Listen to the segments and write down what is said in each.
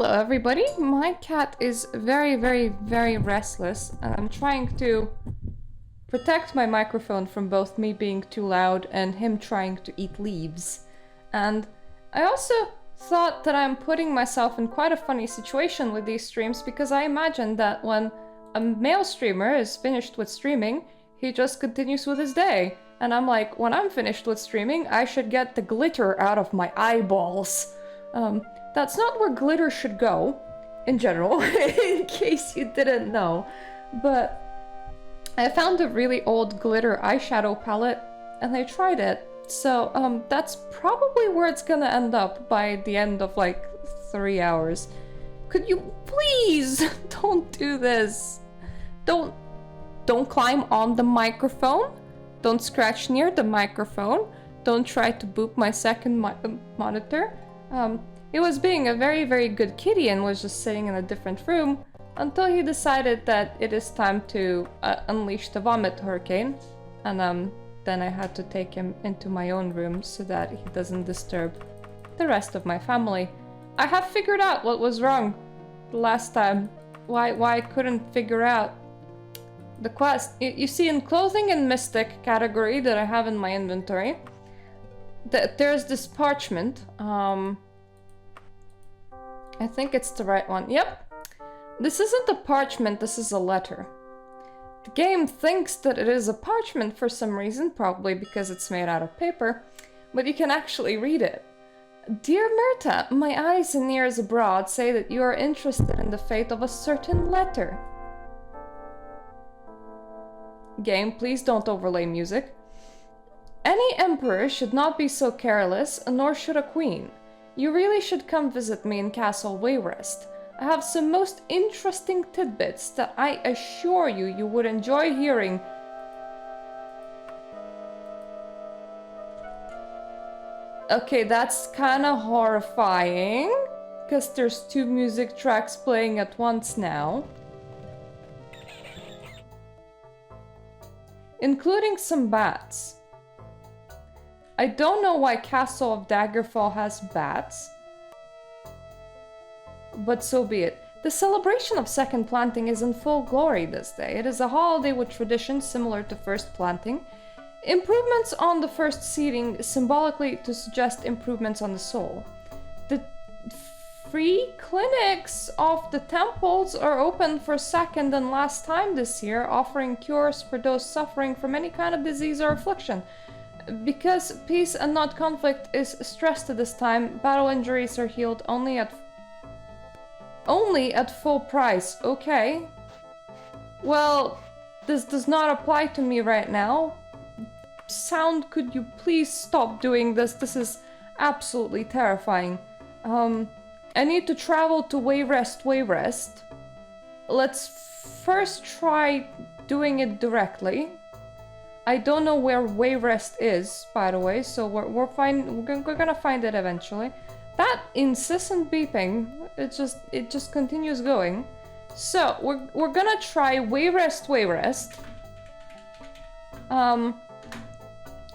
Hello everybody, my cat is very restless and I'm trying to protect my microphone from both me being too loud and him trying to eat leaves. And I also thought that I'm putting myself in quite a funny situation with these streams because I imagine that when a male streamer is finished with streaming, he just continues with his day. And I'm like, when I'm finished with streaming, I should get the glitter out of my eyeballs. That's not where glitter should go, in general, in case you didn't know. But I found a really old glitter eyeshadow palette, and I tried it. So, that's probably where it's gonna end up by the end of, like, 3 hours. Could you please don't do this? Don't climb on the microphone. Don't scratch near the microphone. Don't try to boop my second monitor. He was being a very good kitty and was just sitting in a different room until he decided that it is time to unleash the vomit hurricane. And then I had to take him into my own room so that he doesn't disturb the rest of my family. I have figured out what was wrong the last time. Why I couldn't figure out the quest. You see, in clothing and mystic category that I have in my inventory, there's this parchment. I think it's the right one. Yep. This isn't a parchment, this is a letter. The game thinks that it is a parchment for some reason, probably because it's made out of paper, but you can actually read it. Dear Myrta, my eyes and ears abroad say that you are interested in the fate of a certain letter. Game, please don't overlay music. Any emperor should not be so careless, nor should a queen. You really should come visit me in Castle Wayrest. I have some most interesting tidbits that I assure you would enjoy hearing. Okay, that's kinda horrifying, because there's 2 music tracks playing at once now. Including some bats. I don't know why Castle of Daggerfall has bats, but so be it. The celebration of second planting is in full glory this day. It is a holiday with traditions similar to first planting. Improvements on the first seeding symbolically to suggest improvements on the soul. The free clinics of the temples are open for second and last time this year, offering cures for those suffering from any kind of disease or affliction. Because peace and not conflict is stressed at this time, battle injuries are healed only at full price. Okay. Well, this does not apply to me right now. Sound, could you please stop doing this? This is absolutely terrifying. I need to travel to Wayrest. Let's first try doing it directly. I don't know where Wayrest is, by the way, so we're gonna find it eventually. That incessant beeping, it just continues going. So we're gonna try Wayrest.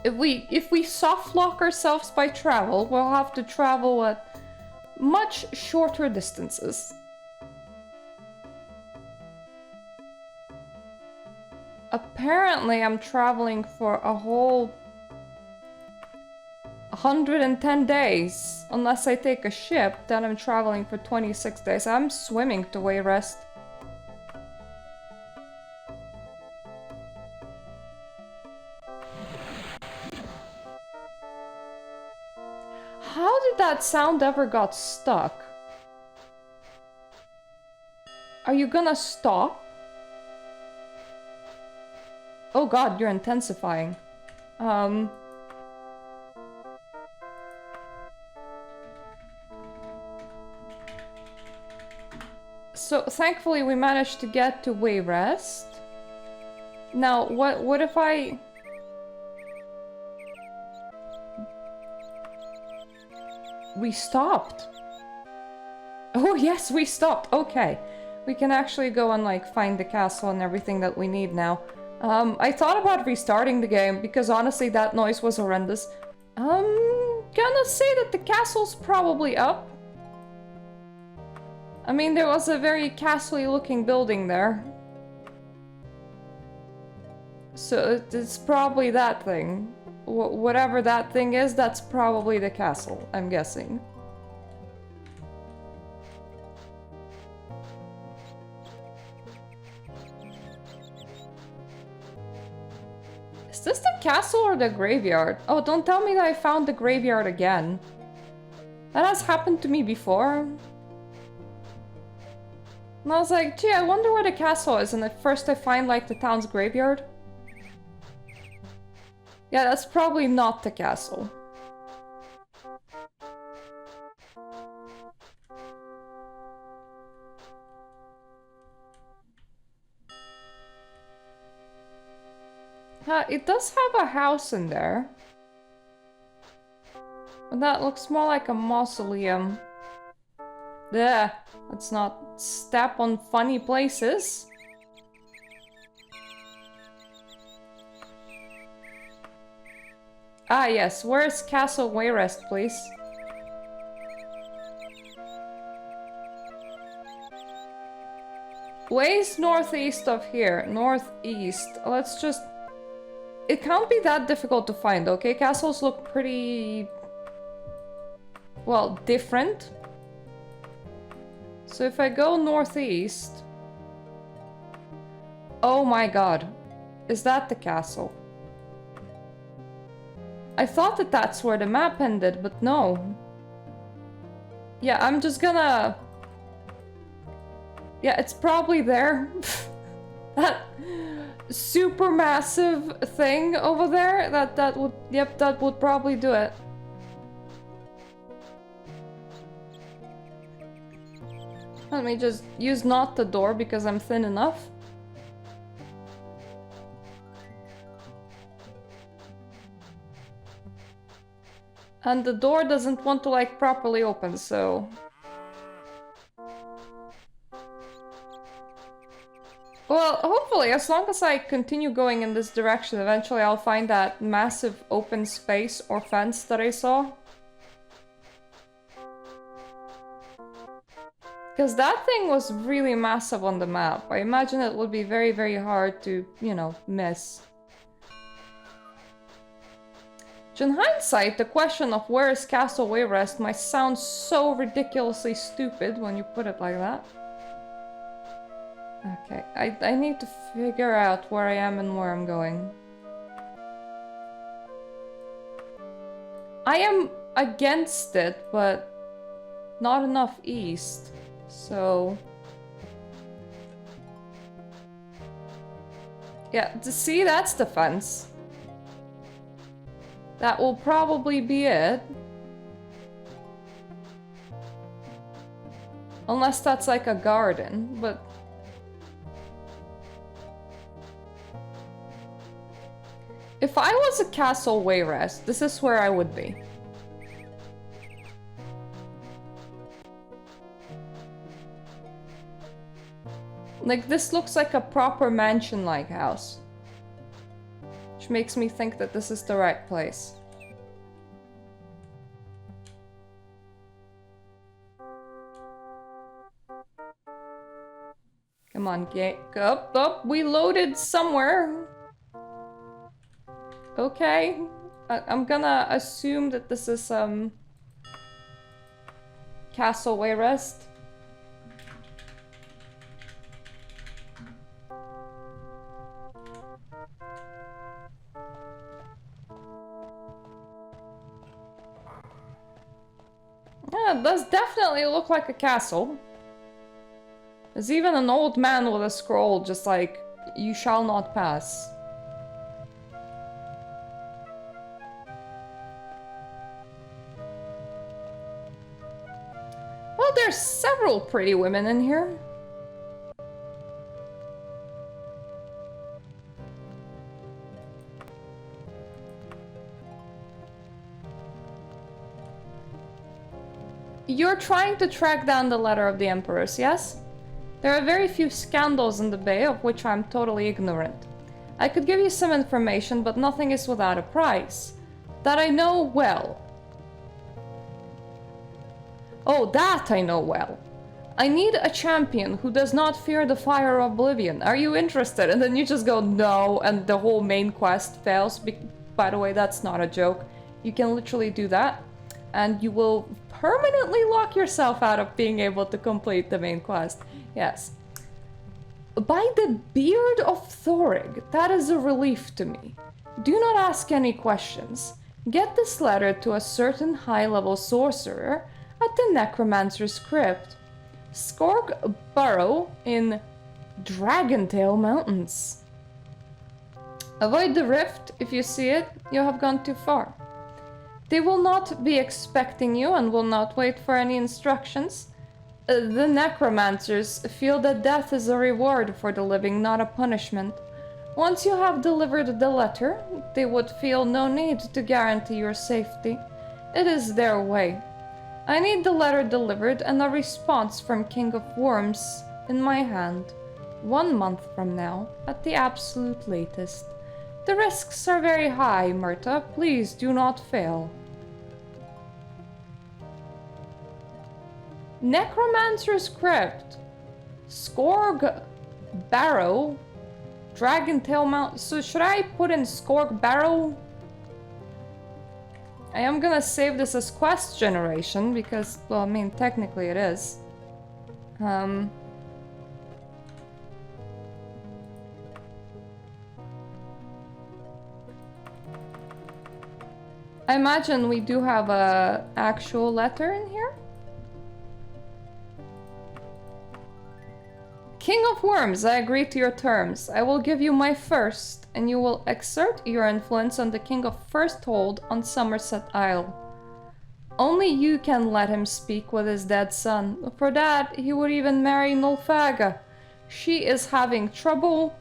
If we soft lock ourselves by travel, we'll have to travel at much shorter distances. Apparently, I'm traveling for a whole 110 days. Unless I take a ship, then I'm traveling for 26 days. I'm swimming to Wayrest. How did that sound ever got stuck? Are you gonna stop? Oh god, you're intensifying. So thankfully we managed to get to Wayrest. Now, what if I... We stopped. Oh yes, we stopped. Okay. We can actually go and like find the castle and everything that we need now. I thought about restarting the game because honestly that noise was horrendous. I'm gonna say that the castle's probably up. I mean, there was a very castle-y looking building there. So it's probably that thing. Whatever that thing is, that's probably the castle, I'm guessing. Is this the castle or the graveyard? Oh, don't tell me that I found the graveyard again. That has happened to me before. And I was like, gee, I wonder where the castle is, and at first I find like the town's graveyard. Yeah, that's probably not the castle. It does have a house in there. But that looks more like a mausoleum. Ugh, let's not step on funny places. Ah yes, where's Castle Wayrest, please? Ways northeast of here. Northeast. Let's just... It can't be that difficult to find, okay? Castles look pretty... well, different. So if I go northeast... Oh my god. Is that the castle? I thought that that's where the map ended, but no. Yeah, I'm just gonna... Yeah, it's probably there. That super massive thing over there, that would... Yep, that would probably do it. Let me just use not the door because I'm thin enough. And the door doesn't want to like properly open, so... Well, hopefully, as long as I continue going in this direction, eventually I'll find that massive open space or fence that I saw. Because that thing was really massive on the map. I imagine it would be very, very hard to, you know, miss. In hindsight, the question of where is Castle Wayrest might sound so ridiculously stupid when you put it like that. Okay, I need to figure out where I am and where I'm going. I am against it, but not enough east, so... Yeah, see, that's the fence. That will probably be it. Unless that's like a garden, but... If I was a Castle Wayrest, this is where I would be. Like, this looks like a proper mansion-like house. Which makes me think that this is the right place. Come on, get up. We loaded somewhere. Okay. I'm gonna assume that this is Castle Wayrest. Yeah, it does definitely look like a castle. There's even an old man with a scroll just like, "You shall not pass." Well, there's several pretty women in here. You're trying to track down the letter of the Emperors, yes? There are very few scandals in the Bay of which I'm totally ignorant. I could give you some information, but nothing is without a price. That I know well. Oh, that I know well. I need a champion who does not fear the fire of oblivion. Are you interested? And then you just go no, and the whole main quest fails. By the way, that's not a joke. You can literally do that, and you will permanently lock yourself out of being able to complete the main quest. Yes. By the beard of Thorig, that is a relief to me. Do not ask any questions. Get this letter to a certain high-level sorcerer at the Necromancer's Crypt. Skorg Burrow in Dragontail Mountains. Avoid the rift. If you see it, you have gone too far. They will not be expecting you and will not wait for any instructions. The necromancers feel that death is a reward for the living, not a punishment. Once you have delivered the letter, they would feel no need to guarantee your safety. It is their way. I need the letter delivered and a response from King of Worms in my hand. 1 month from now, at the absolute latest. The risks are very high, Myrta. Please do not fail. Necromancer's Crypt. Skorg Barrow. Dragontail Mount. So should I put in Skorg Barrow? I am gonna save this as quest generation because, well, I mean, technically it is. I imagine we do have a actual letter in here. King of Worms, I agree to your terms. I will give you my first, and you will exert your influence on the King of Firsthold on Somerset Isle. Only you can let him speak with his dead son. For that, he would even marry Nulfaga. She is having trouble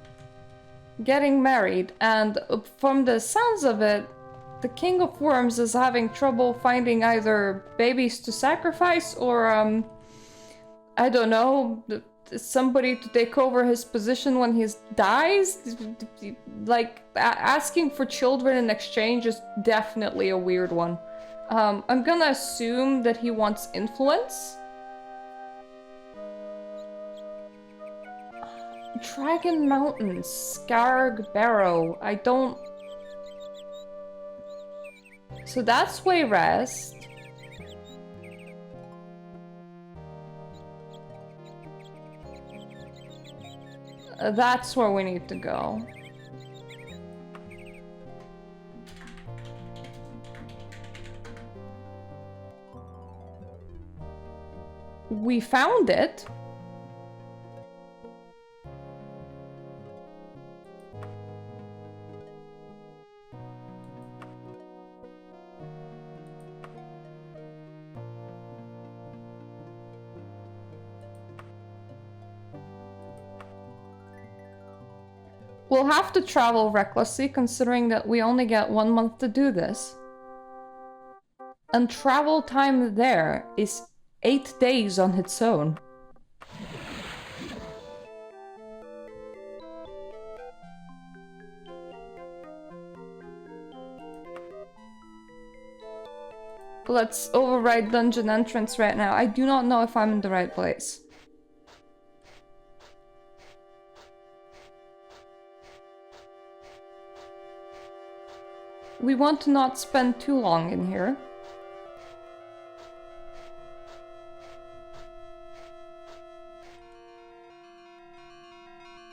getting married, and from the sounds of it, the King of Worms is having trouble finding either babies to sacrifice or, I don't know, somebody to take over his position when he dies. Like, asking for children in exchange is definitely a weird one. I'm gonna assume that he wants influence. Dragon Mountains, Skarg Barrow. I don't... So that's Wayrest. That's where we need to go. We found it. We'll have to travel recklessly, considering that we only get 1 month to do this. And travel time there is 8 days on its own. Let's override dungeon entrance right now. I do not know if I'm in the right place. We want to not spend too long in here.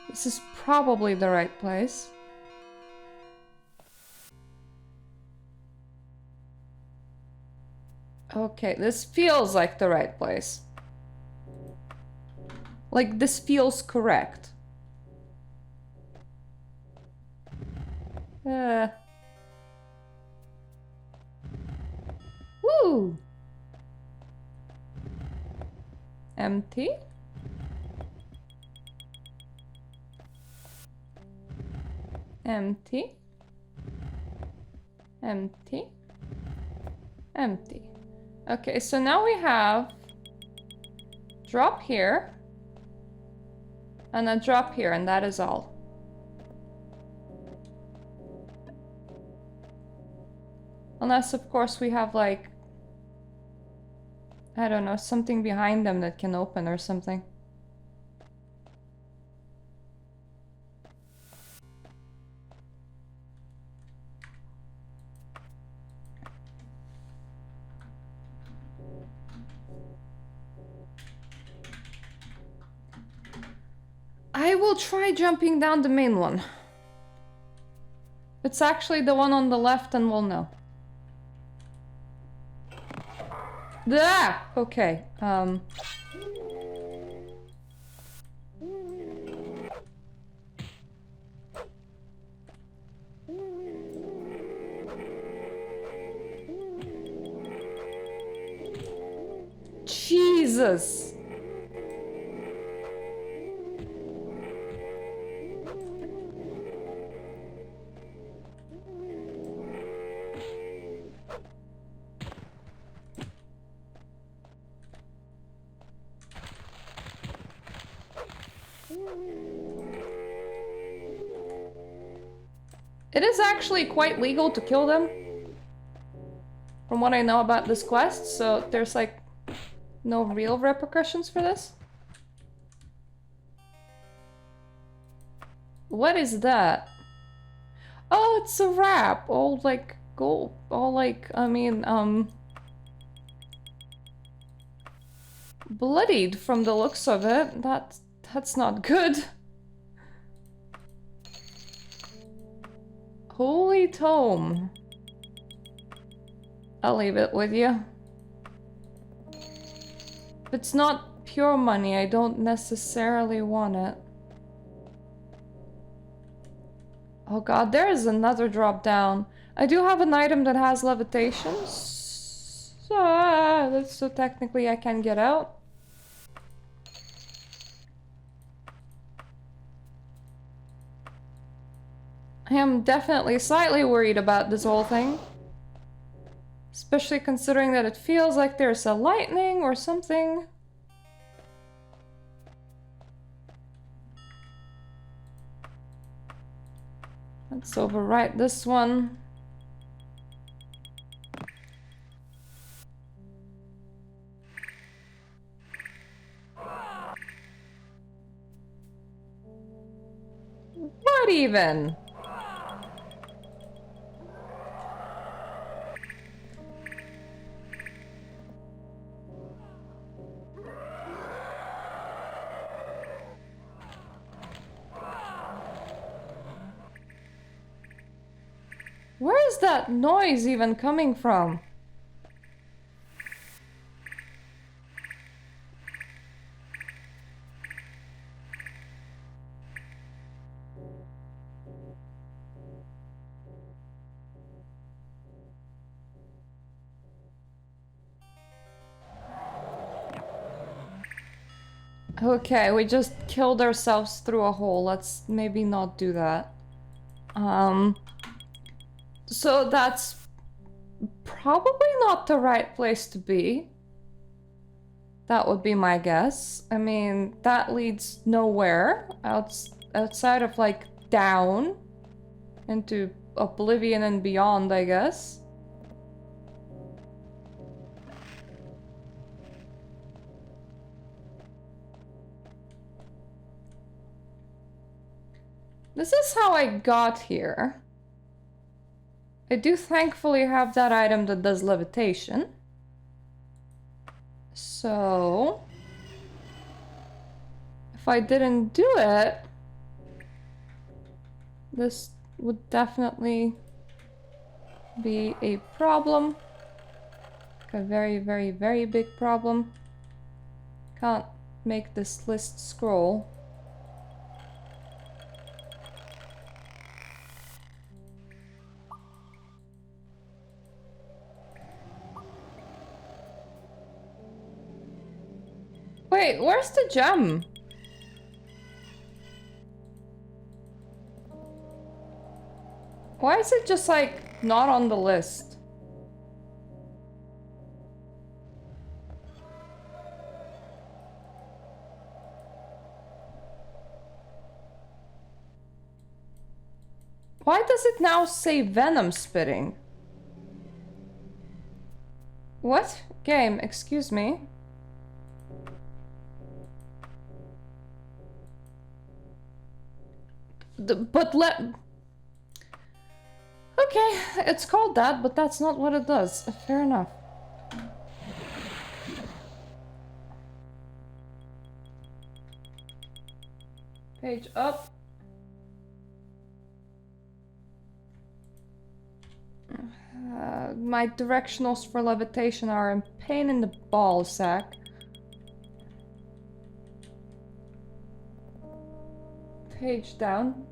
This is probably the right place. Okay, this feels like the right place. Like, this feels correct. Woo! Empty. Empty. Empty. Empty. Okay, so now we have drop here and a drop here, and that is all. Unless, of course, we have like I don't know, something behind them that can open or something. I will try jumping down the main one. It's actually the one on the left and we'll know. Ah! Okay, Jesus! It is actually quite legal to kill them, from what I know about this quest, so there's like no real repercussions for this. What is that? Oh, it's a wrap! All like gold, all like, I mean, bloodied from the looks of it. That's not good. Holy tome. I'll leave it with you. If it's not pure money, I don't necessarily want it. Oh god, there is another drop down. I do have an item that has levitation, so technically I can get out. I am definitely slightly worried about this whole thing. Especially considering that it feels like there's a lightning or something. Let's overwrite this one. What even? Where is that noise even coming from? Okay, we just killed ourselves through a hole. Let's maybe not do that. So that's probably not the right place to be. That would be my guess. I mean, that leads nowhere outside of like down into oblivion and beyond, I guess. This is how I got here. I do thankfully have that item that does levitation. So... if I didn't do it... this would definitely be a problem. A very, very, very big problem. Can't make this list scroll. Wait, where's the gem? Why is it just like not on the list? Why does it now say venom spitting? What? Game, excuse me. But let... Okay, it's called that, but that's not what it does. Fair enough. Page up. My directionals for levitation are a pain in the ball sack. Page down.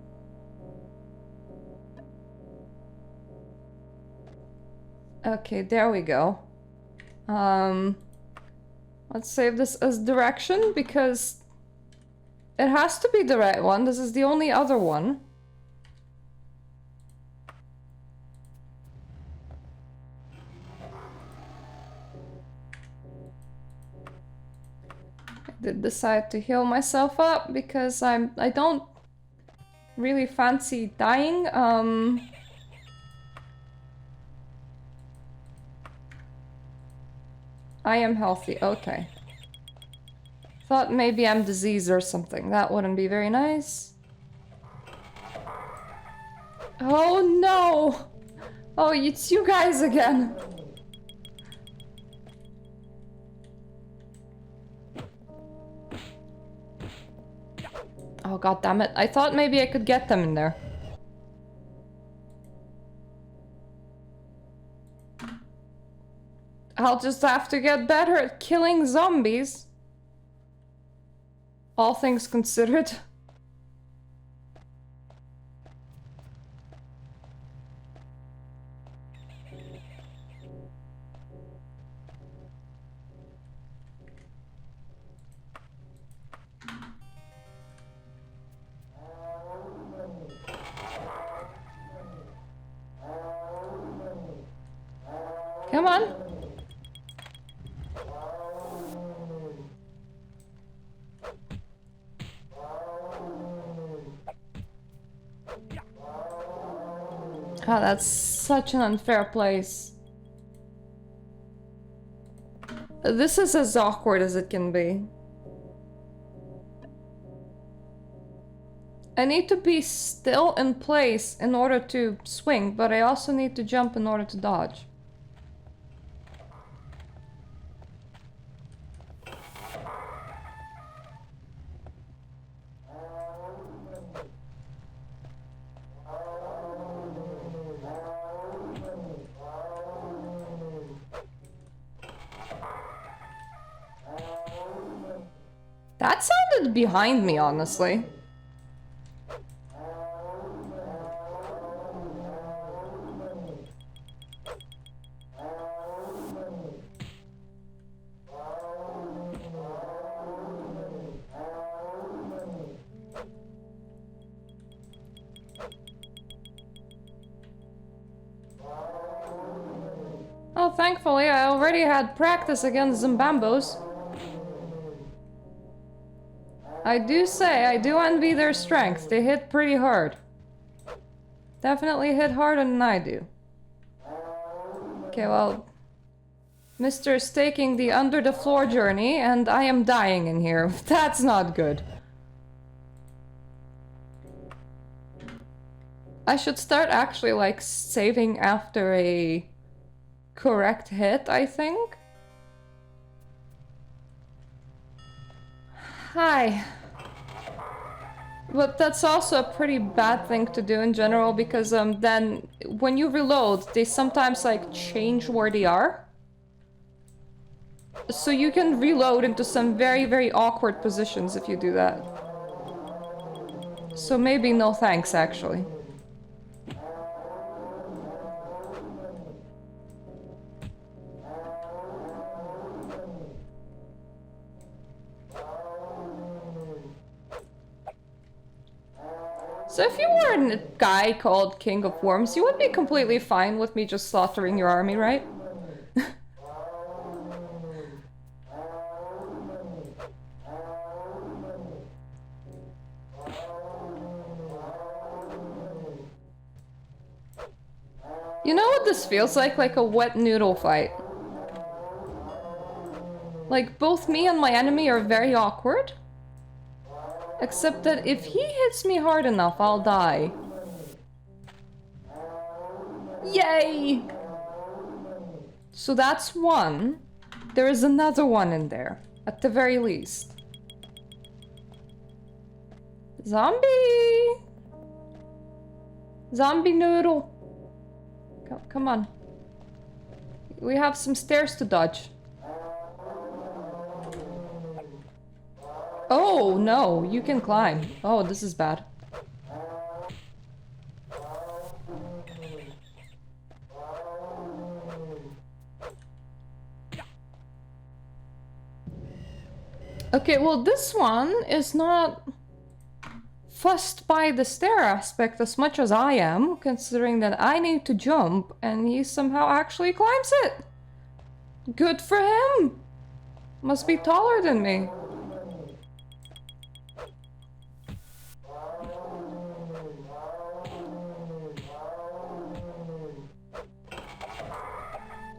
Okay, there we go. Let's save this as direction because it has to be the right one. This is the only other one. I did decide to heal myself up because I don't really fancy dying. I am healthy, okay. Thought maybe I'm diseased or something. That wouldn't be very nice. Oh no! Oh, it's you guys again. Oh god damn it. I thought maybe I could get them in there. I'll just have to get better at killing zombies. All things considered. Come on. Oh, that's such an unfair place. This is as awkward as it can be. I need to be still in place in order to swing, but I also need to jump in order to dodge. That sounded behind me, honestly. Oh, thankfully, I already had practice against Zimbambos. I do say, I do envy their strength. They hit pretty hard. Definitely hit harder than I do. Okay, well... Mr. is taking the under the floor journey, and I am dying in here. That's not good. I should start actually, like, saving after a correct hit, I think. Hi. But that's also a pretty bad thing to do in general, because then when you reload, they sometimes like change where they are. So you can reload into some very, very awkward positions if you do that. So maybe no thanks, actually. So if you were a guy called King of Worms, you would be completely fine with me just slaughtering your army, right? You know what this feels like? Like a wet noodle fight. Like, both me and my enemy are very awkward. Except that if he hits me hard enough, I'll die. Yay! So that's one. There is another one in there, at the very least. Zombie! Zombie noodle. Come on. We have some stairs to dodge. Oh, no, you can climb. Oh, this is bad. Okay, well, this one is not fussed by the stair aspect as much as I am, considering that I need to jump and he somehow actually climbs it. Good for him. Must be taller than me.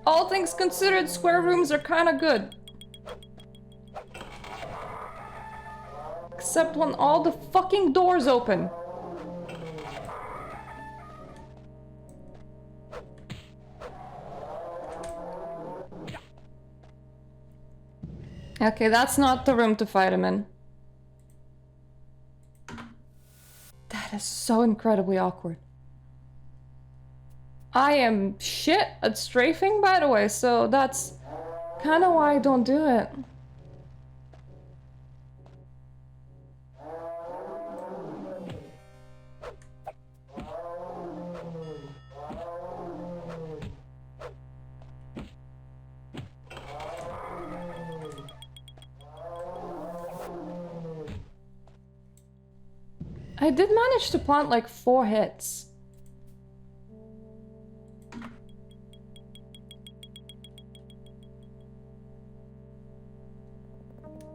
All things considered, square rooms are kind of good. Except when all the fucking doors open. Okay, that's not the room to fight him in. That is so incredibly awkward. I am shit at strafing, by the way, so that's kind of why I don't do it. I did manage to plant like 4 hits.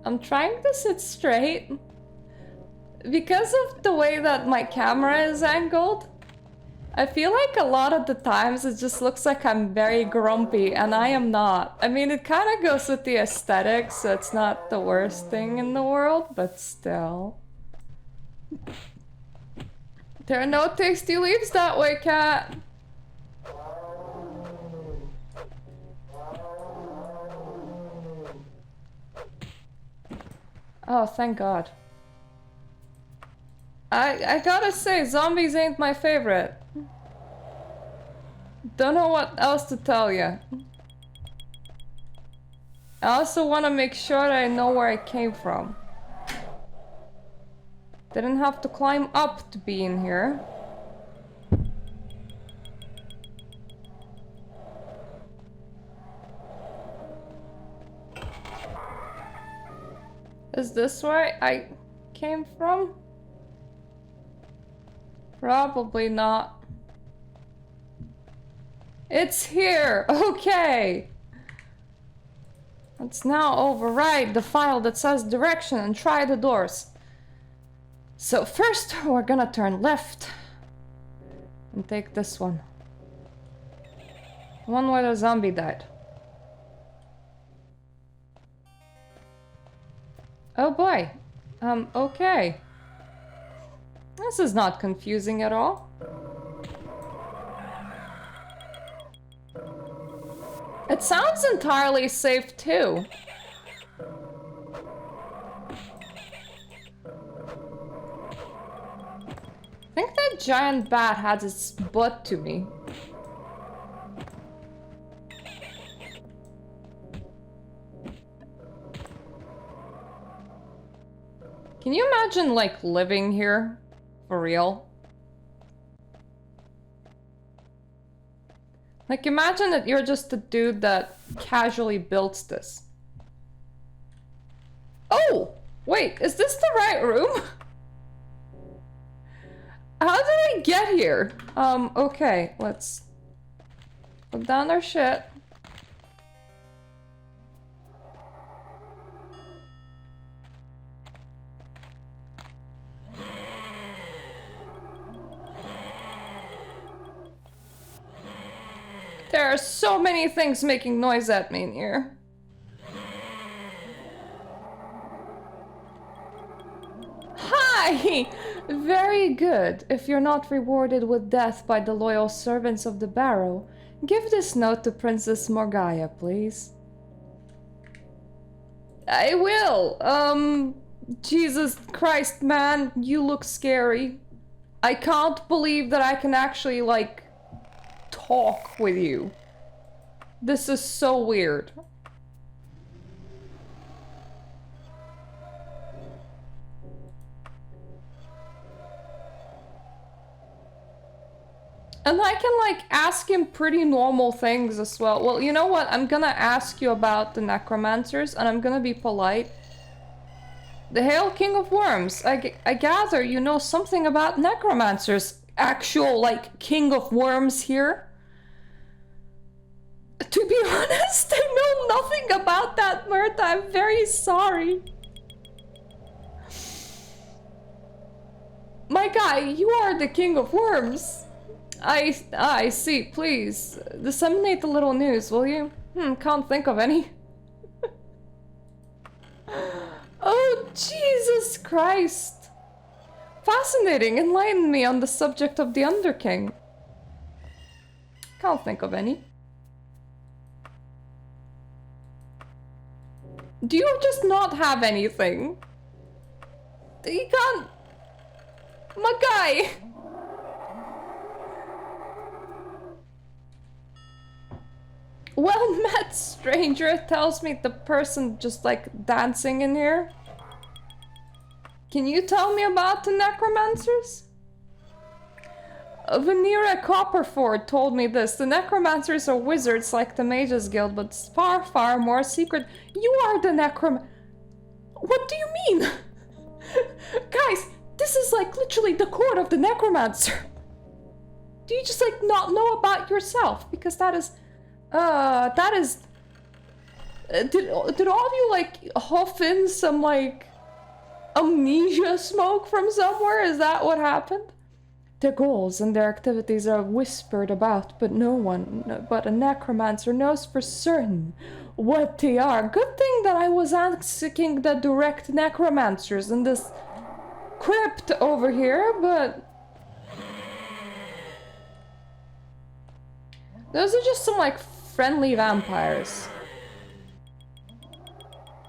I'm trying to sit straight. Because of the way that my camera is angled, I feel like a lot of the times it just looks like I'm very grumpy, and I am not. I mean, it kind of goes with the aesthetic, so it's not the worst thing in the world, but still. There are no tasty leaves that way, cat. Oh, thank God. I gotta say, zombies ain't my favorite. Don't know what else to tell you. I also want to make sure that I know where I came from. Didn't have to climb up to be in here. Is this where I came from? Probably not. It's here! Okay! Let's now override the file that says direction and try the doors. So first, we're gonna turn left and take this one. One where the zombie died. Oh boy. Okay. This is not confusing at all. It sounds entirely safe too. I think that giant bat has its butt to me. Can you imagine, like, living here? For real? Like, imagine that you're just a dude that casually builds this. Oh! Wait, is this the right room? How did I get here? Okay, let's put down our shit. There are so many things making noise at me in here. Aye, very good. If you're not rewarded with death by the loyal servants of the barrow, give this note to Princess Morgiah, please. I will. Jesus Christ, man, you look scary. I can't believe that I can actually, like, talk with you. This is so weird. And I can, like, ask him pretty normal things as well. Well, you know what? I'm gonna ask you about the necromancers, and I'm gonna be polite. The Hail King of Worms, I gather you know something about necromancers. Actual, like, King of Worms here. To be honest, I know nothing about that, Mirtha. I'm very sorry. My guy, you are the King of Worms. I see, please. Disseminate a little news, will you? Can't think of any. Oh, Jesus Christ. Fascinating, enlighten me on the subject of the Underking. Can't think of any. Do you just not have anything? You can't... My guy! Well met, stranger. It tells me the person just like dancing in here. Can you tell me about the necromancers? Venera Copperford told me this. The necromancers are wizards like the Mages Guild, but far, far more secret. You are the What do you mean? Guys, this is like literally the court of the necromancer. Do you just like not know about yourself? Because that is... did all of you like huff in some like amnesia smoke from somewhere? Is that what happened? Their goals and their activities are whispered about, but no one but a necromancer knows for certain what they are. Good thing that I was asking the direct necromancers in this crypt over here, but... Those are just some like friendly vampires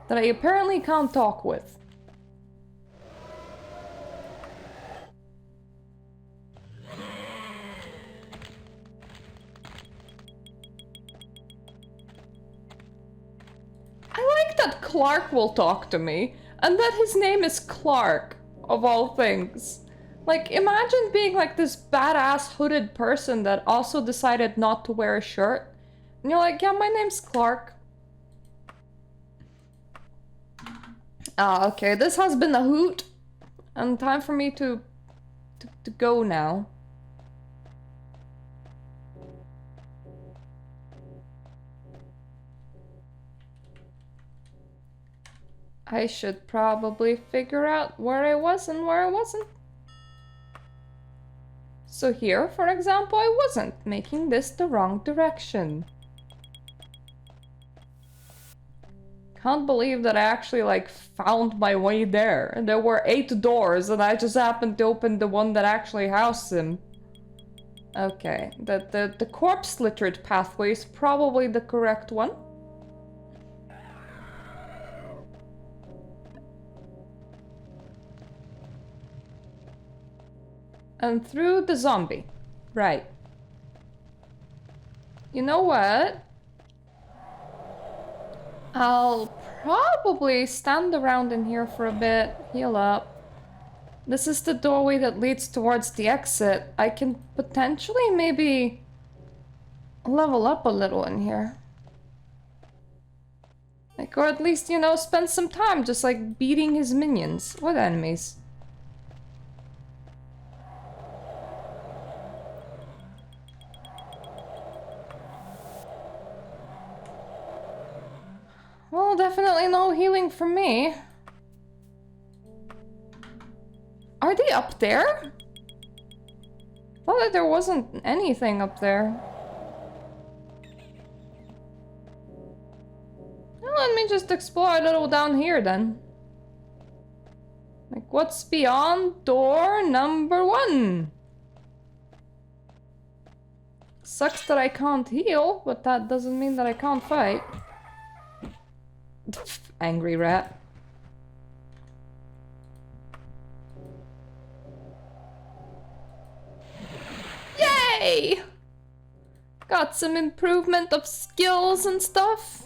that I apparently can't talk with. I like that Clark will talk to me, and that his name is Clark, of all things. Like, imagine being like this badass hooded person that also decided not to wear a shirt. And you're like, yeah, my name's Clark. Ah, okay, this has been a hoot. And time for me to go now. I should probably figure out where I was and where I wasn't. So here, for example, I wasn't, making this the wrong direction. Can't believe that I actually, like, found my way there. And there were 8 doors, and I just happened to open the one that actually housed him. Okay, the corpse-littered pathway is probably the correct one. And through the zombie. Right. You know what? I'll probably stand around in here for a bit, heal up. This is the doorway that leads towards the exit. I can potentially maybe level up a little in here. Like, or at least, you know, spend some time just like beating his minions with enemies. Well, definitely no healing for me. Are they up there? Thought that there wasn't anything up there. Well, let me just explore a little down here then. Like, what's beyond door number 1? Sucks that I can't heal, but that doesn't mean that I can't fight. Angry rat. Yay! Got some improvement of skills and stuff.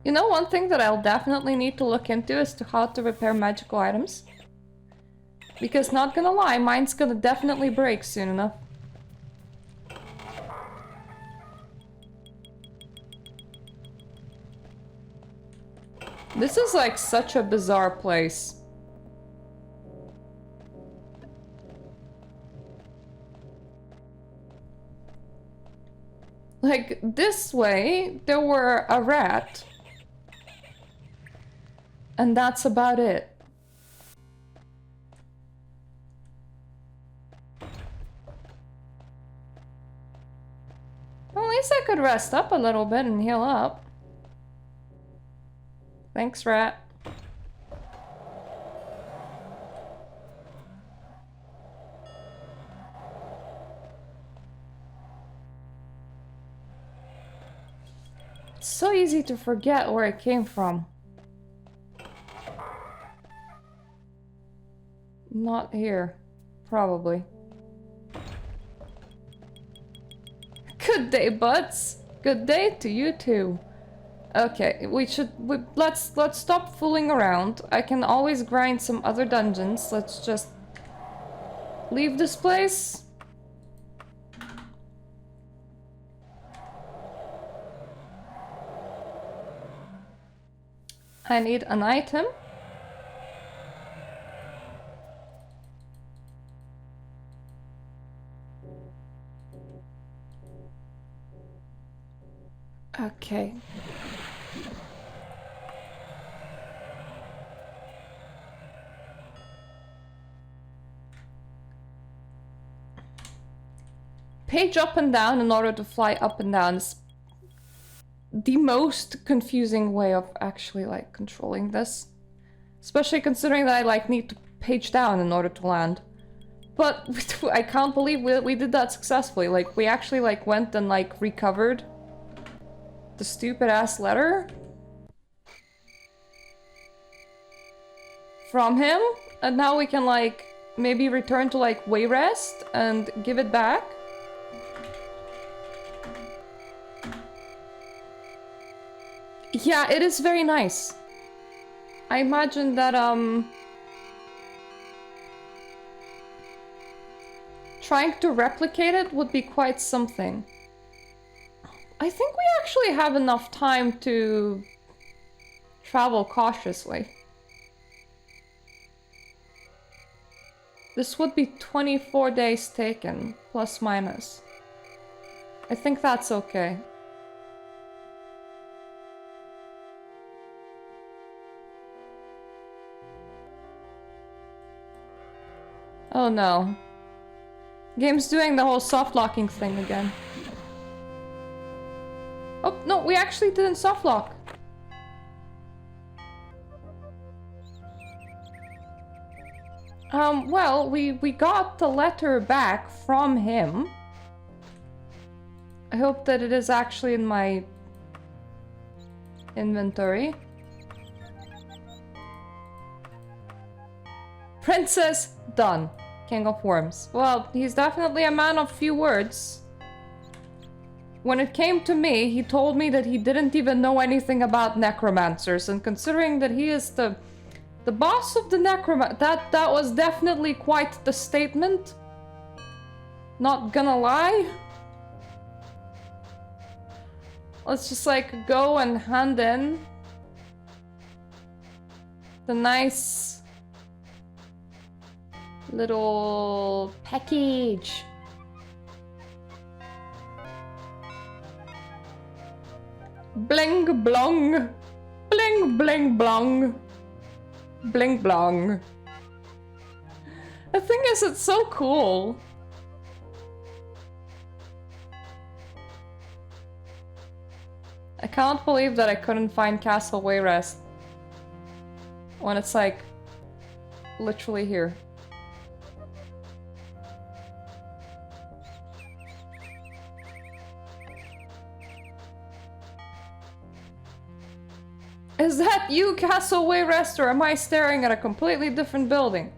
You know, one thing that I'll definitely need to look into is to how to repair magical items. Because not gonna lie, mine's gonna definitely break soon enough. This is like such a bizarre place. Like, this way, there were a rat. And that's about it. Well, at least I could rest up a little bit and heal up. Thanks, rat. It's so easy to forget where it came from. Not here. Probably. Good day, buds. Good day to you too. Okay, let's stop fooling around. I can always grind some other dungeons. Let's just leave this place. I need an item. Okay. Page up and down in order to fly up and down is the most confusing way of actually like controlling this. Especially considering that I like need to page down in order to land. But I can't believe we did that successfully. Like, we actually like went and like recovered the stupid ass letter from him, and now we can like maybe return to like Wayrest and give it back. Yeah, it is very nice. I imagine that trying to replicate it would be quite something. I think we actually have enough time to travel cautiously. This would be 24 days taken, plus minus. I think that's okay. Oh no. Game's doing the whole soft locking thing again. Oh, no, we actually didn't soft lock. Well, we got the letter back from him. I hope that it is actually in my inventory. Princess, done. King of Worms. Well, he's definitely a man of few words. When it came to me, he told me that he didn't even know anything about necromancers, and considering that he is the boss of the necromancer, that was definitely quite the statement. Not gonna lie. Let's just like go and hand in the nice little package. Bling blong. Bling bling blong. Bling blong. The thing is, it's so cool. I can't believe that I couldn't find Castle Wayrest when it's like literally here. Is that you, Castle Wayrest, or am I staring at a completely different building?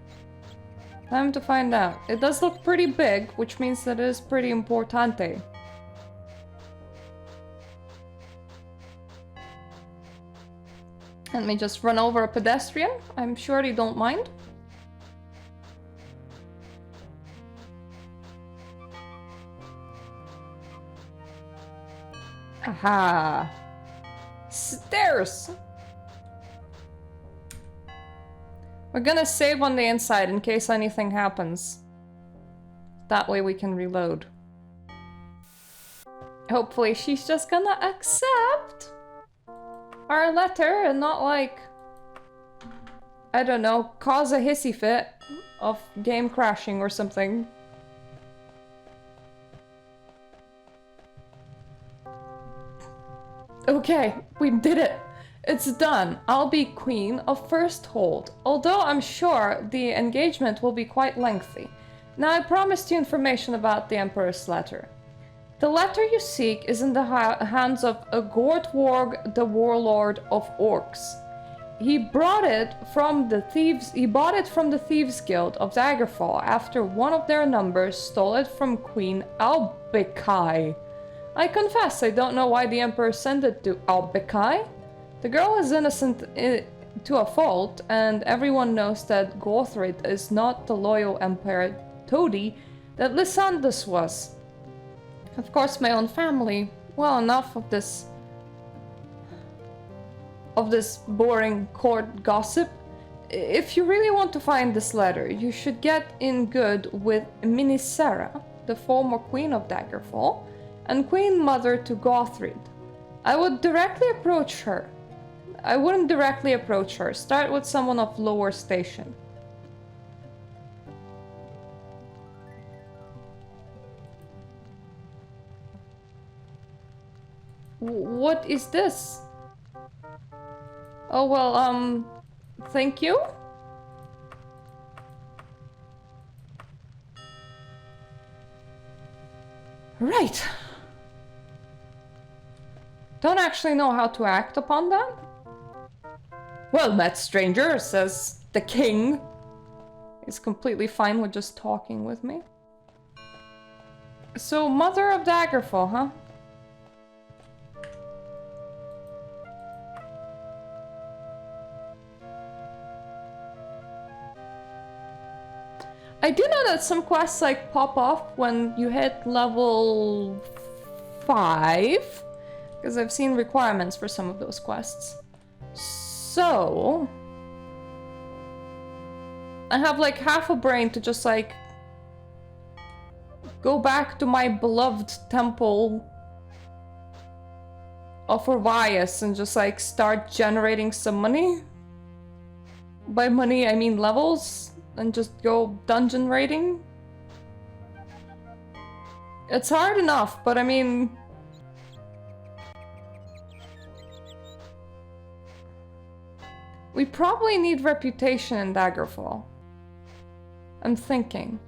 Time to find out. It does look pretty big, which means that it is pretty importante. Let me just run over a pedestrian. I'm sure they don't mind. Aha! Stairs! We're gonna save on the inside in case anything happens. That way we can reload. Hopefully she's just gonna accept our letter and not like, I don't know, cause a hissy fit of game crashing or something. Okay, we did it! It's done. I'll be Queen of First Hold, although I'm sure the engagement will be quite lengthy. Now I promised you information about the Emperor's letter. The letter you seek is in the hands of a Gortwarg, the warlord of orcs. He bought it from the Thieves Guild of Daggerfall after one of their numbers stole it from Queen Albekai. I confess I don't know why the Emperor sent it to Albekai. The girl is innocent to a fault, and everyone knows that Gothrid is not the loyal Emperor toady that Lysandus was. Of course, my own family. Well, enough of this boring court gossip. If you really want to find this letter, you should get in good with Minisera, the former Queen of Daggerfall, and Queen Mother to Gothrid. I wouldn't directly approach her. Start with someone of lower station. What is this? Oh, well, thank you? Right. Don't actually know how to act upon that. Well met, stranger, says the king. He's completely fine with just talking with me. So, Mother of Daggerfall, huh? I do know that some quests like pop off when you hit level 5, because I've seen requirements for some of those quests. So I have like half a brain to just like go back to my beloved temple of Orvias and just like start generating some money. By money I mean levels. And just go dungeon raiding. It's hard enough, but I mean... we probably need reputation in Daggerfall. I'm thinking.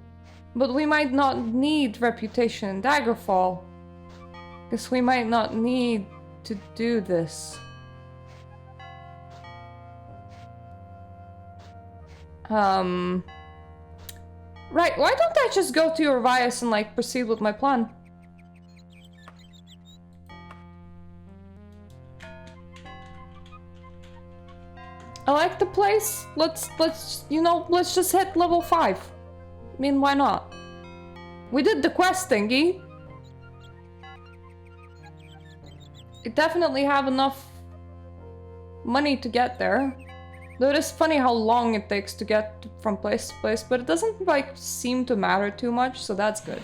But we might not need reputation in Daggerfall. Because we might not need to do this. Right, why don't I just go to Orvias and like proceed with my plan? I like the place. Let's just hit level 5. I mean, why not? We did the quest thingy. We definitely have enough money to get there. Though it is funny how long it takes to get from place to place, but it doesn't like seem to matter too much, so that's good.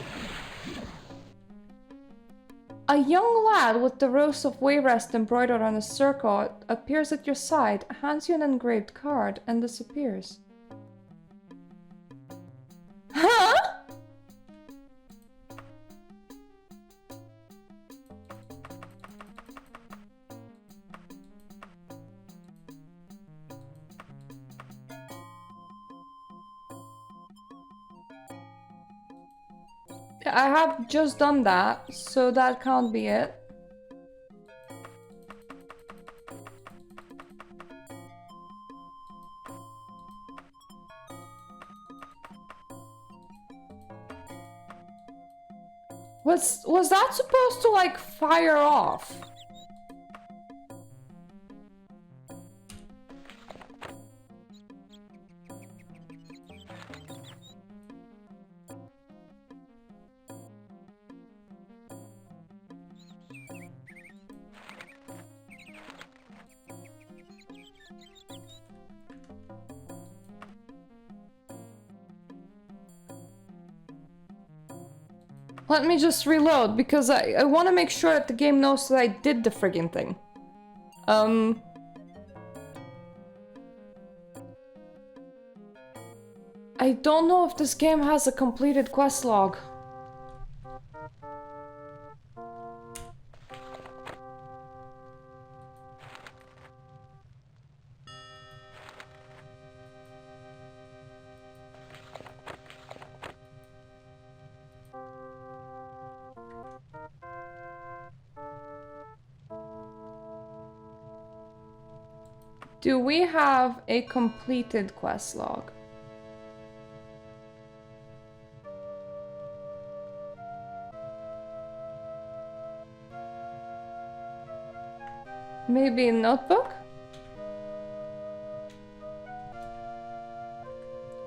A young lad with the rose of Wayrest embroidered on his surcoat appears at your side, hands you an engraved card, and disappears. Huh? I have just done that, so that can't be it. Was that supposed to, like, fire off? Let me just reload, because I want to make sure that the game knows that I did the friggin' thing. I don't know if this game has a completed quest log. Do we have a completed quest log? Maybe a notebook?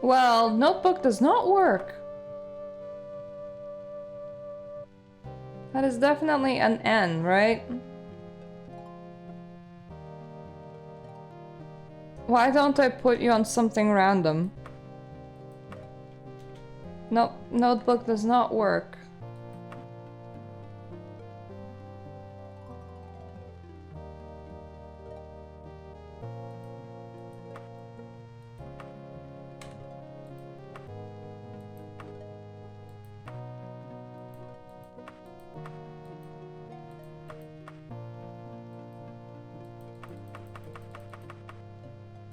Well, notebook does not work. That is definitely an N, right? Why don't I put you on something random? Nope, notebook does not work.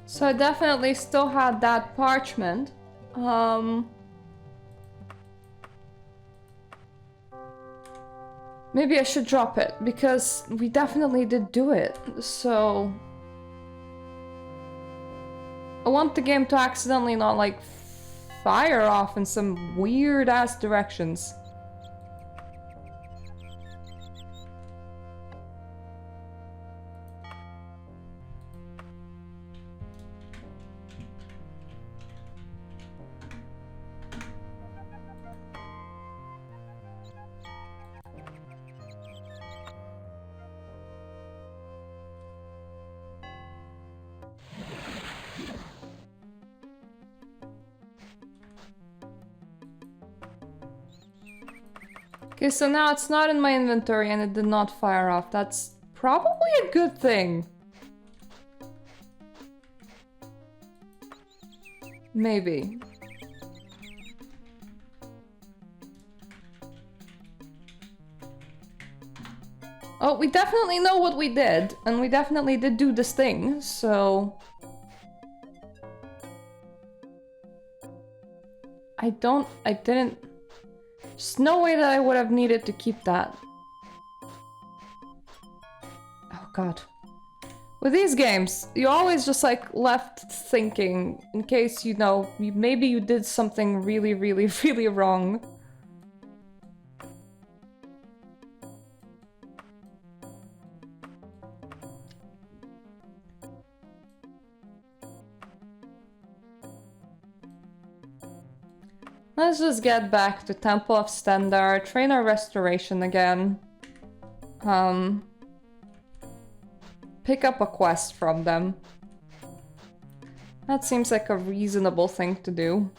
So I definitely still had that parchment. Maybe I should drop it, because we definitely did do it, so... I want the game to accidentally not, like, fire off in some weird-ass directions. Okay, so now it's not in my inventory and it did not fire off. That's probably a good thing. Maybe. Oh, we definitely know what we did, and we definitely did do this thing, so... I didn't... There's no way that I would have needed to keep that. Oh god. With these games, you always just like left thinking, in case, you know, maybe you did something really, really, really wrong. Let's just get back to Temple of Stendar, Trainer Restoration again. Pick up a quest from them. That seems like a reasonable thing to do.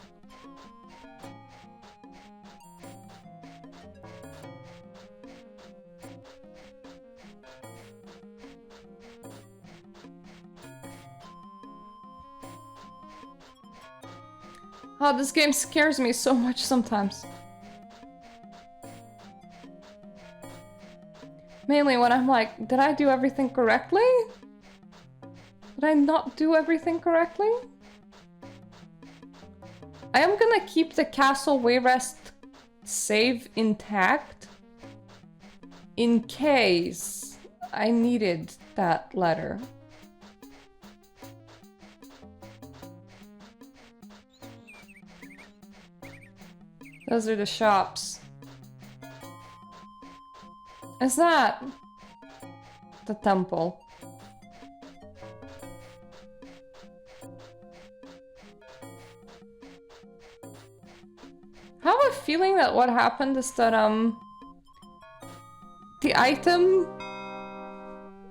Oh, this game scares me so much sometimes. Mainly when I'm like, did I do everything correctly? Did I not do everything correctly? I am gonna keep the Castle Wayrest Save intact? In case I needed that letter. Those are the shops. Is that the temple? I have a feeling that what happened is that the item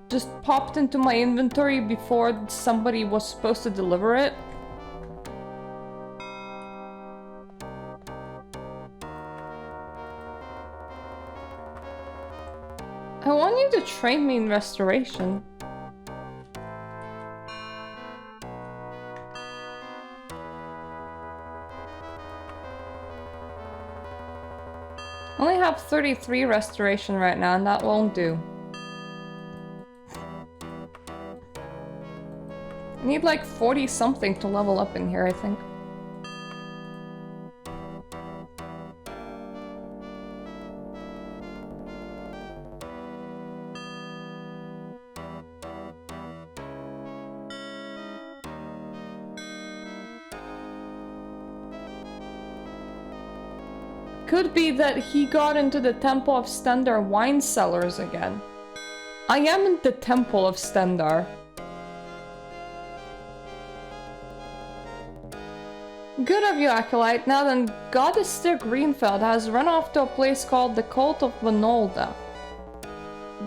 just popped into my inventory before somebody was supposed to deliver it. I want you to train me in restoration. I only have 33 restoration right now, and that won't do. I need like 40 something to level up in here, I think. Could be that he got into the Temple of Stendarr wine cellars again. I am in the Temple of Stendarr. Good of you, Acolyte. Now then, Goddess Greenfeld has run off to a place called the Cult of Vanolda.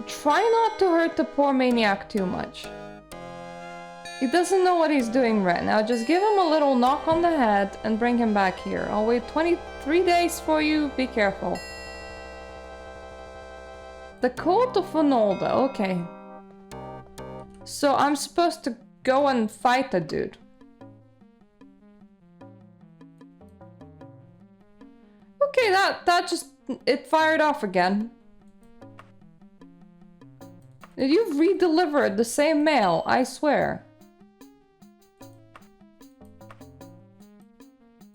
Try not to hurt the poor maniac too much. He doesn't know what he's doing right now. Just give him a little knock on the head and bring him back here. I'll wait 23 days for you. Be careful. The Cult of Vanolda. Okay. So I'm supposed to go and fight the dude. Okay, that just... it fired off again. You've re-delivered the same mail, I swear.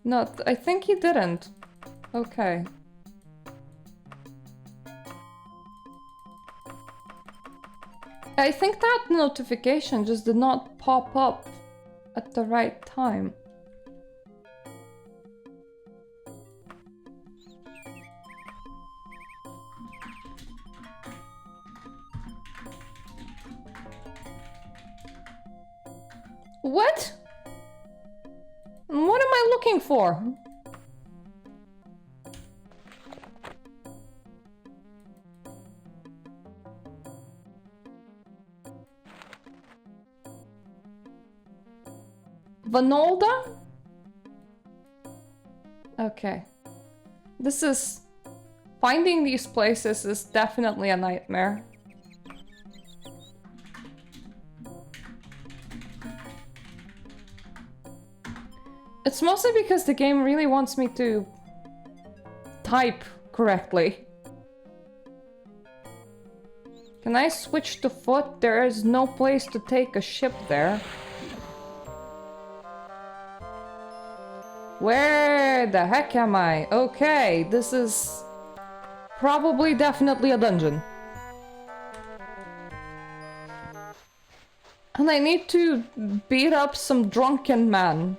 No, I think he didn't. Okay. I think that notification just did not pop up at the right time. What? What am I looking for? Vanolda? Okay. This is... finding these places is definitely a nightmare. It's mostly because the game really wants me to type correctly. Can I switch to foot? There is no place to take a ship there. Where the heck am I? Okay, this is probably definitely a dungeon. And I need to beat up some drunken man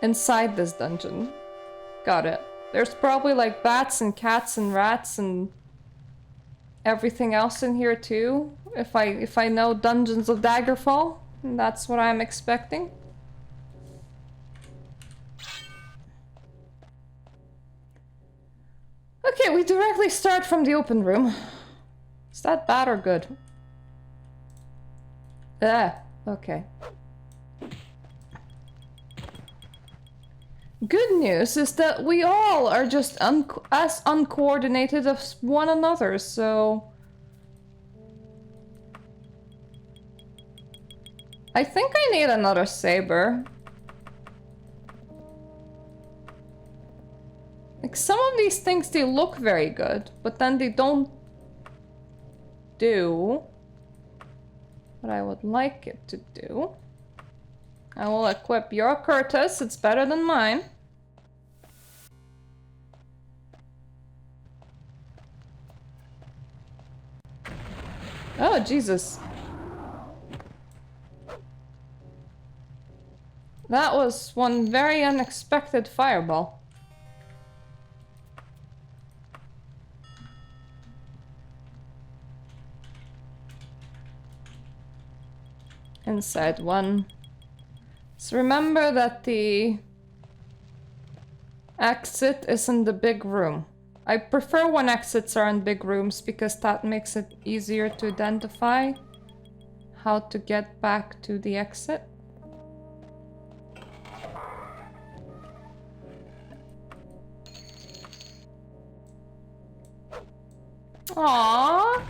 inside this dungeon. Got it. There's probably like bats and cats and rats and everything else in here too. If I know Dungeons of Daggerfall, that's what I'm expecting. Okay, we directly start from the open room. Is that bad or good? Okay. Good news is that we all are just as uncoordinated as one another, so... I think I need another saber. Like, some of these things, they look very good, but then they don't do what I would like it to do. I will equip your Curtis, it's better than mine. Oh, Jesus. That was one very unexpected fireball. Inside one. So remember that the exit is in the big room. I prefer when exits are in big rooms because that makes it easier to identify how to get back to the exit. Aww,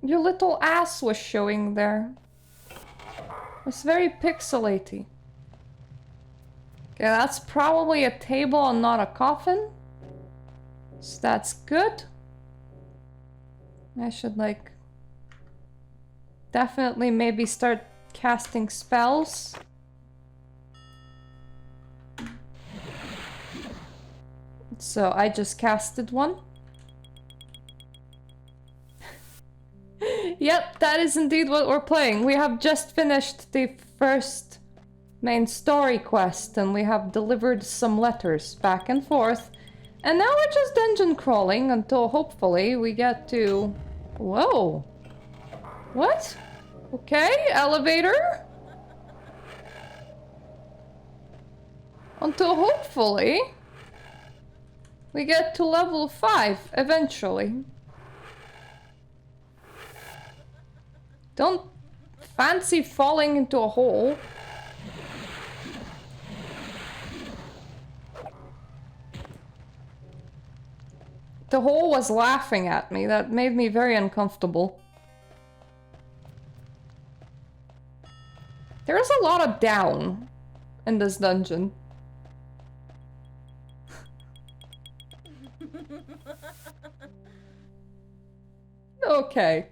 your little ass was showing there. It's very pixelaty. Okay, that's probably a table and not a coffin. So that's good. I should, like, definitely maybe start casting spells. So I just casted one. Yep, that is indeed what we're playing. We have just finished the first main story quest and we have delivered some letters back and forth. And now we're just dungeon crawling until hopefully we get to... Whoa. What? Okay, elevator. Until hopefully we get to level 5 eventually. Don't fancy falling into a hole. The hole was laughing at me. That made me very uncomfortable. There's a lot of down in this dungeon. Okay.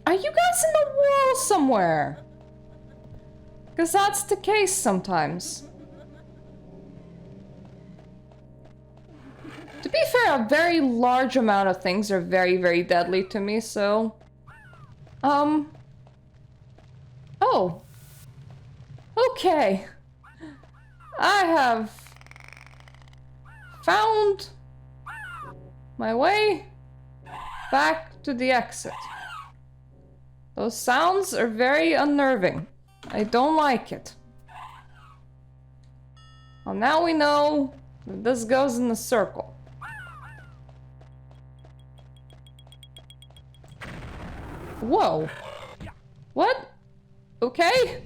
Are you guys in the wall somewhere? Because that's the case sometimes. To be fair, a very large amount of things are very, very deadly to me, so... Oh. Okay. I have found my way back to the exit. Those sounds are very unnerving. I don't like it. Well, now we know that this goes in a circle. Whoa. What? Okay.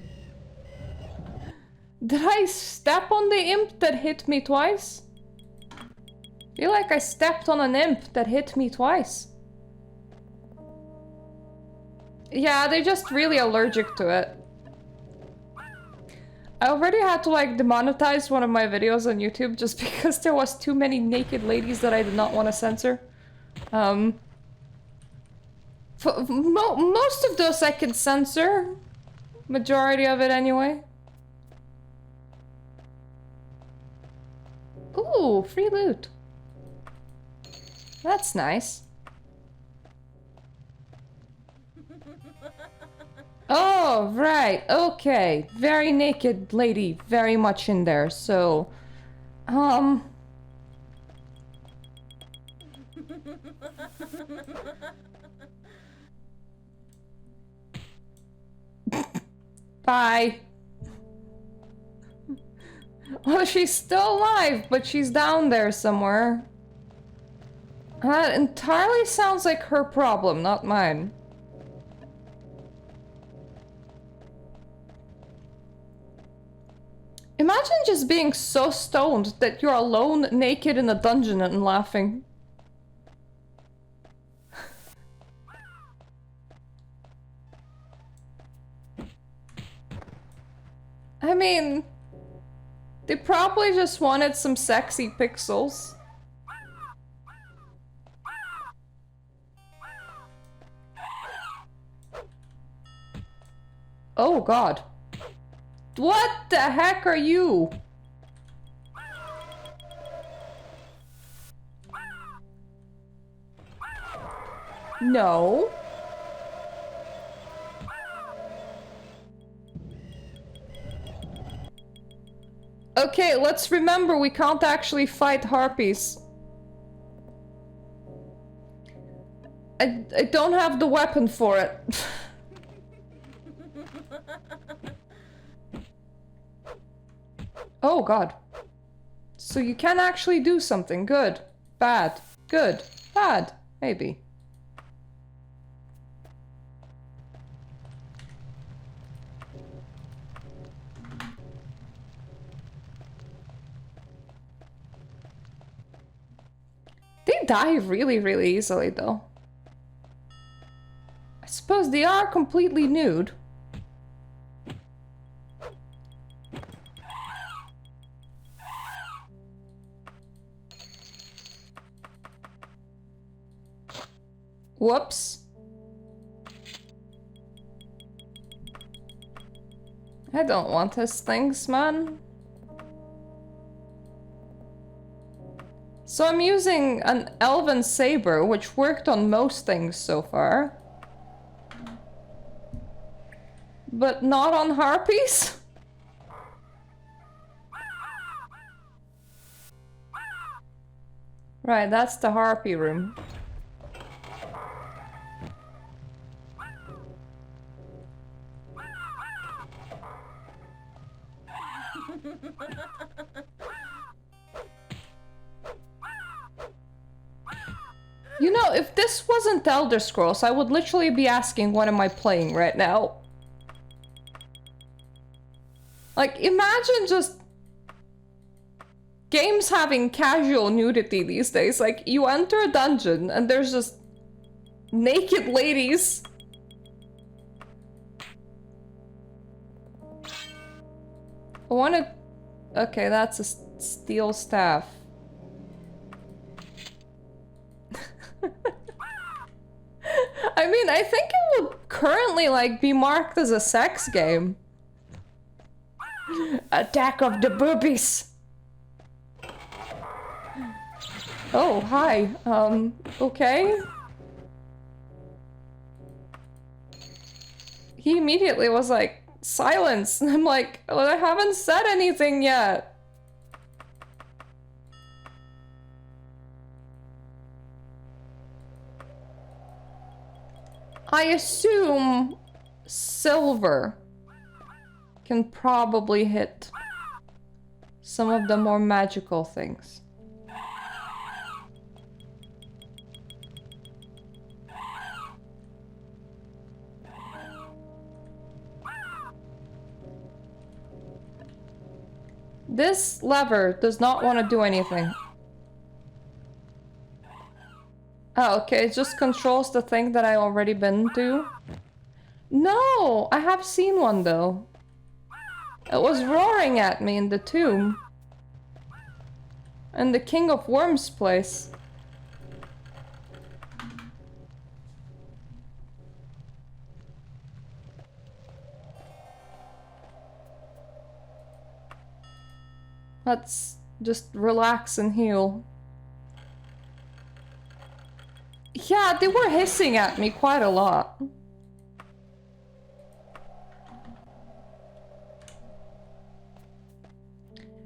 Did I step on the imp that hit me twice? I feel like I stepped on an imp that hit me twice. Yeah, they're just really allergic to it. I already had to, like, demonetize one of my videos on YouTube just because there was too many naked ladies that I did not want to censor. Most of those I can censor. Majority of it anyway. Ooh, free loot. That's nice. Oh, right, okay. Very naked lady, very much in there, so... Bye. Oh, she's still alive, but she's down there somewhere. That entirely sounds like her problem, not mine. Imagine just being so stoned that you're alone, naked in a dungeon and laughing. I mean, they probably just wanted some sexy pixels. Oh god. What the heck are you? No. Okay, let's remember we can't actually fight harpies. I don't have the weapon for it. Oh god. So you can actually do something. Good. Bad. Good. Bad. Maybe. They die really, really easily though. I suppose they are completely nude. Whoops. I don't want his things, man. So I'm using an elven saber, which worked on most things so far. But not on harpies? Right, that's the harpy room. You know, if this wasn't Elder Scrolls, I would literally be asking, what am I playing right now? Like, imagine just games having casual nudity these days. Like, you enter a dungeon and there's just naked ladies. I wanna... Okay, that's a steel staff. I mean, I think it would currently, like, be marked as a sex game. Attack of the boobies! Oh, hi. Okay. He immediately was like, silence! And I'm like, well, I haven't said anything yet. I assume silver can probably hit some of the more magical things. This lever does not want to do anything. Oh, okay, it just controls the thing that I already been to. No, I have seen one though. It was roaring at me in the tomb. In the King of Worms place. Let's just relax and heal. Yeah, they were hissing at me quite a lot.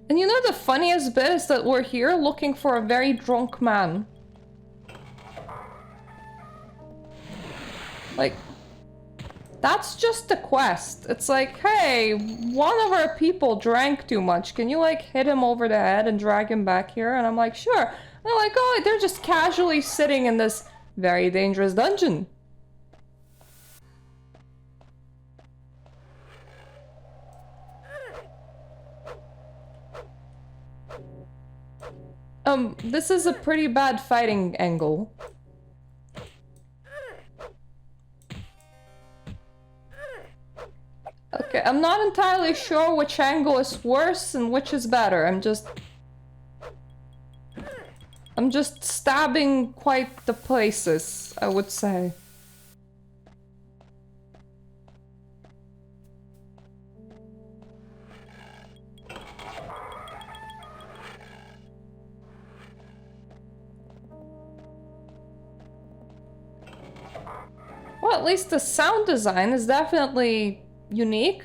And you know the funniest bit is that we're here looking for a very drunk man. Like, that's just the quest. It's like, hey, one of our people drank too much. Can you, like, hit him over the head and drag him back here? And I'm like, sure. And they're like, oh, they're just casually sitting in this very dangerous dungeon. This is a pretty bad fighting angle. Okay, I'm not entirely sure which angle is worse and which is better. I'm just stabbing quite the places, I would say. at least the sound design is definitely unique.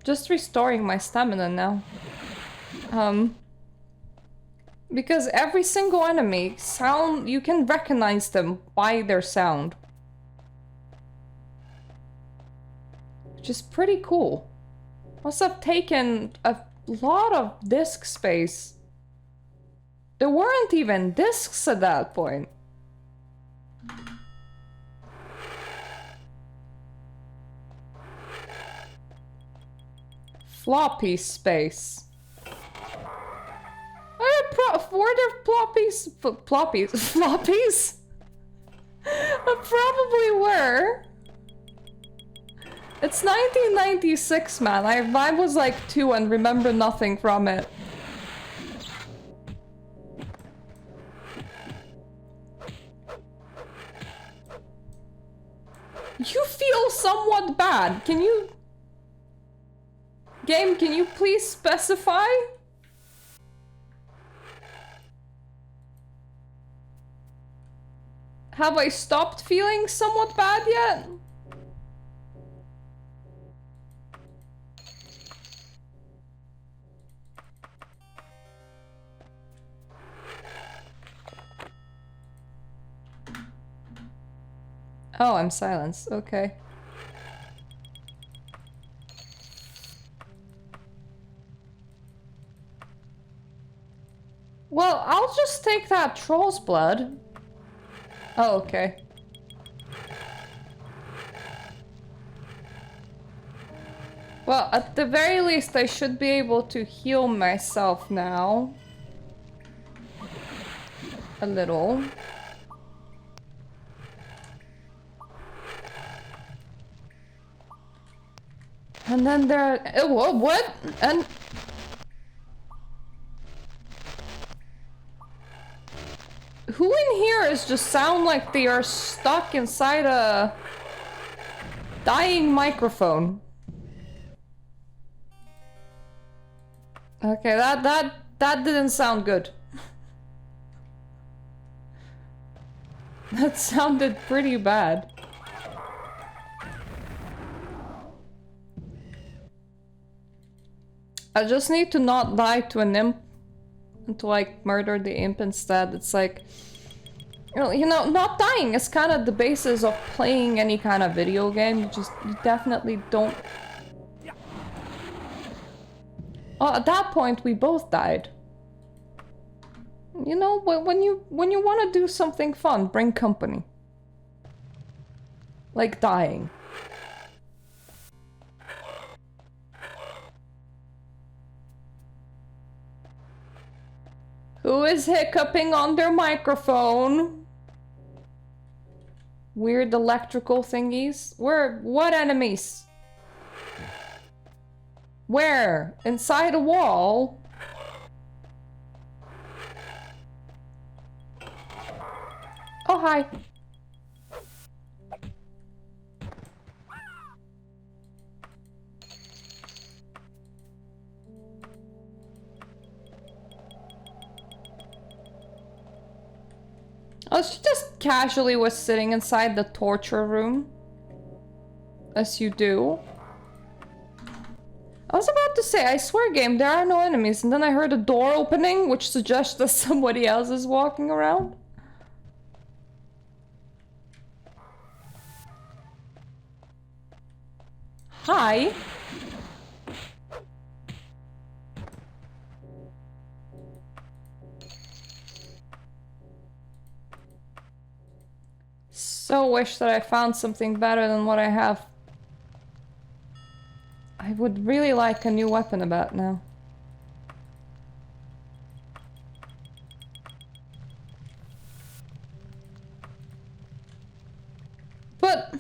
Just restoring my stamina now. Because every single enemy sound, you can recognize them by their sound. Which is pretty cool. Must have taken a lot of disk space. There weren't even disks at that point. Floppy space. Were there floppies? Probably were. It's 1996, man. I was like 2 and remember nothing from it. You feel somewhat bad. Can you... Game, can you please specify? Have I stopped feeling somewhat bad yet? Oh, I'm silenced. Okay. Well, I'll just take that troll's blood. Oh, okay. Well, at the very least, I should be able to heal myself now. A little. And then there... what? And... Who in here is just sound like they are stuck inside a... dying microphone? Okay, that didn't sound good. That sounded pretty bad. I just need to not die to an imp and to like murder the imp instead. It's like, you know, not dying is kind of the basis of playing any kind of video game. You definitely don't. Oh, at that point we both died. You know, when you want to do something fun, bring company. Like dying. Who is hiccuping on their microphone? Weird electrical thingies. What enemies? Where? Inside a wall? Oh, hi. Oh, she just casually was sitting inside the torture room. As you do. I was about to say, I swear game, there are no enemies, and then I heard a door opening, which suggests that somebody else is walking around. Hi. So wish that I found something better than what I have. I would really like a new weapon about now. But...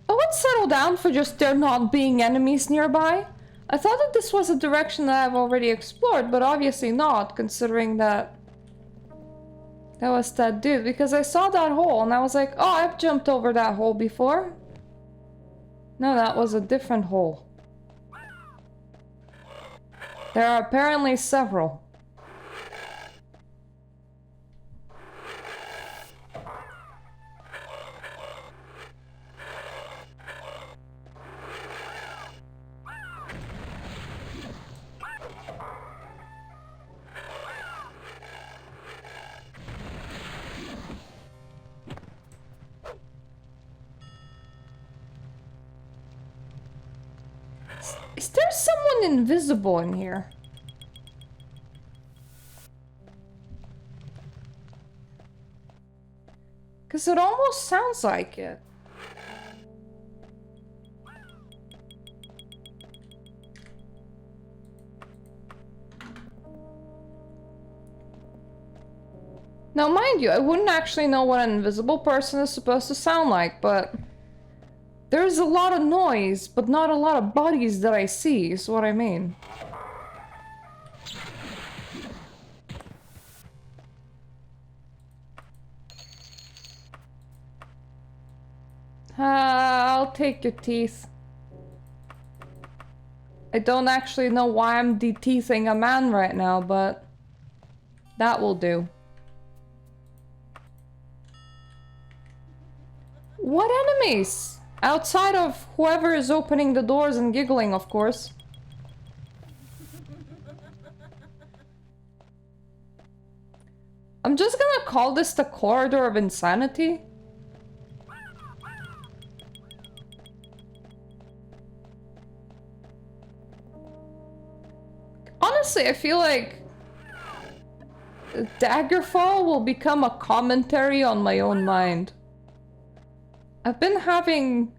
I would settle down for just there not being enemies nearby. I thought that this was a direction that I've already explored, but obviously not, considering that... That was that dude, because I saw that hole and I was like, oh, I've jumped over that hole before. No, that was a different hole. There are apparently several. Is there someone invisible in here? Because it almost sounds like it. Now, mind you, I wouldn't actually know what an invisible person is supposed to sound like, but there's a lot of noise, but not a lot of bodies that I see, is what I mean. I'll take your teeth. I don't actually know why I'm de-teething a man right now, but that will do. What enemies? Outside of whoever is opening the doors and giggling, of course. I'm just gonna call this the corridor of insanity. Honestly, I feel like Daggerfall will become a commentary on my own mind. I've been having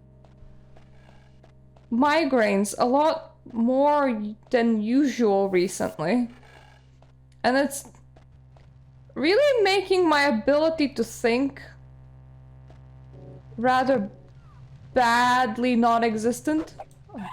migraines a lot more than usual recently. And it's really making my ability to think rather badly non-existent. Okay.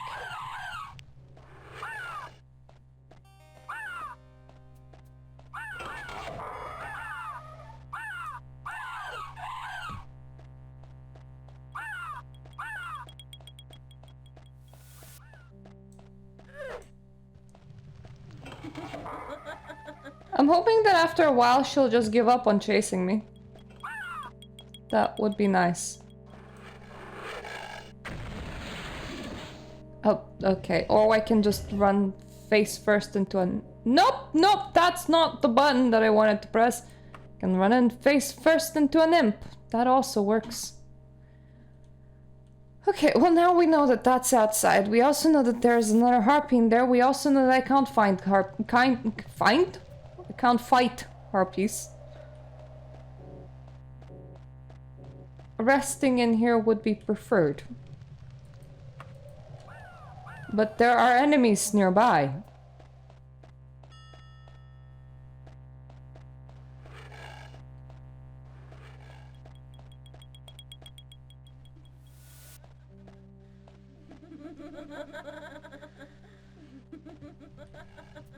I'm hoping that after a while she'll just give up on chasing me. That would be nice. Oh, okay. Or I can just run face first into a... Nope, nope, that's not the button that I wanted to press. I can run in face first into an imp. That also works. Okay, well now we know that that's outside. We also know that there's another harpy in there. We also know that I can't find I can't fight harpies. Resting in here would be preferred. But there are enemies nearby.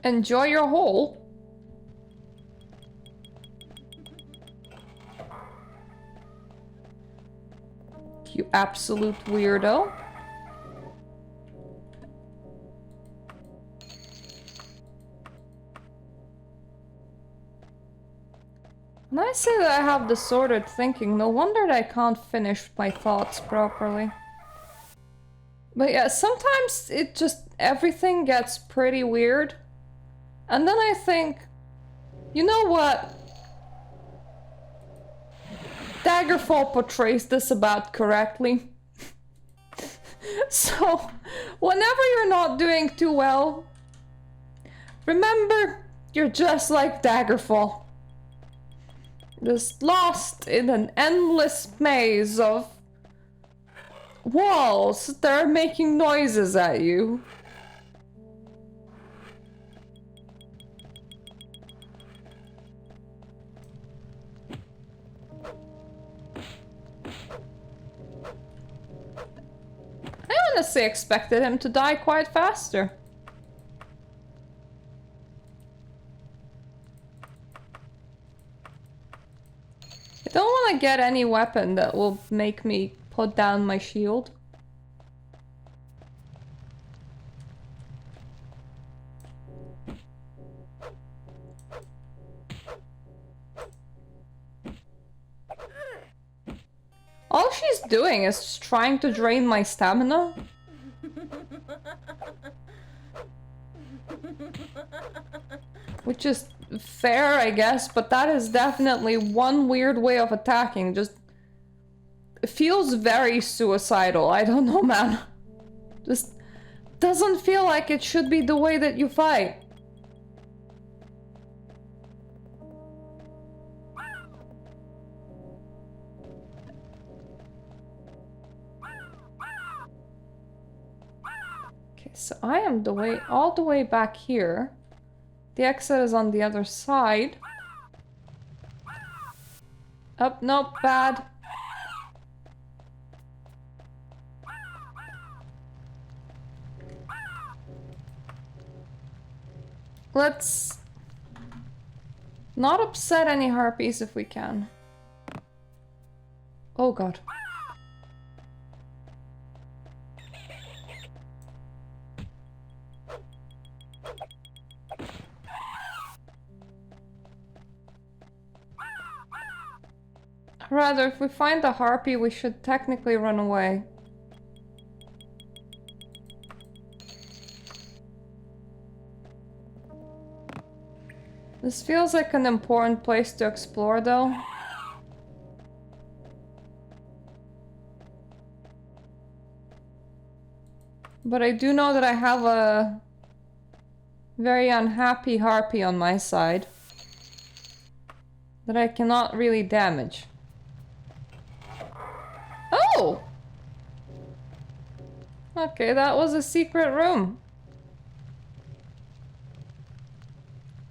Enjoy your hole. You absolute weirdo. When I say that I have disordered thinking, no wonder that I can't finish my thoughts properly. But yeah, sometimes it just, everything gets pretty weird. And then I think, you know what? Daggerfall portrays this about correctly. So, whenever you're not doing too well, remember, you're just like Daggerfall. Just lost in an endless maze of walls that are making noises at you. I honestly expected him to die quite faster. I don't want to get any weapon that will make me put down my shield. All she's doing is just trying to drain my stamina. Which is fair, I guess, but that is definitely one weird way of attacking. Just... it feels very suicidal. I don't know, man. Just doesn't feel like it should be the way that you fight. Okay, so I am all the way back here. The exit is on the other side. Oh, nope, bad. Let's not upset any harpies if we can. Oh god. Rather, if we find the harpy, we should technically run away. This feels like an important place to explore, though. But I do know that I have a very unhappy harpy on my side that I cannot really damage. Oh! Okay, that was a secret room.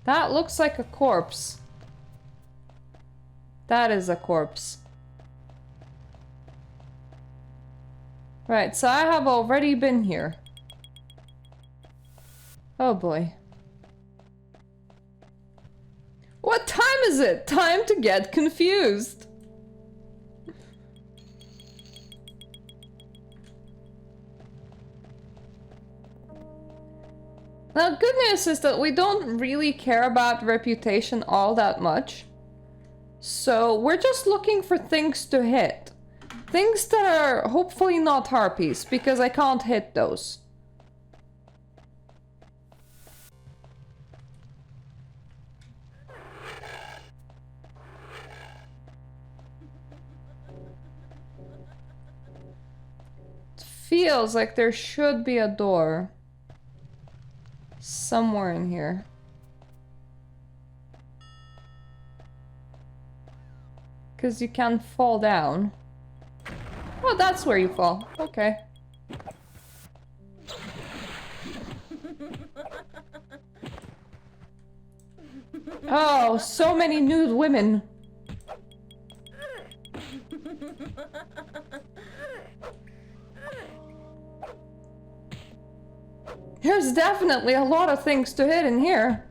That looks like a corpse. That is a corpse. Right, so I have already been here. Oh boy. What time is it? Time to get confused. Now, good news is that we don't really care about reputation all that much. So we're just looking for things to hit. Things that are hopefully not harpies, because I can't hit those. It feels like there should be a door somewhere in here. Because you can fall down. Oh, that's where you fall. Okay. Oh, so many nude women. There's definitely a lot of things to hit in here.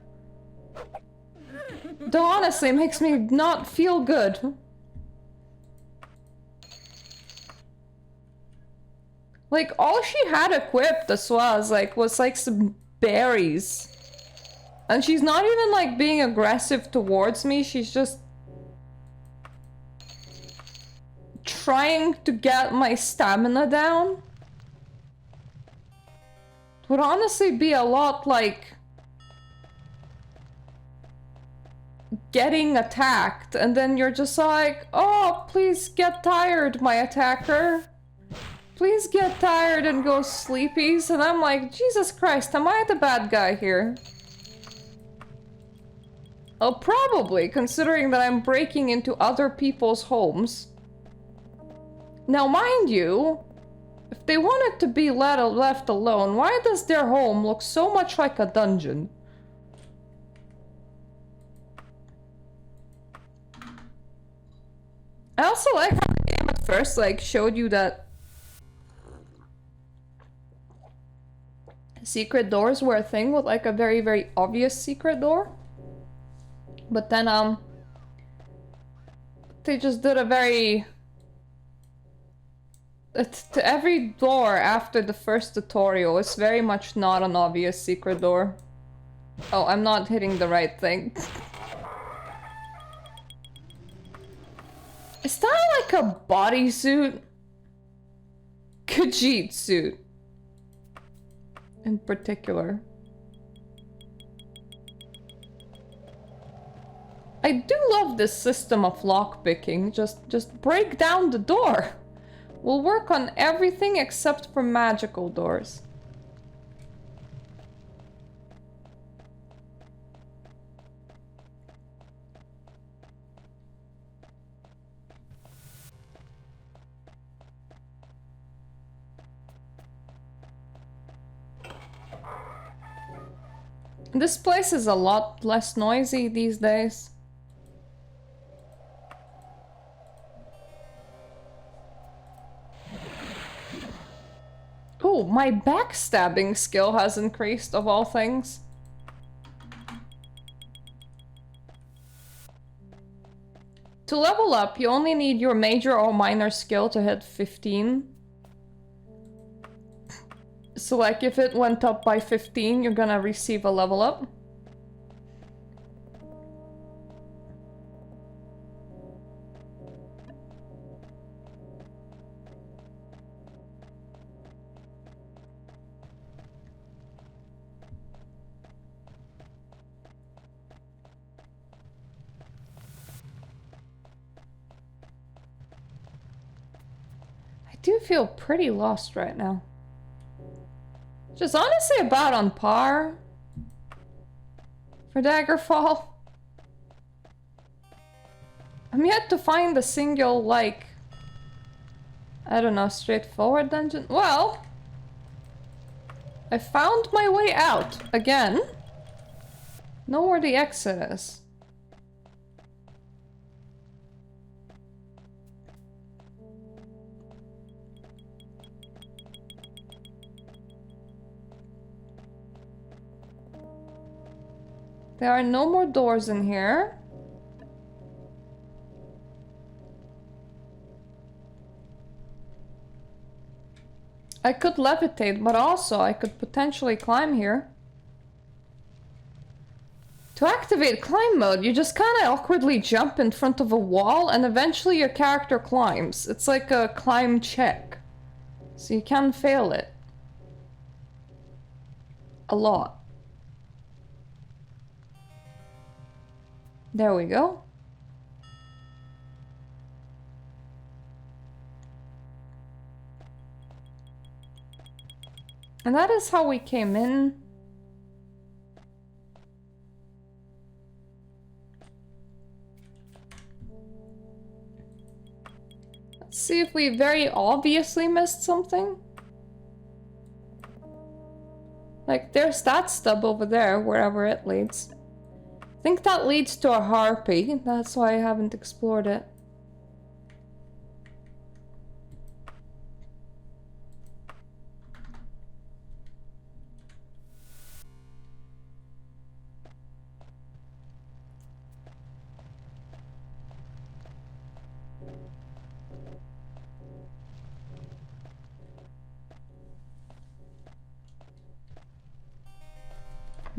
Though honestly, it makes me not feel good. Like, all she had equipped as well as, like, was like some berries. And she's not even like being aggressive towards me, she's just trying to get my stamina down. It would honestly be a lot like getting attacked and then you're just like, oh, please get tired, my attacker. Please get tired and go sleepies. And I'm like, Jesus Christ, am I the bad guy here? Oh, probably, considering that I'm breaking into other people's homes. Now, mind you, if they wanted to be left alone, why does their home look so much like a dungeon? I also like how the game at first, like, showed you that secret doors were a thing with, like, a very, very obvious secret door. But then, they just did a very... To every door after the first tutorial is very much not an obvious secret door. Oh, I'm not hitting the right thing. Is that like a bodysuit? Khajiit suit. In particular. I do love this system of lockpicking. Just break down the door. We'll work on everything except for magical doors. This place is a lot less noisy these days. Oh, my backstabbing skill has increased, of all things. To level up, you only need your major or minor skill to hit 15. So like if it went up by 15, you're gonna receive a level up. I do feel pretty lost right now. Just honestly about on par for Daggerfall. I'm yet to find a single, like, I don't know, straightforward dungeon. Well, I found my way out again. Know where the exit is. There are no more doors in here. I could levitate, but also I could potentially climb here. To activate climb mode, you just kind of awkwardly jump in front of a wall and eventually your character climbs. It's like a climb check. So you can fail it. A lot. There we go. And that is how we came in. Let's see if we very obviously missed something. Like, there's that stub over there, wherever it leads. I think that leads to a harpy. That's why I haven't explored it.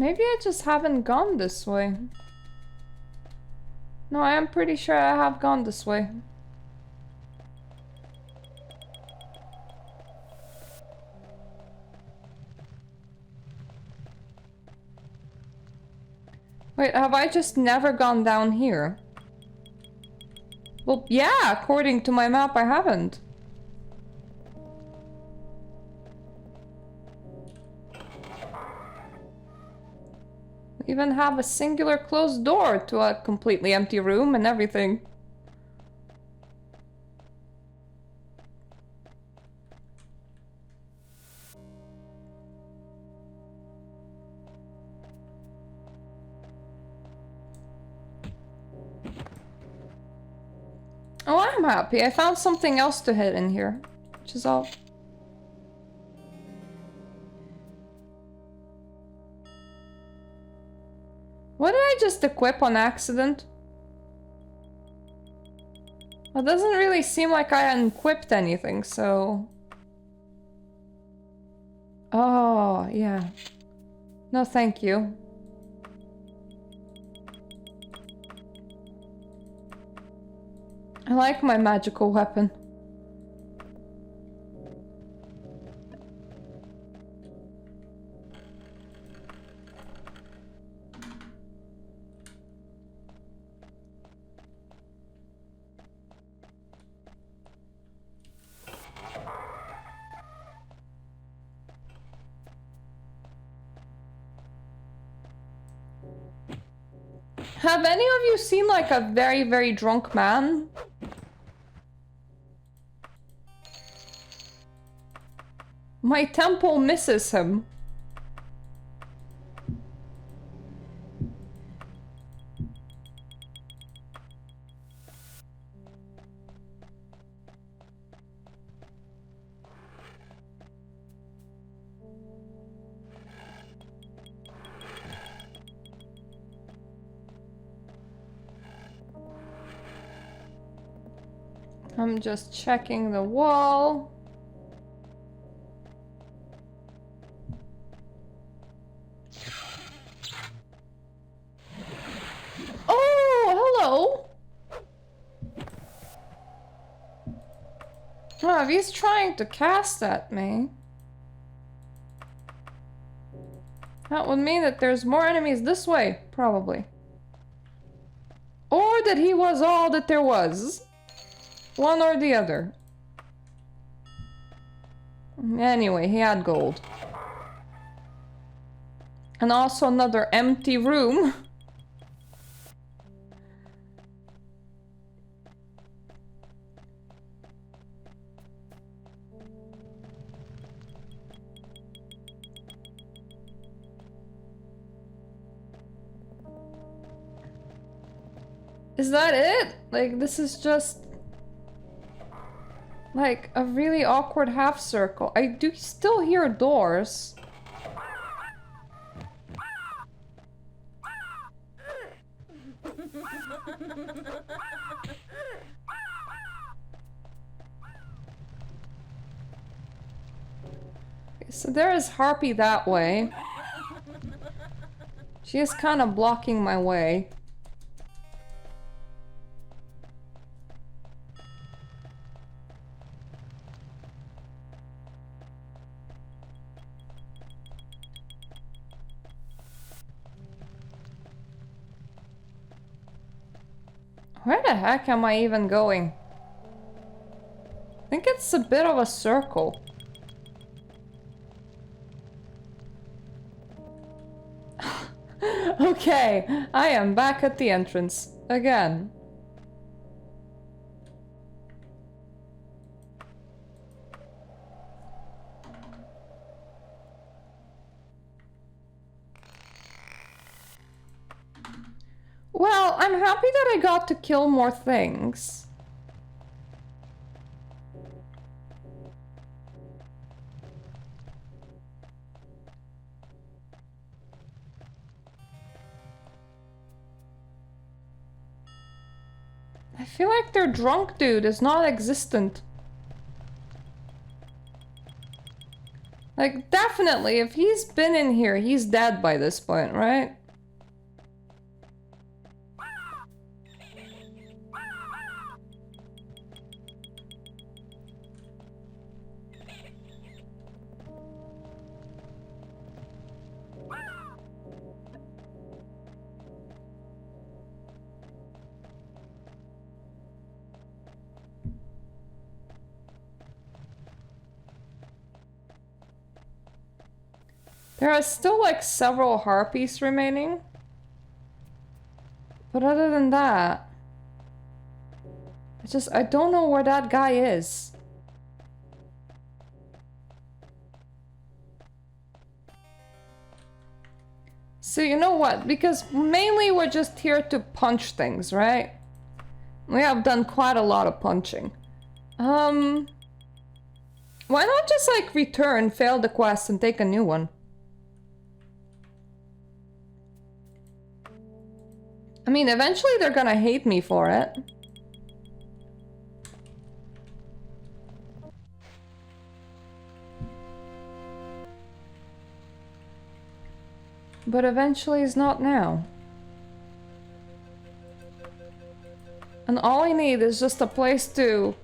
Maybe I just haven't gone this way. No, I am pretty sure I have gone this way. Wait, have I just never gone down here? Well, yeah, according to my map, I haven't. We even have a singular closed door to a completely empty room and everything. Oh, I'm happy. I found something else to hit in here, which is all. What did I just equip on accident? Well, it doesn't really seem like I unequipped anything, so... Oh, yeah. No, thank you. I like my magical weapon. Have any of you seen like a very, very drunk man? My temple misses him. I'm just checking the wall. Oh, hello! Oh, he's trying to cast at me. That would mean that there's more enemies this way, probably. Or that he was all that there was. One or the other. Anyway, he had gold. And also another empty room. Is that it? Like, this is just... like, a really awkward half circle. I do still hear doors. Okay, so there is Harpy that way. She is kind of blocking my way. Where the heck am I even going? I think it's a bit of a circle. Okay, I am back at the entrance again. Well, I'm happy that I got to kill more things. I feel like their drunk dude is not existent. Like, definitely, if he's been in here, he's dead by this point, right? There are still like several harpies remaining. But other than that, I don't know where that guy is. So you know what? Because mainly we're just here to punch things, right? We have done quite a lot of punching. Why not just like return, fail the quest, and take a new one? I mean, eventually they're gonna hate me for it. But eventually is not now. And all I need is just a place to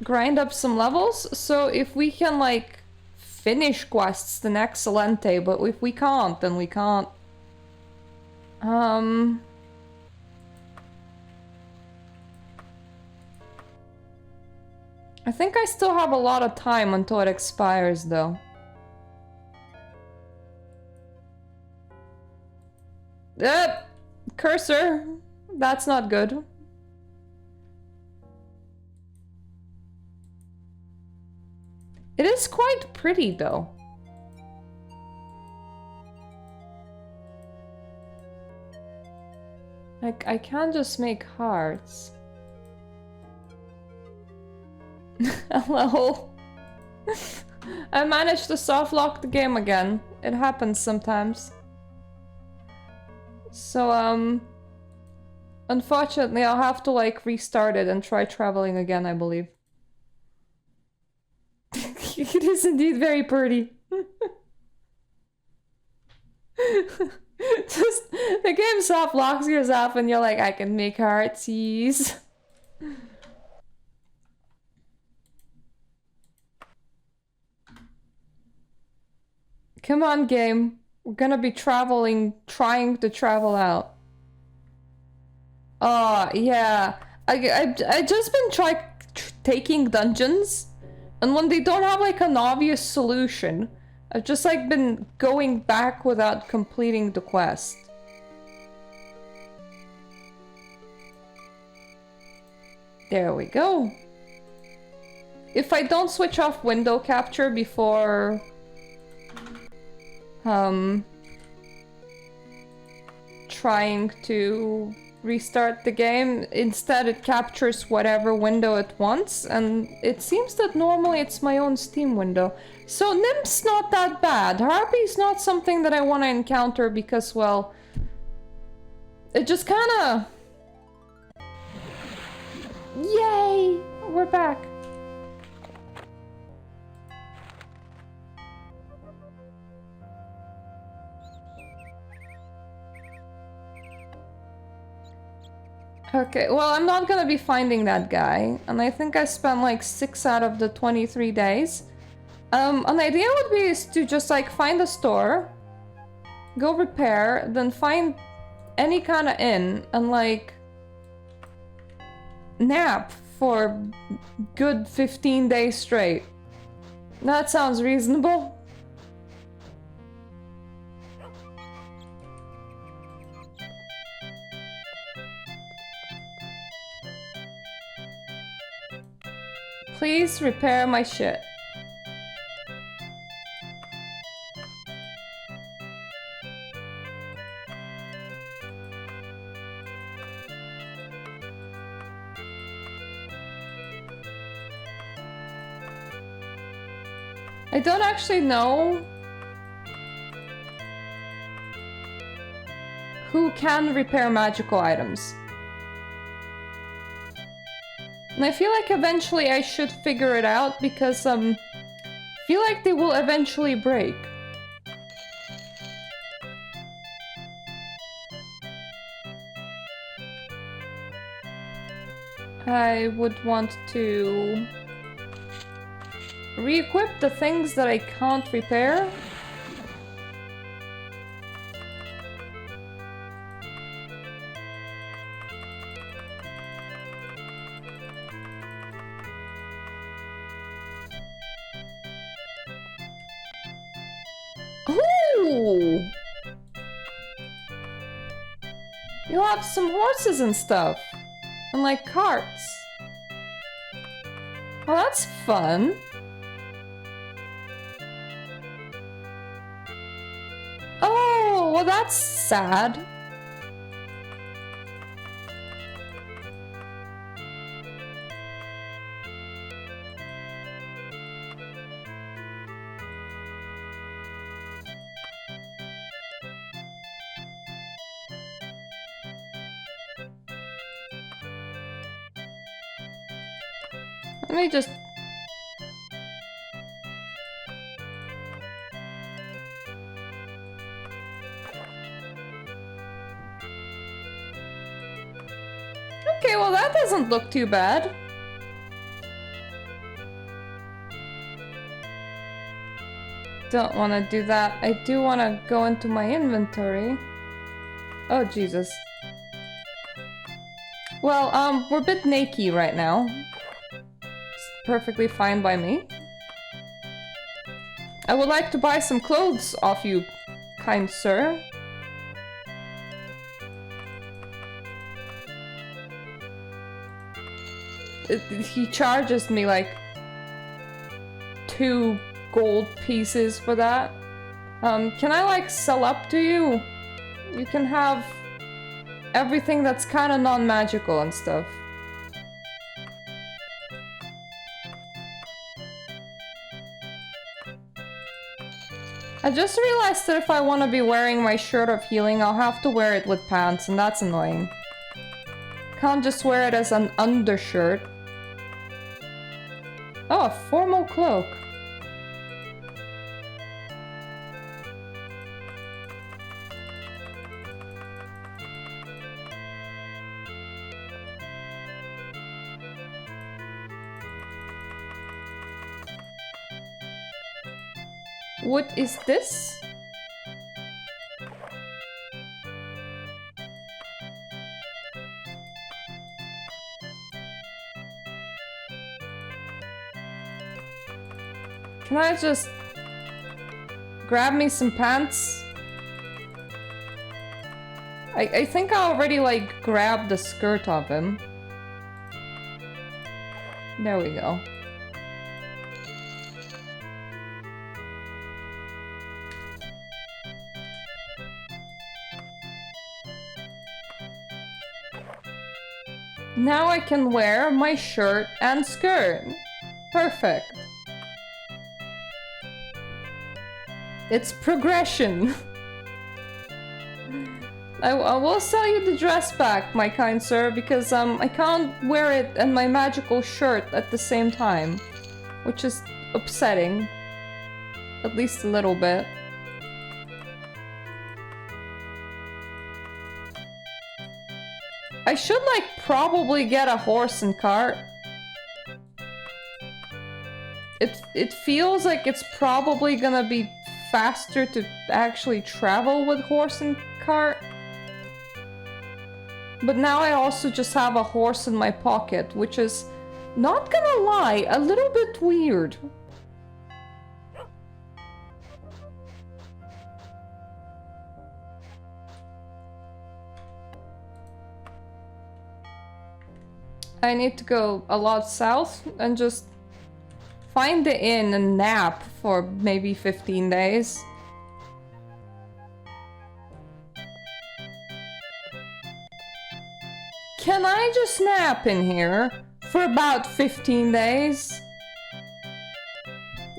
grind up some levels, so if we can like finish quests then excellente, but if we can't, then we can't. I think I still have a lot of time until it expires though. Cursor. That's not good. It is quite pretty though. Like, I can't just make hearts. Hello. I managed to soft lock the game again. It happens sometimes. So, Unfortunately, I'll have to, like, restart it and try traveling again, I believe. It is indeed very pretty. Just, the game soft locks yourself and you're like, I can make heartsies. Come on, game. We're gonna be traveling, trying to travel out. Oh, yeah. I just been taking dungeons, and when they don't have like an obvious solution, I've just like been going back without completing the quest. There we go. If I don't switch off window capture before trying to restart the game, instead it captures whatever window it wants, and it seems that normally it's my own Steam window. So Nymph's not that bad. Harpy's not something that I want to encounter because, well, it just kinda... Yay! We're back. Okay, well, I'm not gonna be finding that guy, and I think I spent like 6 out of the 23 days. An idea would be is to just like find a store, go repair, then find any kind of inn, and like nap for good 15 days straight. That sounds reasonable. Please repair my shit. I don't actually know who can repair magical items. And I feel like eventually I should figure it out because I feel like they will eventually break. I would want to re-equip the things that I can't repair. Ooh! You have some horses and stuff. And like carts. Well, that's fun. Oh, well that's sad. Let me just... Okay, well that doesn't look too bad. Don't want to do that. I do want to go into my inventory. Oh, Jesus. Well, we're a bit naked right now. Perfectly fine by me. I would like to buy some clothes off you, kind sir. He charges me like 2 gold pieces for that. Can I like sell up to you? You can have everything that's kind of non-magical and stuff. I just realized that if I want to be wearing my shirt of healing, I'll have to wear it with pants, and that's annoying. Can't just wear it as an undershirt. Oh, a formal cloak. What is this? Can I just grab me some pants? I think I already like grabbed the skirt of him. There we go. Now I can wear my shirt and skirt. Perfect. It's progression. I will sell you the dress back, my kind sir, because I can't wear it and my magical shirt at the same time, which is upsetting, at least a little bit. I should like probably get a horse and cart. It feels like it's probably gonna be faster to actually travel with horse and cart. But now I also just have a horse in my pocket, which is, not gonna lie, a little bit weird. I need to go a lot south and just find the inn and nap for maybe 15 days. Can I just nap in here for about 15 days?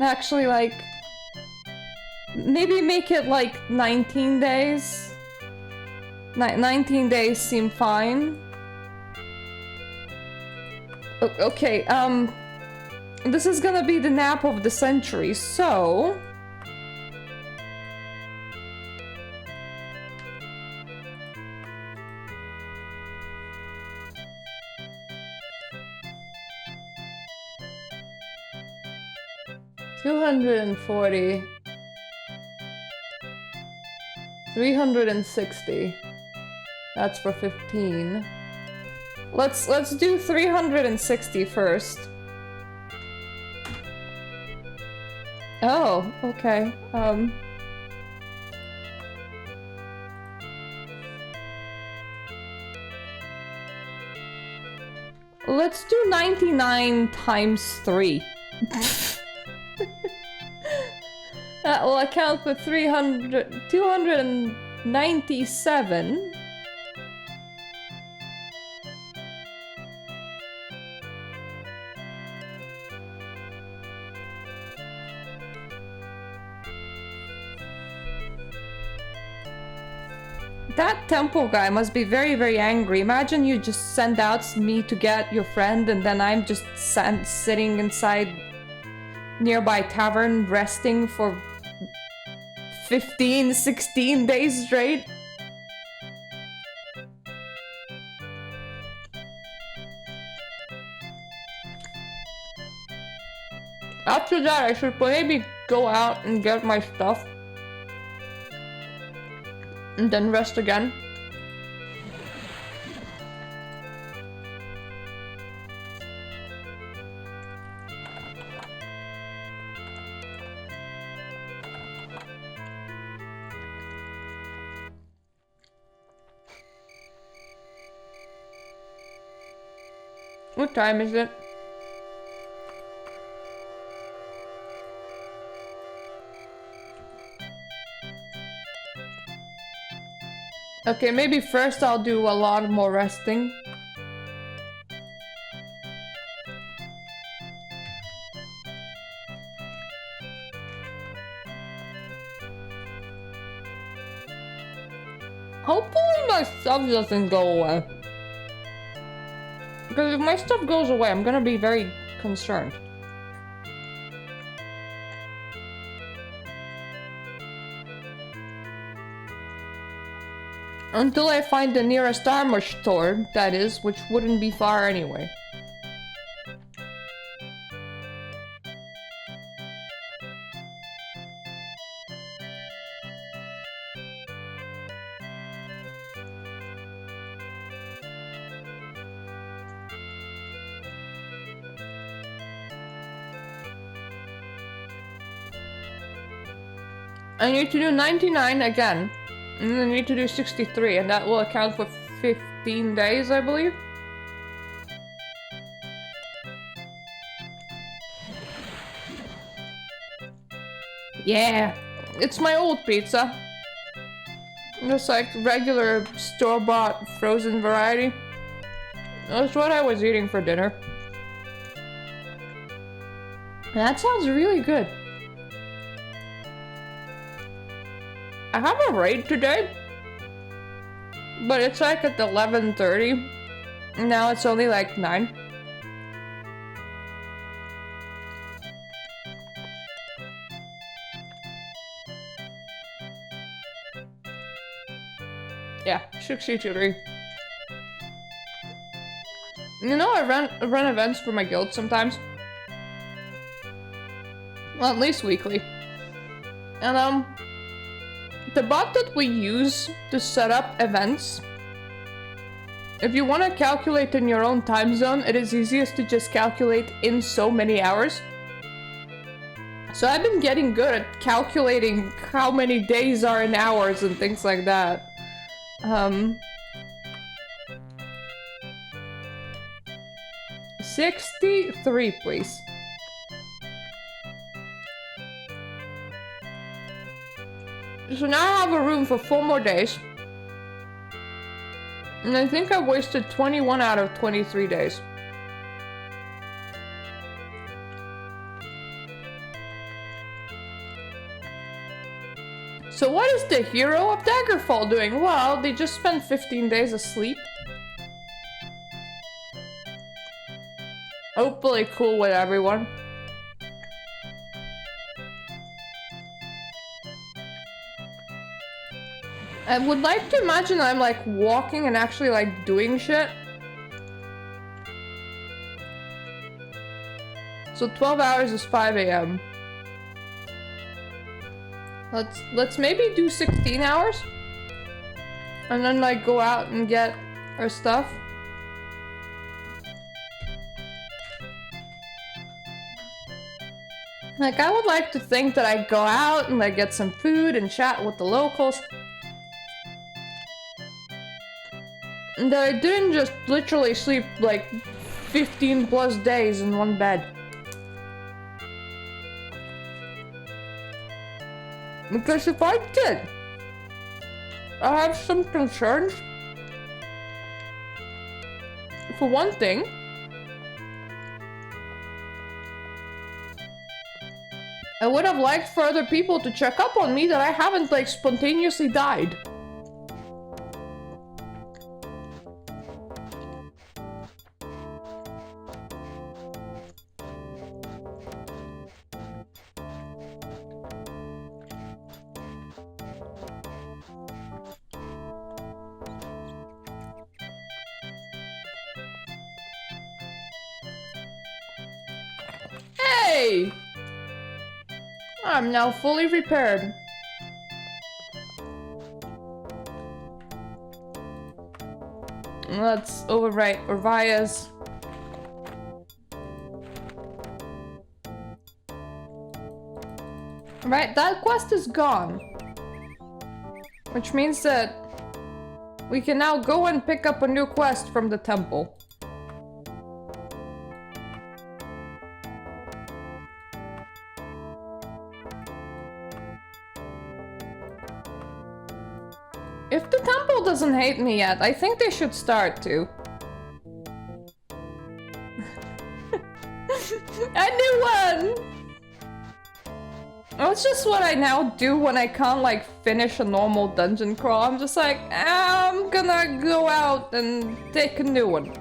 Actually, like, maybe make it like 19 days? 19 days seem fine. Okay, this is gonna be the nap of the century, so... $240. $360. That's for 15. Let's do 360 first. Oh, okay. Let's do 99 times 3. That will account for 297. That temple guy must be very, very angry. Imagine you just send out me to get your friend and then I'm just sitting inside nearby tavern resting for 15, 16 days straight. After that, I should maybe go out and get my stuff. And then rest again. What time is it? Okay, maybe first I'll do a lot more resting. Hopefully my stuff doesn't go away. Because if my stuff goes away, I'm gonna be very concerned. Until I find the nearest armor store, that is, which wouldn't be far anyway. I need to do 99 again. And then I need to do 63, and that will account for 15 days, I believe. Yeah, it's my old pizza. Just like regular store-bought frozen variety. That's what I was eating for dinner. That sounds really good. I have a raid today, but it's like at 11:30. Now it's only like 9. Yeah, 63. You know, I run events for my guild sometimes. Well, at least weekly. And the bot that we use to set up events, if you want to calculate in your own time zone, it is easiest to just calculate in so many hours. So I've been getting good at calculating how many days are in hours and things like that. 63, please. So now I have a room for 4 more days. And I think I wasted 21 out of 23 days. So what is the hero of Daggerfall doing? Well, they just spent 15 days asleep. Hopefully cool with everyone. I would like to imagine I'm like walking and actually like doing shit. So 12 hours is 5 a.m. Let's maybe do 16 hours. And then like go out and get our stuff. Like I would like to think that I go out and like get some food and chat with the locals. And that I didn't just literally sleep like 15 plus days in one bed. Because if I did, I have some concerns. For one thing, I would have liked for other people to check up on me that I haven't like spontaneously died. Hey! I'm now fully repaired. Let's overwrite Morgiah's. Right, that quest is gone. Which means that we can now go and pick up a new quest from the temple. If the temple doesn't hate me yet, I think they should start to. A new one! That's just what I now do when I can't like finish a normal dungeon crawl. I'm just like, I'm gonna go out and take a new one.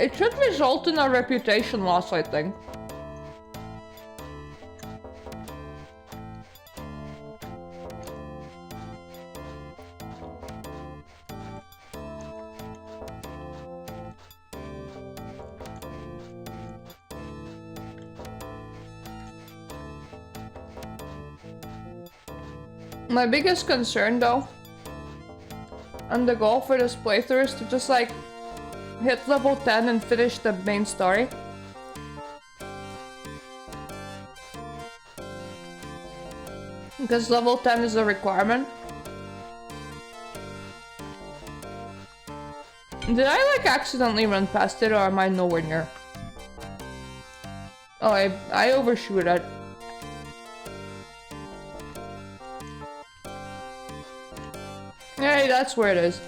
It should result in a reputation loss, I think. My biggest concern, though, and the goal for this playthrough is to just, like, hit level 10 and finish the main story. Because level 10 is a requirement. Did I, like, accidentally run past it, or am I nowhere near? Oh, I overshoot it. Hey, that's where it is.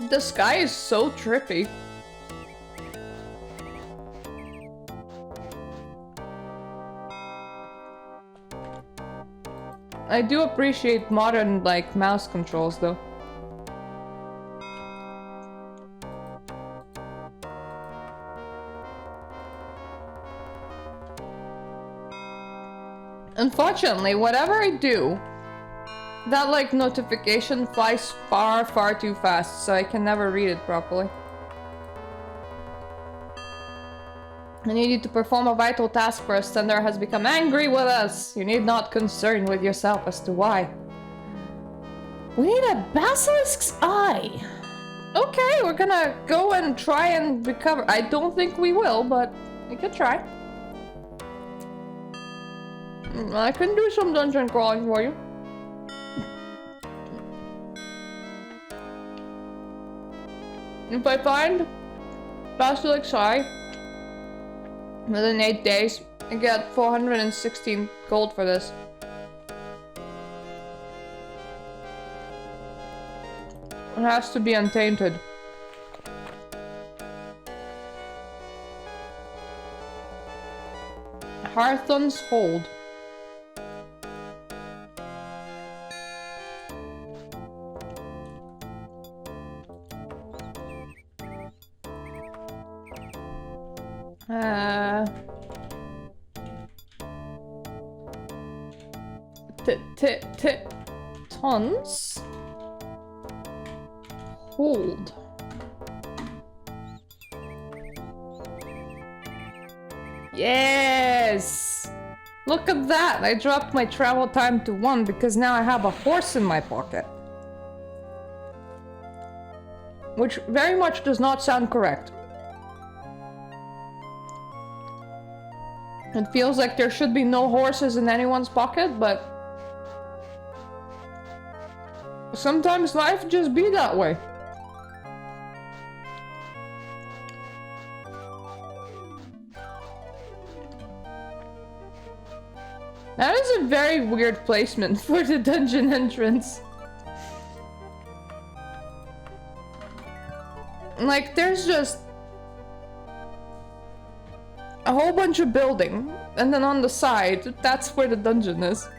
The sky is so trippy. I do appreciate modern, like, mouse controls, though. Unfortunately, whatever I do, that, like, notification flies far, far too fast, so I can never read it properly. I need you to perform a vital task first. Thunder has become angry with us. You need not concern with yourself as to why. We need a basilisk's eye. Okay, we're gonna go and try and recover. I don't think we will, but we could try. I can do some dungeon crawling for you. If I find Basilisk's Eye within 8 days, I get 416 gold for this. It has to be untainted. Hearthon's Hold. Tons. Hold. Yes! Look at that! I dropped my travel time to 1 because now I have a horse in my pocket. Which very much does not sound correct. It feels like there should be no horses in anyone's pocket, but sometimes life just be that way. That is a very weird placement for the dungeon entrance. Like, there's just a whole bunch of building, and then on the side, that's where the dungeon is.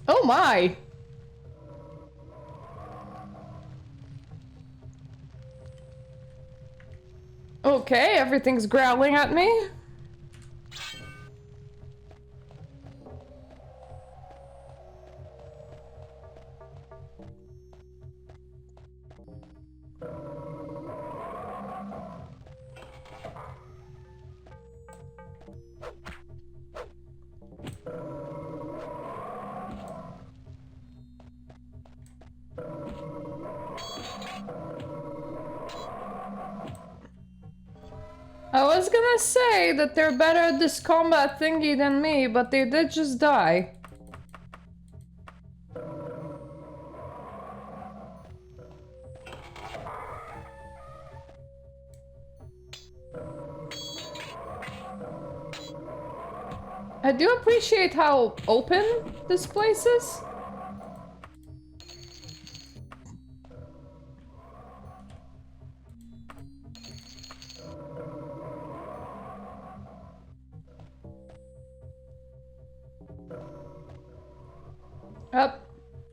Oh my! Okay, everything's growling at me. I was gonna say that they're better at this combat thingy than me, but they did just die. I do appreciate how open this place is. Up.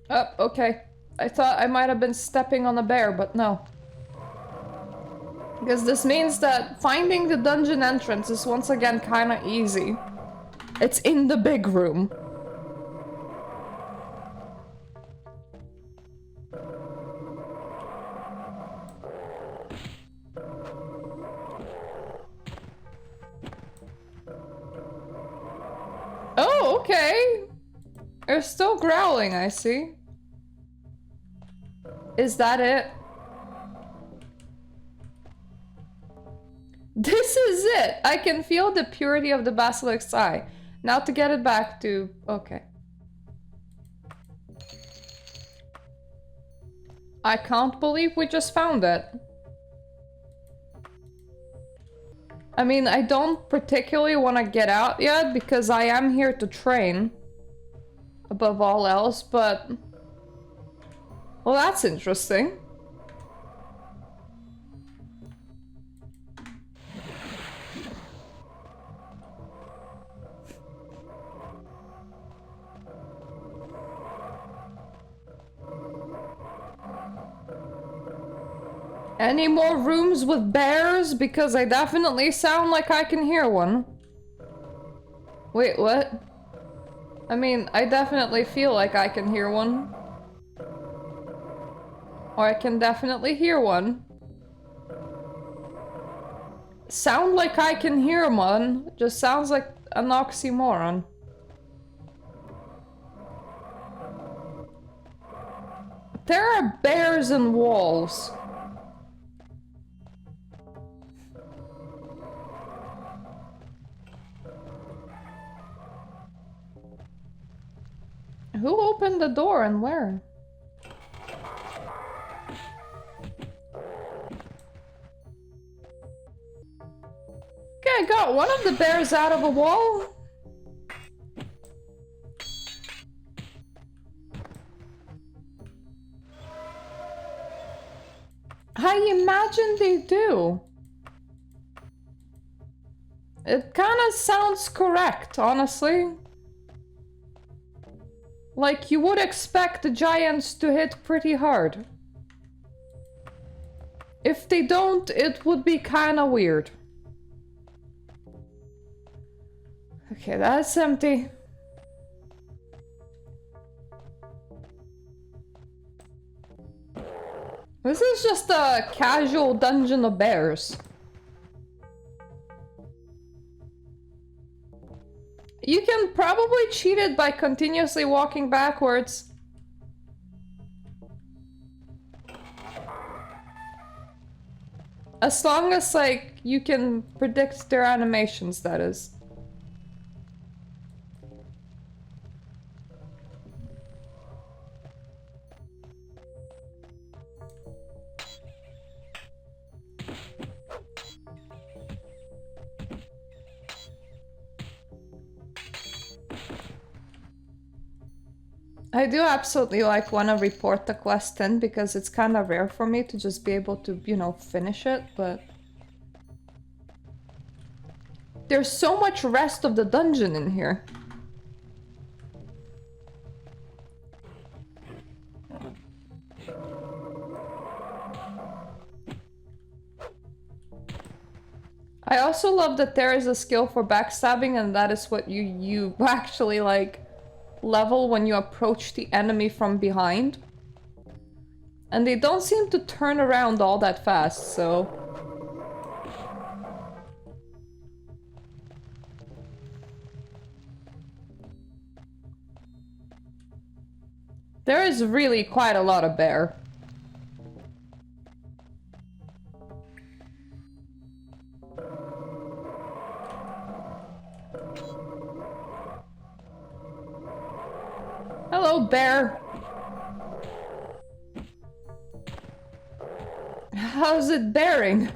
Up, okay. I thought I might have been stepping on a bear, but no. Because this means that finding the dungeon entrance is once again kinda easy. It's in the big room. Oh, okay. They're still growling, I see. Is that it? This is it! I can feel the purity of the basilisk's eye. Now to get it back to... okay. I can't believe we just found it. I mean, I don't particularly want to get out yet because I am here to train. Above all else, but... well, that's interesting. Any more rooms with bears? Because I definitely sound like I can hear one. Wait, what? I mean, I definitely feel like I can hear one. Or I can definitely hear one. Sound like I can hear one, just sounds like an oxymoron. There are bears and walls. Who opened the door and where? Okay, I got one of the bears out of a wall. I imagine they do. It kinda sounds correct, honestly. Like, you would expect the giants to hit pretty hard. If they don't, it would be kinda weird. Okay, that's empty. This is just a casual dungeon of bears. You can probably cheat it by continuously walking backwards. As long as, like, you can predict their animations, that is. I do absolutely like want to report the quest in because it's kind of rare for me to just be able to, you know, finish it, but... there's so much rest of the dungeon in here. I also love that there is a skill for backstabbing and that is what you actually, like, level when you approach the enemy from behind. And they don't seem to turn around all that fast, so... there is really quite a lot of bear. Hello, bear. How's it bearing?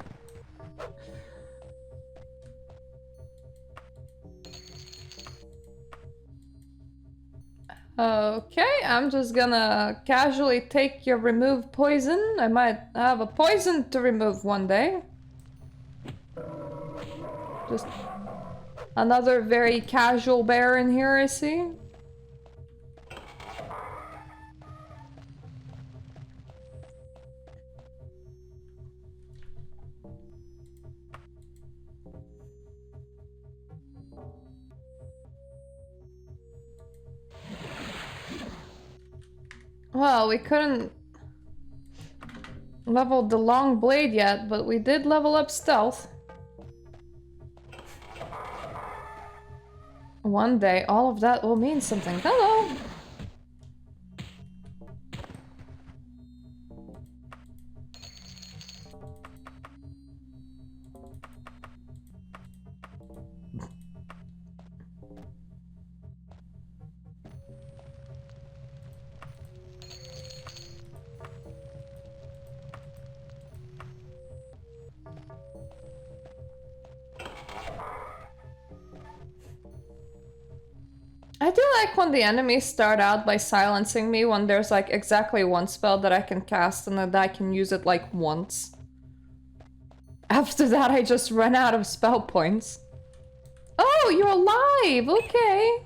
Okay, I'm just gonna casually take your remove poison. I might have a poison to remove one day. Just another very casual bear in here, I see. Well, we couldn't level the long blade yet, but we did level up stealth. One day, all of that will mean something. Hello! I do like when the enemies start out by silencing me when there's like exactly one spell that I can cast and that I can use it like once. After that I just run out of spell points. Oh, you're alive! Okay.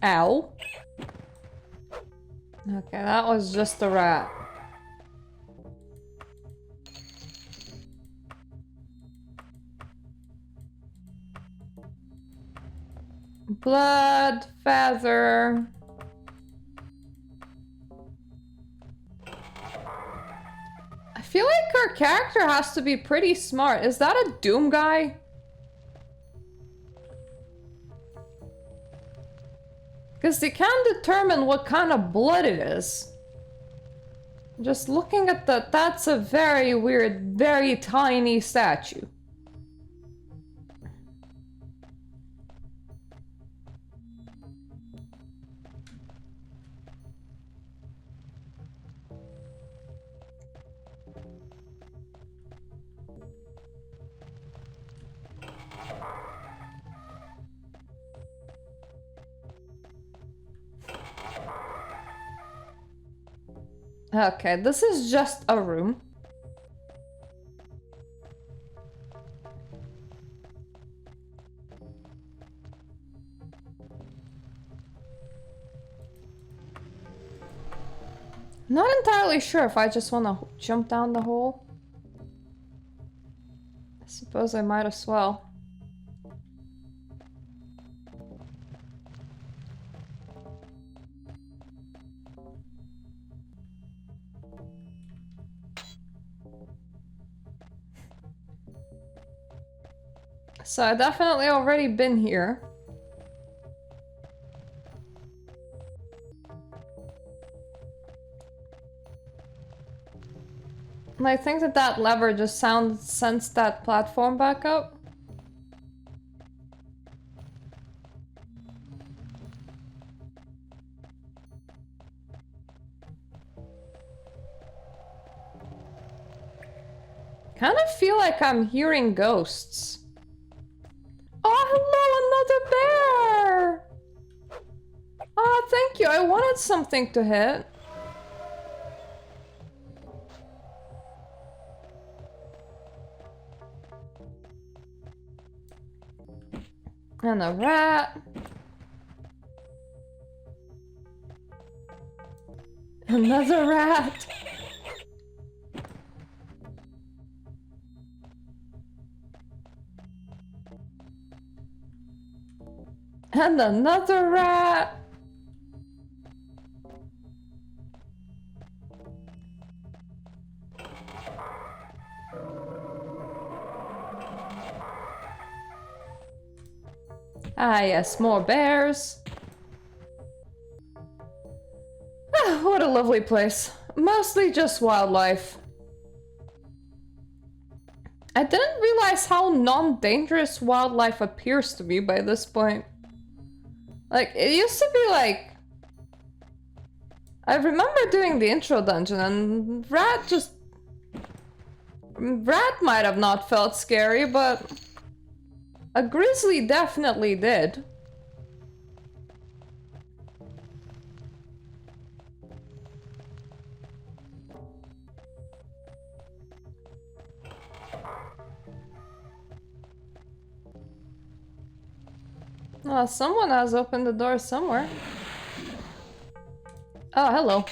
Ow. Okay, that was just a rat. Blood, feather. I feel like our character has to be pretty smart. Is that a Doom guy? Because they can determine what kind of blood it is. Just looking at that, that's a very weird, very tiny statue. Okay, this is just a room. Not entirely sure if I just want to jump down the hole. I suppose I might as well. So I definitely already been here. And I think that that lever just sends that platform back up. Kind of feel like I'm hearing ghosts. Oh, hello, another bear! Oh, thank you. I wanted something to hit. And a rat. Another rat. And another rat. Ah, yes, more bears. Ah, what a lovely place. Mostly just wildlife. I didn't realize how non-dangerous wildlife appears to me by this point. Like, it used to be like... I remember doing the intro dungeon and Rat might have not felt scary, but... a grizzly definitely did. Someone has opened the door somewhere. Oh, hello.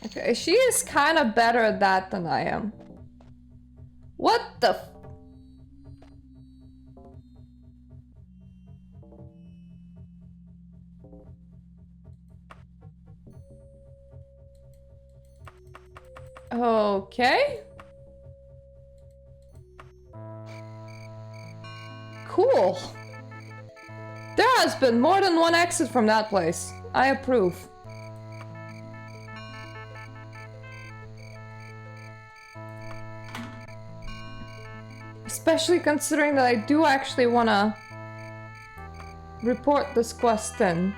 Okay, she is kind of better at that than I am. What the f- Okay. Cool. There has been more than one exit from that place. I approve. Especially considering that I do actually want to report this quest in.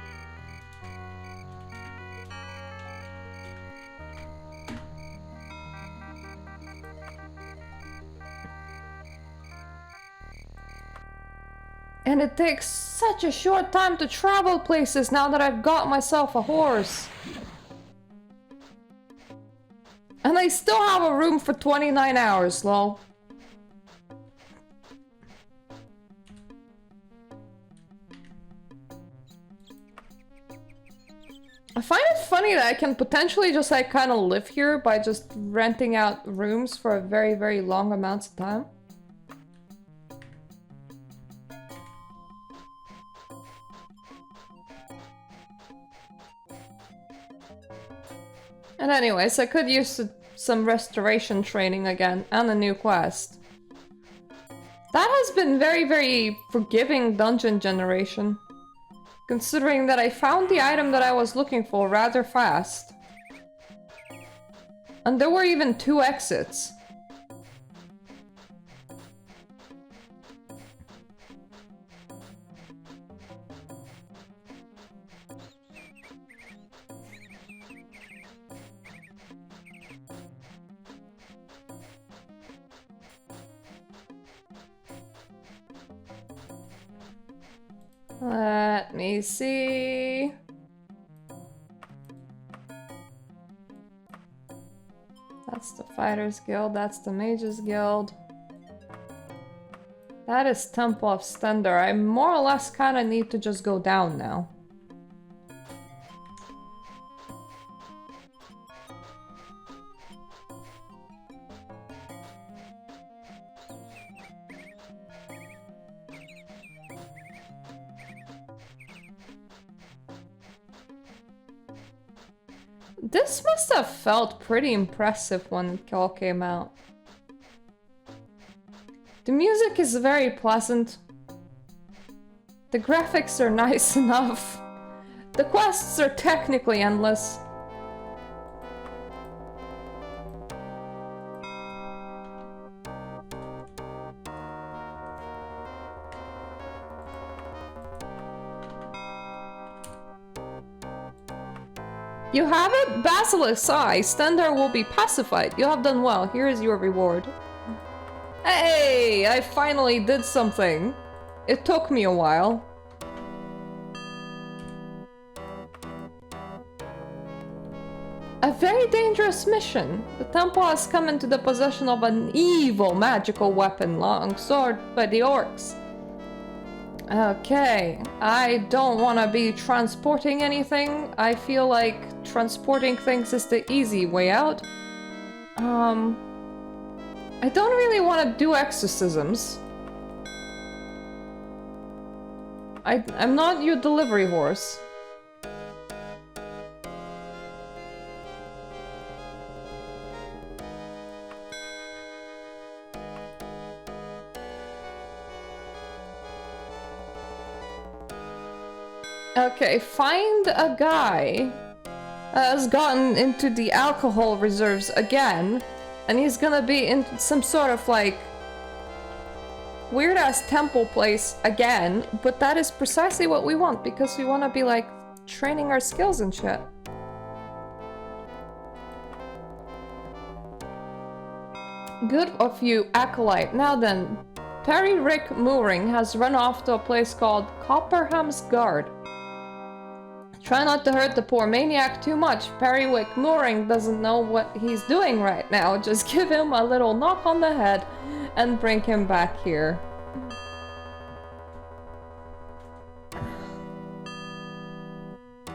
And it takes such a short time to travel places now that I've got myself a horse. And I still have a room for 29 hours, lol. I find it funny that I can potentially just like kind of live here by just renting out rooms for a very, very long amounts of time. And anyways, I could use some restoration training again and a new quest. That has been very, very forgiving dungeon generation. Considering that I found the item that I was looking for rather fast. And there were even 2 exits. Let me see. That's the Fighters Guild, that's the Mages Guild. That is Temple of Stender. I more or less kind of need to just go down now. This must have felt pretty impressive when it all came out. The music is very pleasant. The graphics are nice enough. The quests are technically endless. You have it? Basilisk's Eye. Stender will be pacified. You have done well. Here is your reward. Hey! I finally did something. It took me a while. A very dangerous mission. The temple has come into the possession of an evil magical weapon, longsword by the orcs. Okay, I don't want to be transporting anything. I feel like transporting things is the easy way out. I don't really want to do exorcisms. I'm not your delivery horse. Okay, find a guy has gotten into the alcohol reserves again, and he's gonna be in some sort of like weird-ass temple place again, but that is precisely what we want, because we want to be like training our skills and shit. Good of you, Acolyte. Now then, Perry Rick Mooring has run off to a place called Copperham's Guard. Try not to hurt the poor maniac too much. Periwick Mooring doesn't know what he's doing right now. Just give him a little knock on the head and bring him back here.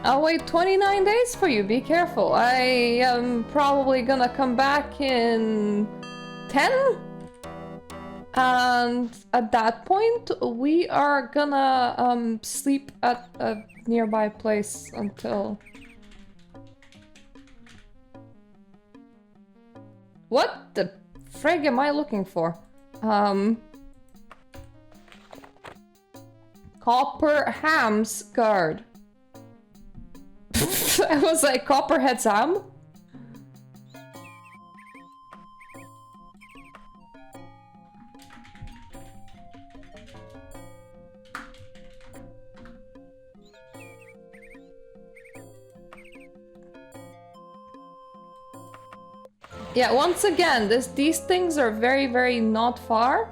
I'll wait 29 days for you, be careful. I am probably gonna come back in 10? And at that point, we are gonna sleep at a nearby place until... What the frig am I looking for? Copper Ham's Guard. I was like, Copperhead's Ham? Yeah, once again, these things are very, very not far.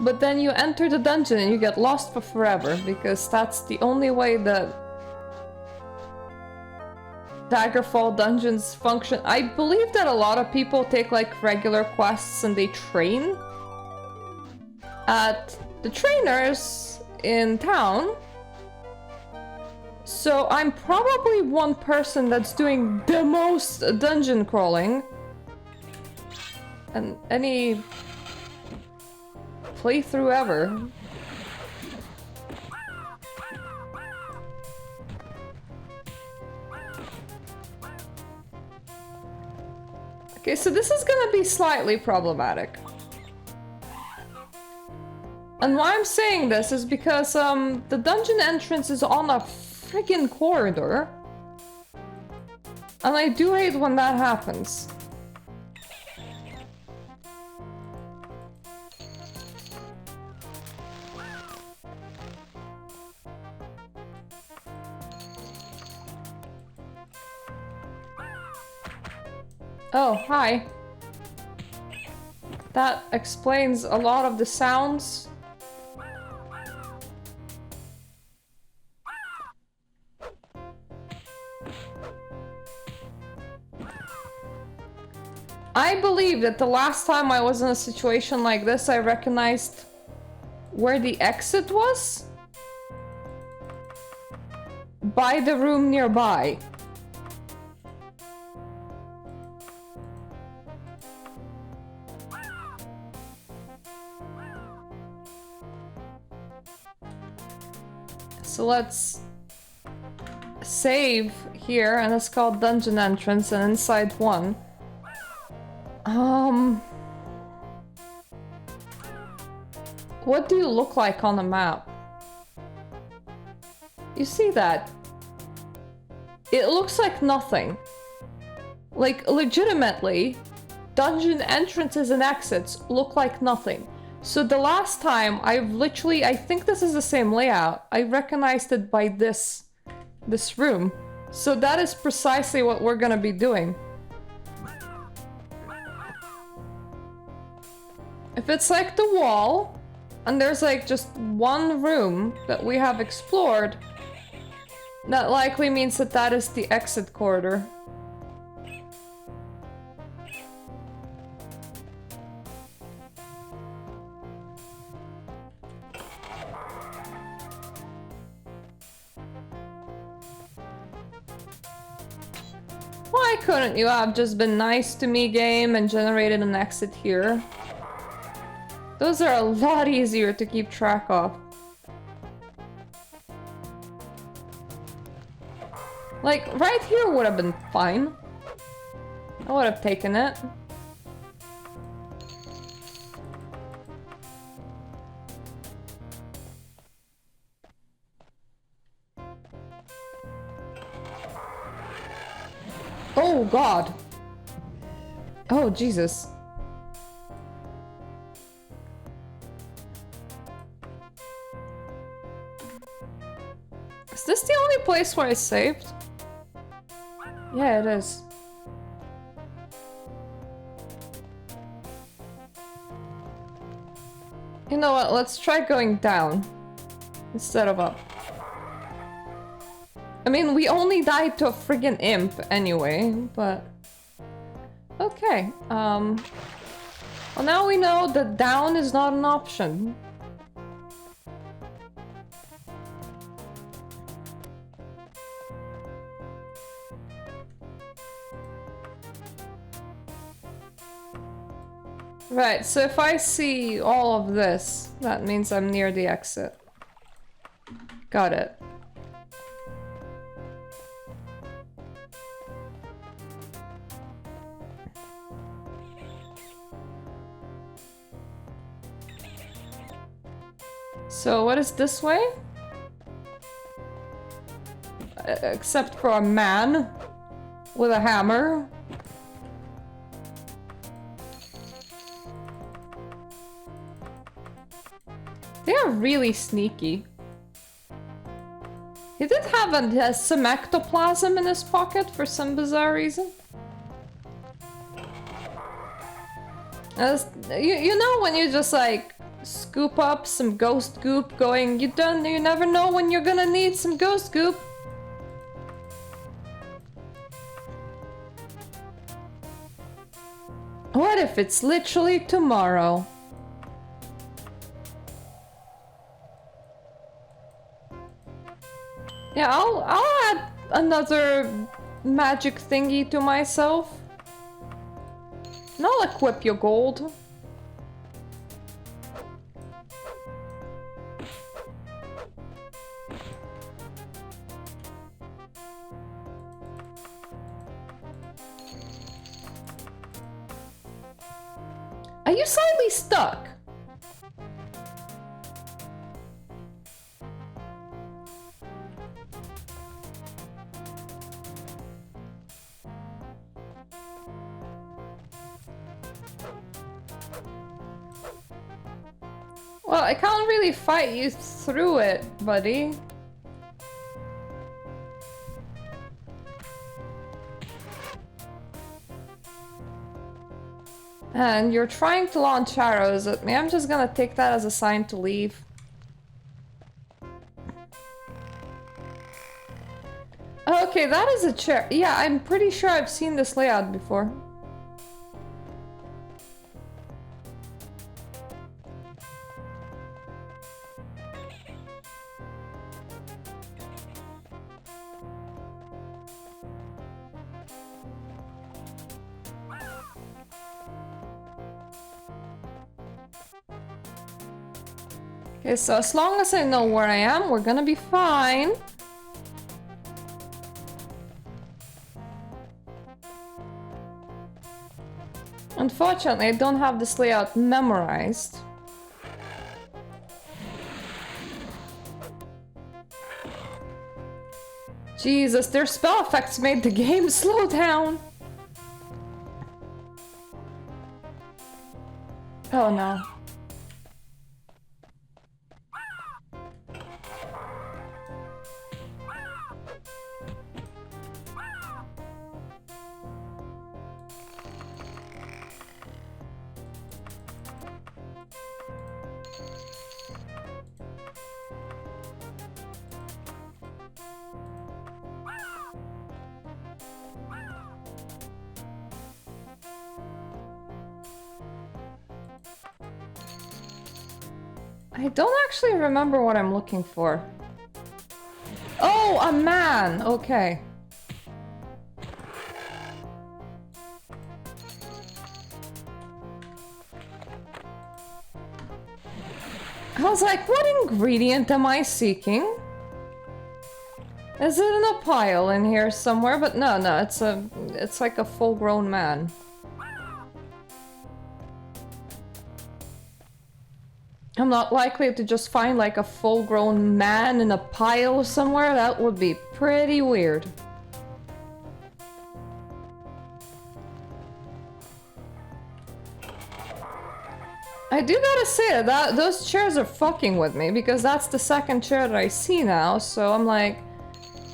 But then you enter the dungeon and you get lost for forever, because that's the only way that Daggerfall dungeons function. I believe that a lot of people take like regular quests and they train at the trainers in town. So I'm probably one person that's doing the most dungeon crawling. And any playthrough ever. Okay, so this is gonna be slightly problematic. And why I'm saying this is because the dungeon entrance is on a friggin' corridor. And I do hate when that happens. Oh, hi. That explains a lot of the sounds. I believe that the last time I was in a situation like this, I recognized where the exit was by the room nearby. So let's save here, and it's called Dungeon Entrance, and inside one. What do you look like on the map? You see that? It looks like nothing. Like, legitimately, dungeon entrances and exits look like nothing. So the last time, I think this is the same layout. I recognized it by this room. So that is precisely what we're gonna be doing. If it's like the wall, and there's like just one room that we have explored, that likely means that that is the exit corridor. Why couldn't you have just been nice to me, game, and generated an exit here? Those are a lot easier to keep track of. Like, right here would have been fine. I would have taken it. Oh god. Oh Jesus. Is this the only place where I saved? Yeah, it is. You know what, let's try going down instead of up. I mean, we only died to a friggin' imp anyway, but... Okay, well now we know that down is not an option. Right, so if I see all of this, that means I'm near the exit. Got it. So what is this way? Except for a man with a hammer. They are really sneaky. He did have some ectoplasm in his pocket for some bizarre reason. You know when you just like scoop up some ghost goop going, you never know when you're gonna need some ghost goop. What if it's literally tomorrow? Yeah, I'll add another magic thingy to myself. And I'll equip your gold. Are you slightly stuck? Well, I can't really fight you through it, buddy. And you're trying to launch arrows at me. I'm just gonna take that as a sign to leave. Okay, that is a chair. Yeah, I'm pretty sure I've seen this layout before. Okay, so as long as I know where I am, we're gonna be fine. Unfortunately, I don't have this layout memorized. Jesus, their spell effects made the game slow down. Oh no. I don't actually remember what I'm looking for. Oh, a man! Okay. I was like, what ingredient am I seeking? Is it in a pile in here somewhere? But no, it's like a full-grown man. I'm not likely to just find like a full-grown man in a pile somewhere. That would be pretty weird. I do gotta say that those chairs are fucking with me because that's the second chair that I see now, so I'm like,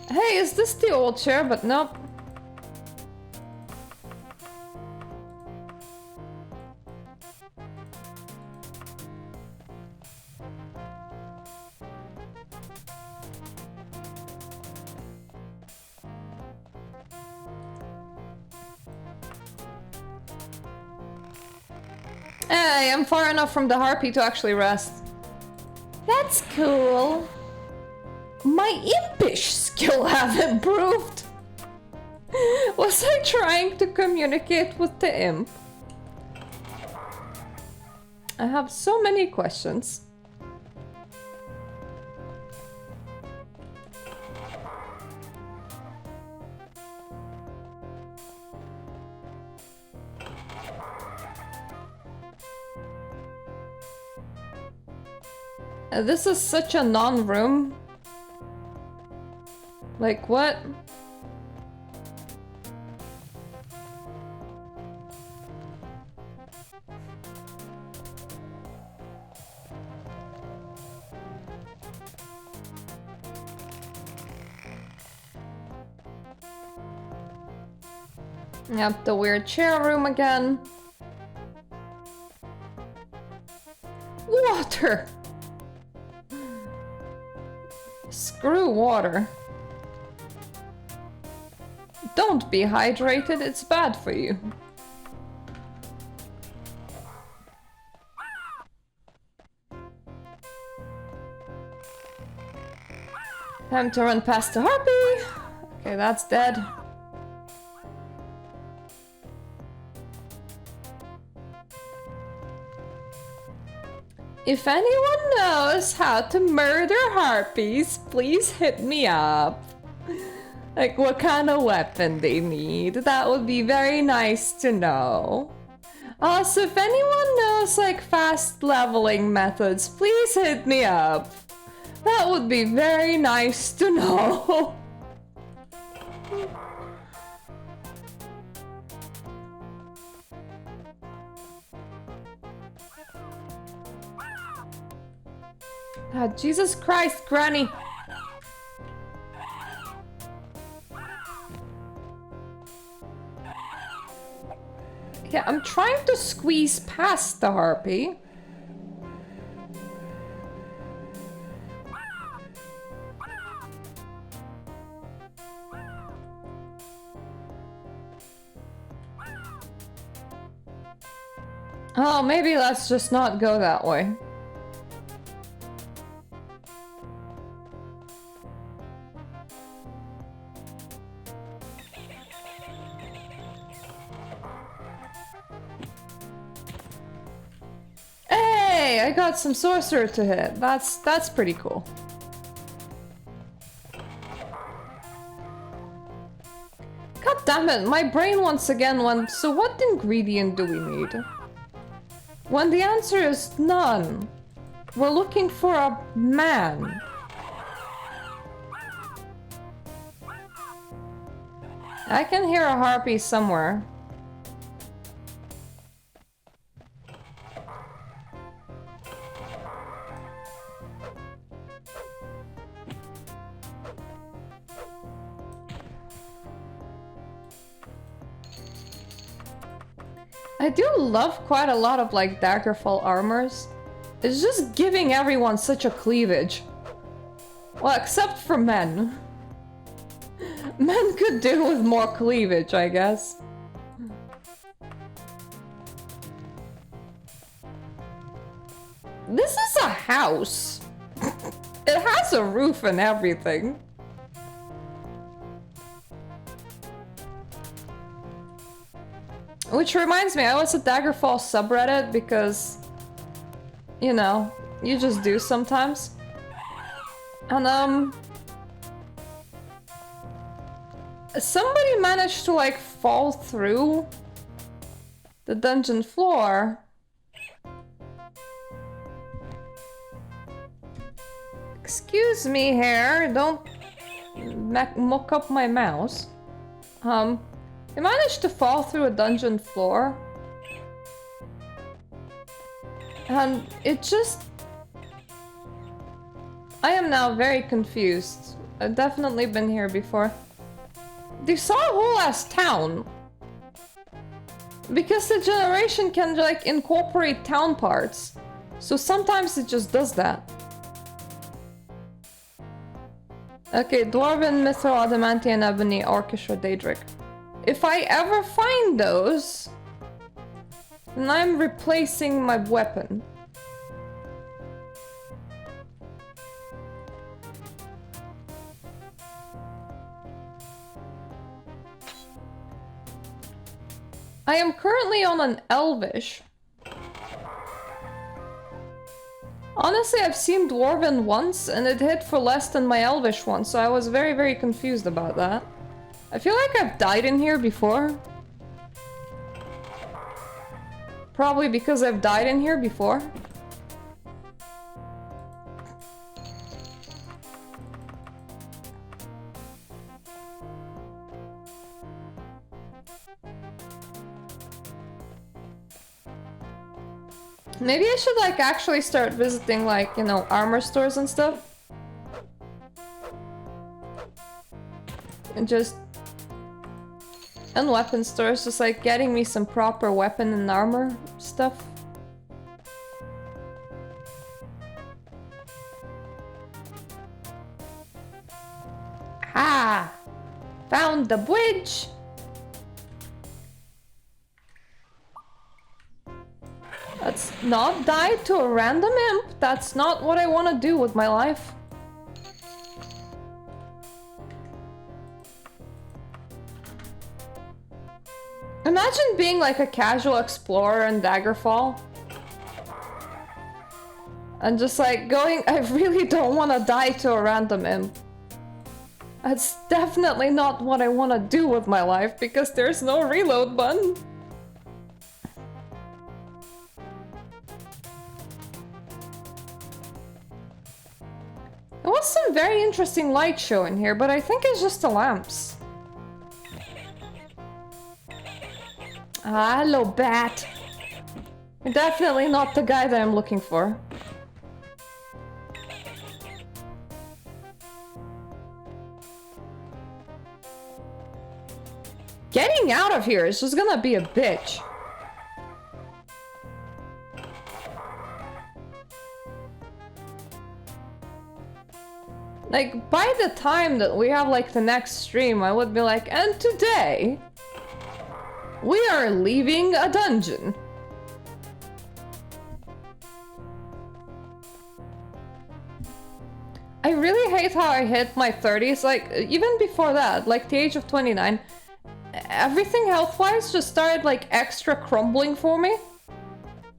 hey, is this the old chair? But nope. Hey, I'm far enough from the harpy to actually rest. That's cool. My impish skill have improved. Was I trying to communicate with the imp? I have so many questions. This is such a non-room. Like, what? Yep, the weird chair room again. Water! Screw water. Don't be hydrated, it's bad for you. Time to run past the harpy. Okay, that's dead. If anyone knows how to murder harpies, please hit me up. Like what kind of weapon they need. That would be very nice to know. Also, if anyone knows like fast leveling methods, please hit me up. That would be very nice to know. Ah, Jesus Christ, Granny! Yeah, I'm trying to squeeze past the harpy. Oh, maybe let's just not go that way. Hey, I got some sorcerer to hit. That's pretty cool. God damn it, my brain once again went, so what ingredient do we need? When the answer is none. We're looking for a man. I can hear a harpy somewhere. I do love quite a lot of like Daggerfall armors. It's just giving everyone such a cleavage. Well, except for men. Men could do with more cleavage, I guess. This is a house. It has a roof and everything. Which reminds me, I was at Daggerfall subreddit because, you know, you just do sometimes. And somebody managed to like fall through the dungeon floor. Excuse me here, don't muck up my mouse. They managed to fall through a dungeon floor. And it just... I am now very confused. I've definitely been here before. They saw a whole ass town. Because the generation can like incorporate town parts. So sometimes it just does that. Okay, Dwarven, Mithril, Adamantian, Ebony, Orchestra, Daedric. If I ever find those, And I'm replacing my weapon. I am currently on an Elvish. Honestly, I've seen Dwarven once, and it hit for less than my Elvish one, so I was very, very confused about that. I feel like I've died in here before. Probably because I've died in here before. Maybe I should like actually start visiting like, you know, armor stores and stuff. And just... and weapon stores, just like getting me some proper weapon and armor stuff. Ah! Found the bridge! Let's not die to a random imp. That's not what I want to do with my life. Imagine being like a casual explorer in Daggerfall. And just like going, I really don't want to die to a random imp. That's definitely not what I want to do with my life because there's no reload button. There was some very interesting light show in here, but I think it's just the lamps. Ah, hello, bat. You're definitely not the guy that I'm looking for. Getting out of here is just gonna be a bitch. Like, by the time that we have, like, the next stream, I would be like, and today, we are leaving a dungeon. I really hate how I hit my 30s, like, even before that, like, the age of 29, everything health-wise just started, like, extra crumbling for me.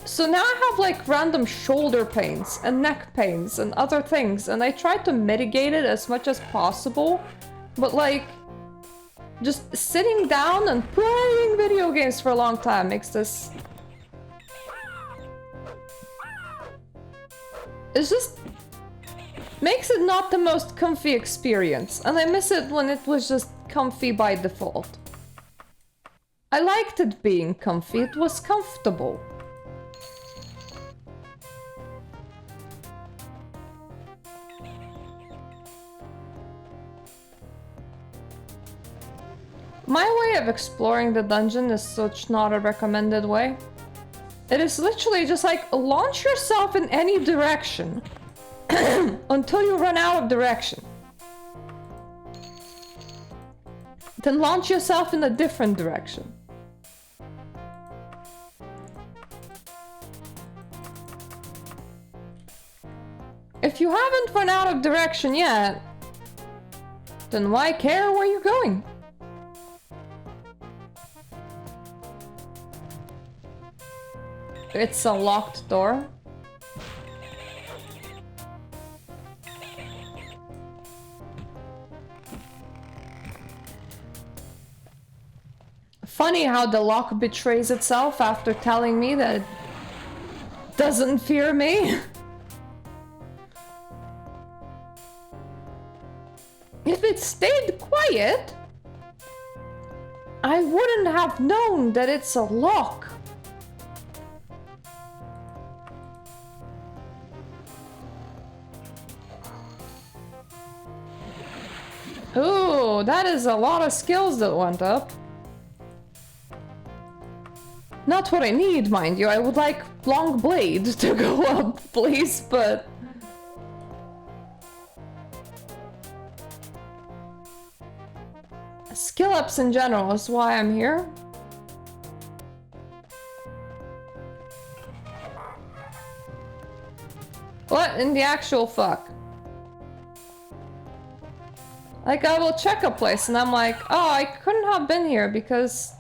So now I have like random shoulder pains and neck pains and other things, and I try to mitigate it as much as possible, but like just sitting down and playing video games for a long time makes this... It just makes it not the most comfy experience, and I miss it when it was just comfy by default. I liked it being comfy, it was comfortable. My way of exploring the dungeon is such not a recommended way. It is literally just like, launch yourself in any direction until you run out of direction. Then launch yourself in a different direction. If you haven't run out of direction yet, then why care where you're going? It's a locked door. Funny how the lock betrays itself after telling me that it doesn't fear me. If it stayed quiet, I wouldn't have known that it's a lock. Ooh, that is a lot of skills that went up. Not what I need, mind you. I would like long blade to go up, please, but... Skill ups in general is why I'm here. What in the actual fuck? Like, I will check a place and I'm like, oh, I couldn't have been here because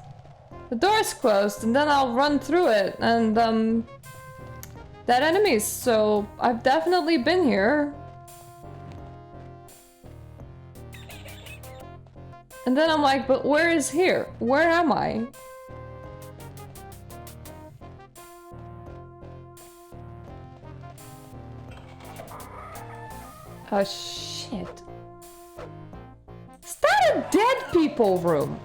the door's closed, and then I'll run through it and, dead enemies, so I've definitely been here. And then I'm like, but where is here? Where am I? Oh shit. Is that a dead people room?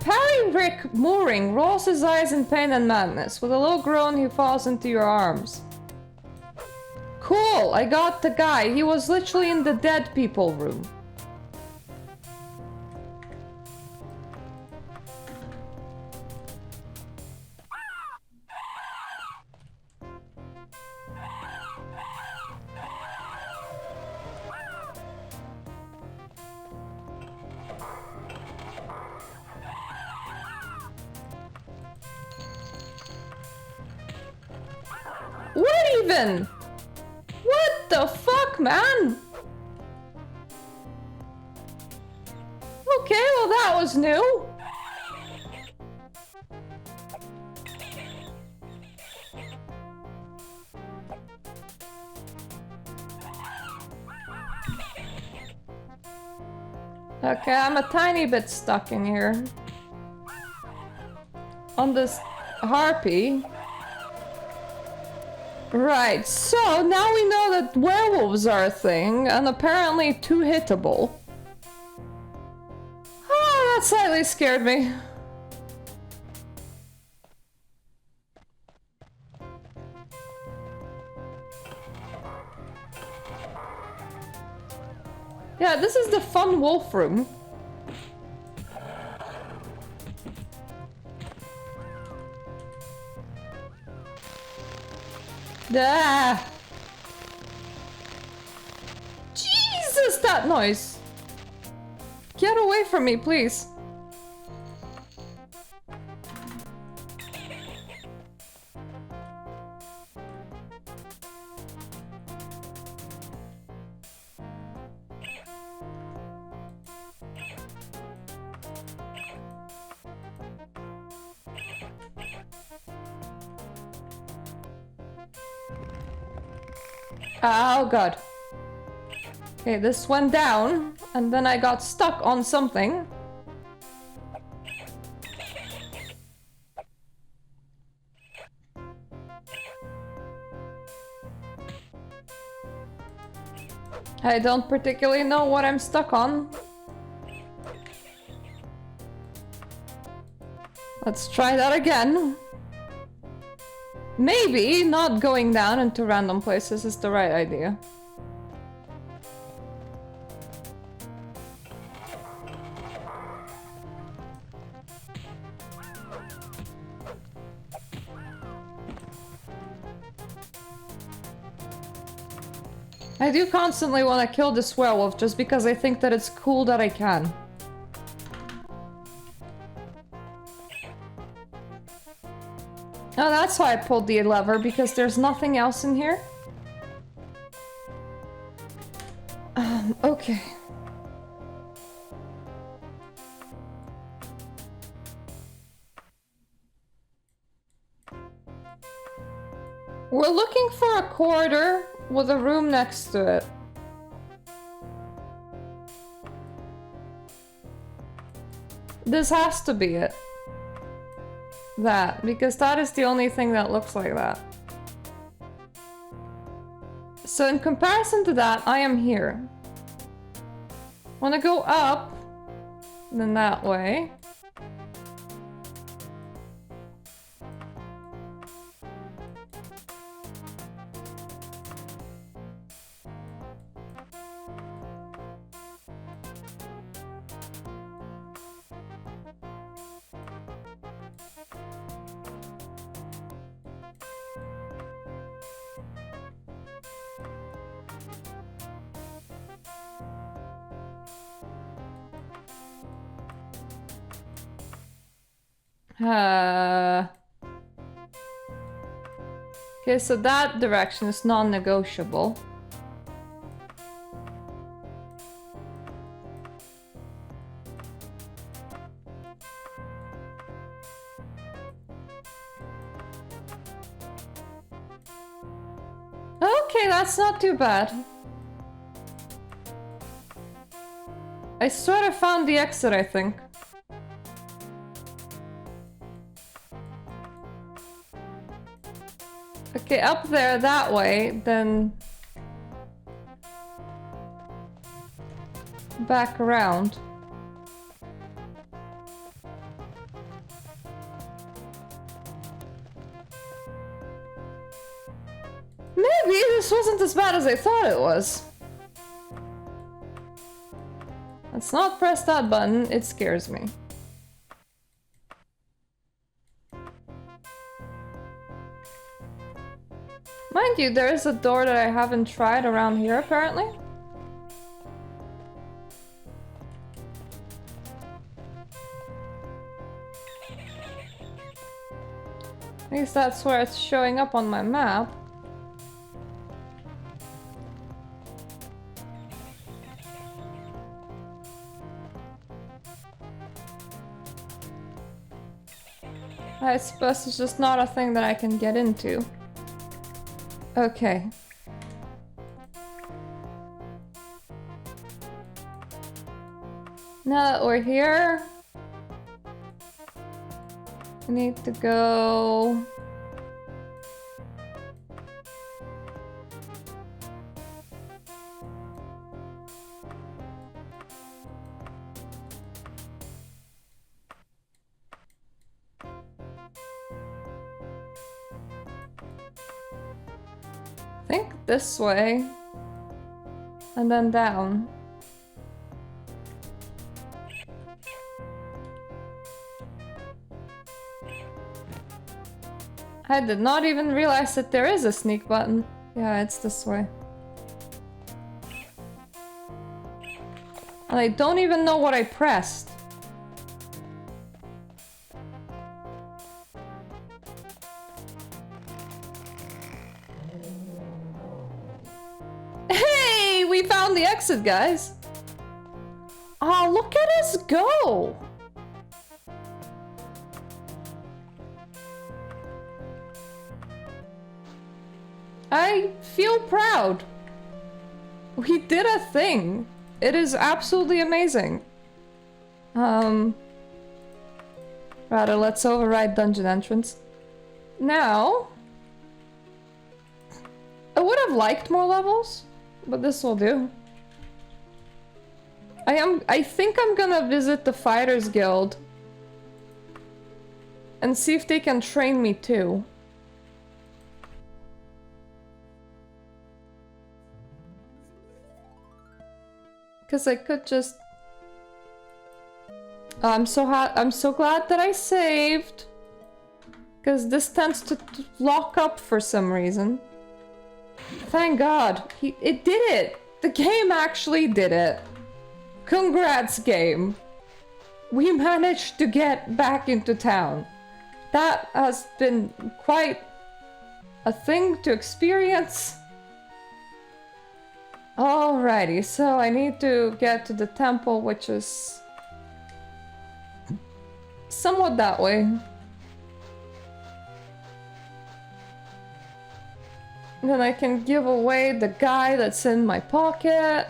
Parry Rick Mooring rolls his eyes in pain and madness. With a low groan, he falls into your arms. Cool, I got the guy. He was literally in the dead people room. What even? What the fuck, man? Okay, well that was new. Okay, I'm a tiny bit stuck in here. On this harpy. Right, so now we know that werewolves are a thing, and apparently too hittable. Oh, that slightly scared me. Yeah, this is the fun wolf room. Ah! Jesus, that noise! Get away from me, please. Oh god. Okay, this went down, and then I got stuck on something. I don't particularly know what I'm stuck on. Let's try that again. Maybe not going down into random places is the right idea. I do constantly want to kill this werewolf just because I think that it's cool that I can. Oh, that's why I pulled the lever, because there's nothing else in here. Okay. We're looking for a corridor with a room next to it. This has to be it. That, because that is the only thing that looks like that. So in comparison to that, I am here. Wanna go up, then that way. Okay, so that direction is non-negotiable. Okay, that's not too bad. I sort of found the exit, I think. Okay, up there that way, then back around. Maybe this wasn't as bad as I thought it was. Let's not press that button, it scares me. Mind you, there is a door that I haven't tried around here, apparently. At least that's where it's showing up on my map. I suppose it's just not a thing that I can get into. Okay. Now that we're here, we need to go... I think this way, and then down. I did not even realize that there is a sneak button. Yeah, it's this way. And I don't even know what I pressed. Hey, we found the exit, guys. Oh, look at us go. I feel proud. We did a thing. It is absolutely amazing. Rather, let's override dungeon entrance. Now, I would have liked more levels, but this will do. I think I'm gonna visit the Fighters Guild and see if they can train me too. Because I could just... Oh, I'm so glad that I saved. Because this tends to lock up for some reason. Thank God. It did it! The game actually did it. Congrats, game. We managed to get back into town. That has been quite a thing to experience. Alrighty, so I need to get to the temple, which is somewhat that way. Then I can give away the guy that's in my pocket,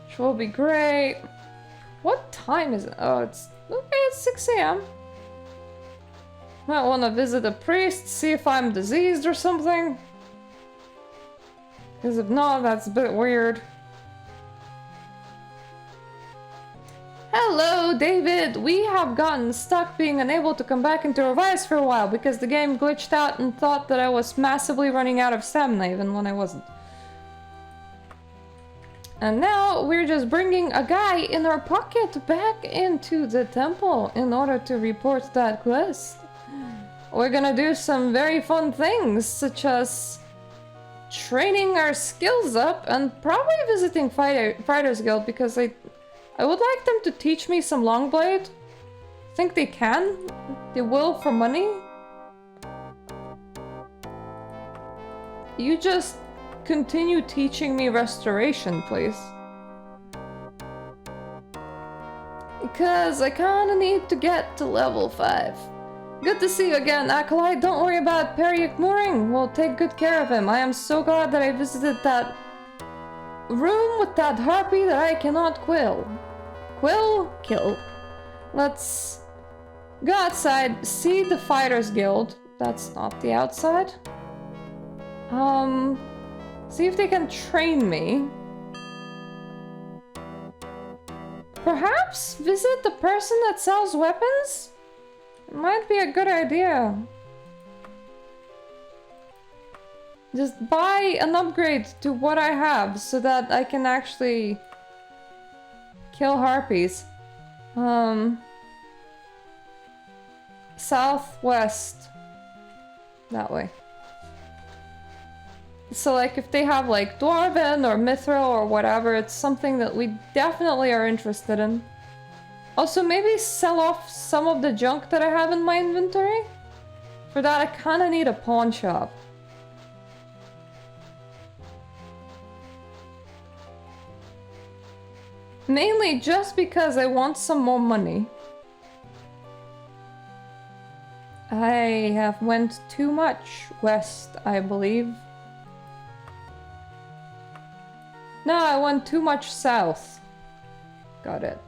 which will be great. What time is it? Oh, it's okay, it's 6 AM. Might want to visit a priest, see if I'm diseased or something. Because if not, that's a bit weird. Hello, David! We have gotten stuck being unable to come back into Revice for a while because the game glitched out and thought that I was massively running out of stamina even when I wasn't. And now we're just bringing a guy in our pocket back into the temple in order to report that quest. We're gonna do some very fun things, such as training our skills up and probably visiting Fighters Guild because I would like them to teach me some Longblade. I think they can? They will for money? You just continue teaching me restoration, please. Because I kinda need to get to level 5. Good to see you again, Acolyte. Don't worry about Periac Mooring. We'll take good care of him. I am so glad that I visited that room with that harpy that I cannot quill. Kill. Let's go outside, see the Fighters Guild. That's not the outside. See if they can train me. Perhaps visit the person that sells weapons? It might be a good idea. Just buy an upgrade to what I have so that I can actually kill harpies. Southwest. That way. So like if they have like Dwarven or Mithril or whatever, it's something that we definitely are interested in. Also maybe sell off some of the junk that I have in my inventory. For that I kinda need a pawn shop. Mainly just because I want some more money. I have went too much west, I believe. No, I went too much south. Got it.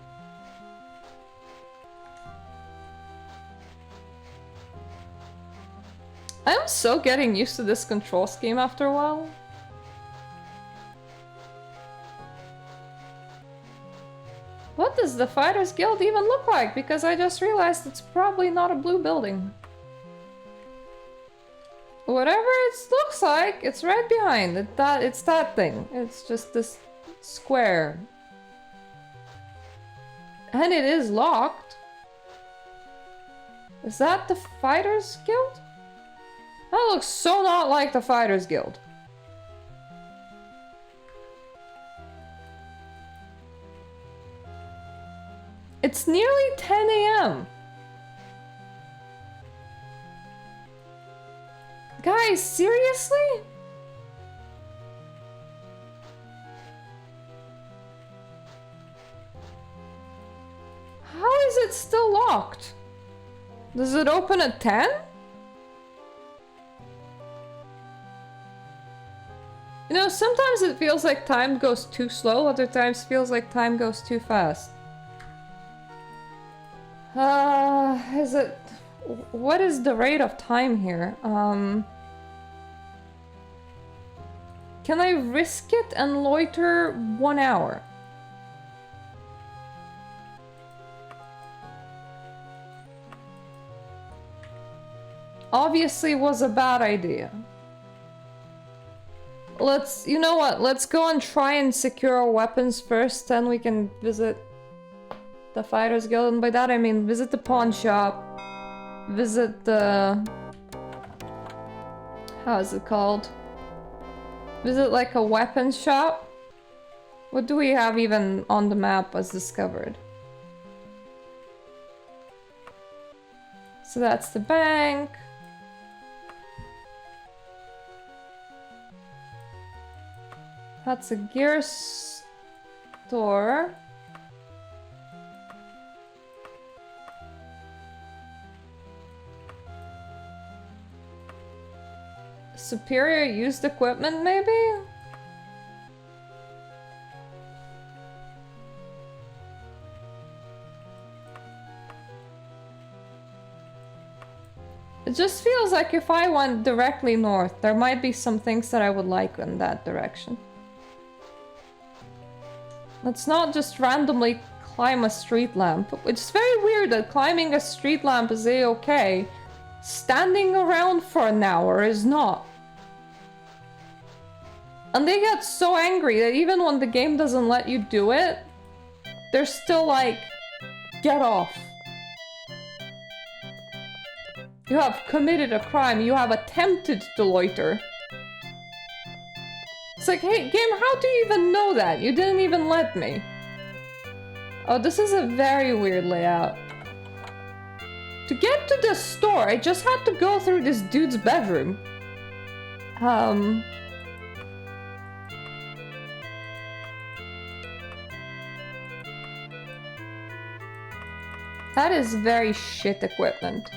I'm so getting used to this control scheme after a while. What does the Fighters Guild even look like? Because I just realized it's probably not a blue building. Whatever it looks like, it's right behind it. It's that thing. It's just this square. And it is locked. Is that the Fighters Guild? That looks so not like the Fighters Guild. It's nearly 10 AM. Guys, seriously? How is it still locked? Does it open at 10? You know, sometimes it feels like time goes too slow, other times feels like time goes too fast. Is it... What is the rate of time here? Can I risk it and loiter 1 hour? Obviously was a bad idea. You know what, let's go and try and secure our weapons first, then we can visit the Fighters Guild, and by that I mean visit the pawn shop, visit the... how is it called? Visit like a weapons shop? What do we have even on the map as discovered? So that's the bank. That's a gear store. Superior used equipment, maybe? It just feels like if I went directly north, there might be some things that I would like in that direction. Let's not just randomly climb a street lamp. It's very weird that climbing a street lamp is a-okay. Standing around for an hour is not. And they get so angry that even when the game doesn't let you do it, they're still like, get off. You have committed a crime. You have attempted to loiter. It's like, hey, game, how do you even know that? You didn't even let me. Oh, this is a very weird layout. to get to the store, I just had to go through this dude's bedroom. That is very shit equipment.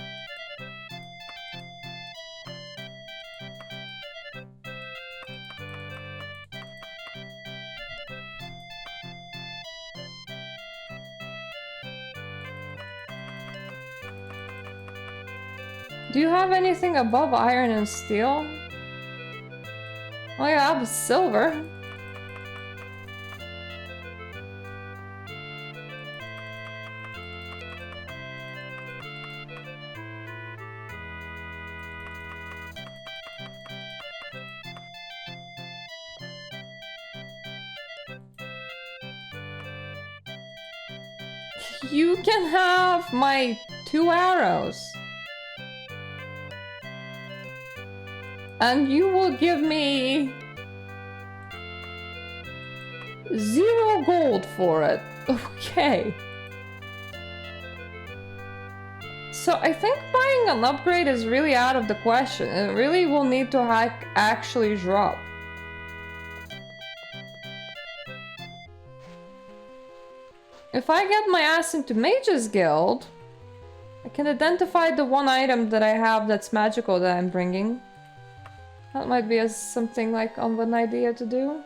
Do you have anything above iron and steel? Oh yeah, I have silver. You can have my 2 arrows. And you will give me 0 gold for it. Okay. So I think buying an upgrade is really out of the question. It really will need to actually drop. If I get my ass into Mage's Guild, I can identify the one item that I have that's magical that I'm bringing. That might be something like an idea to do.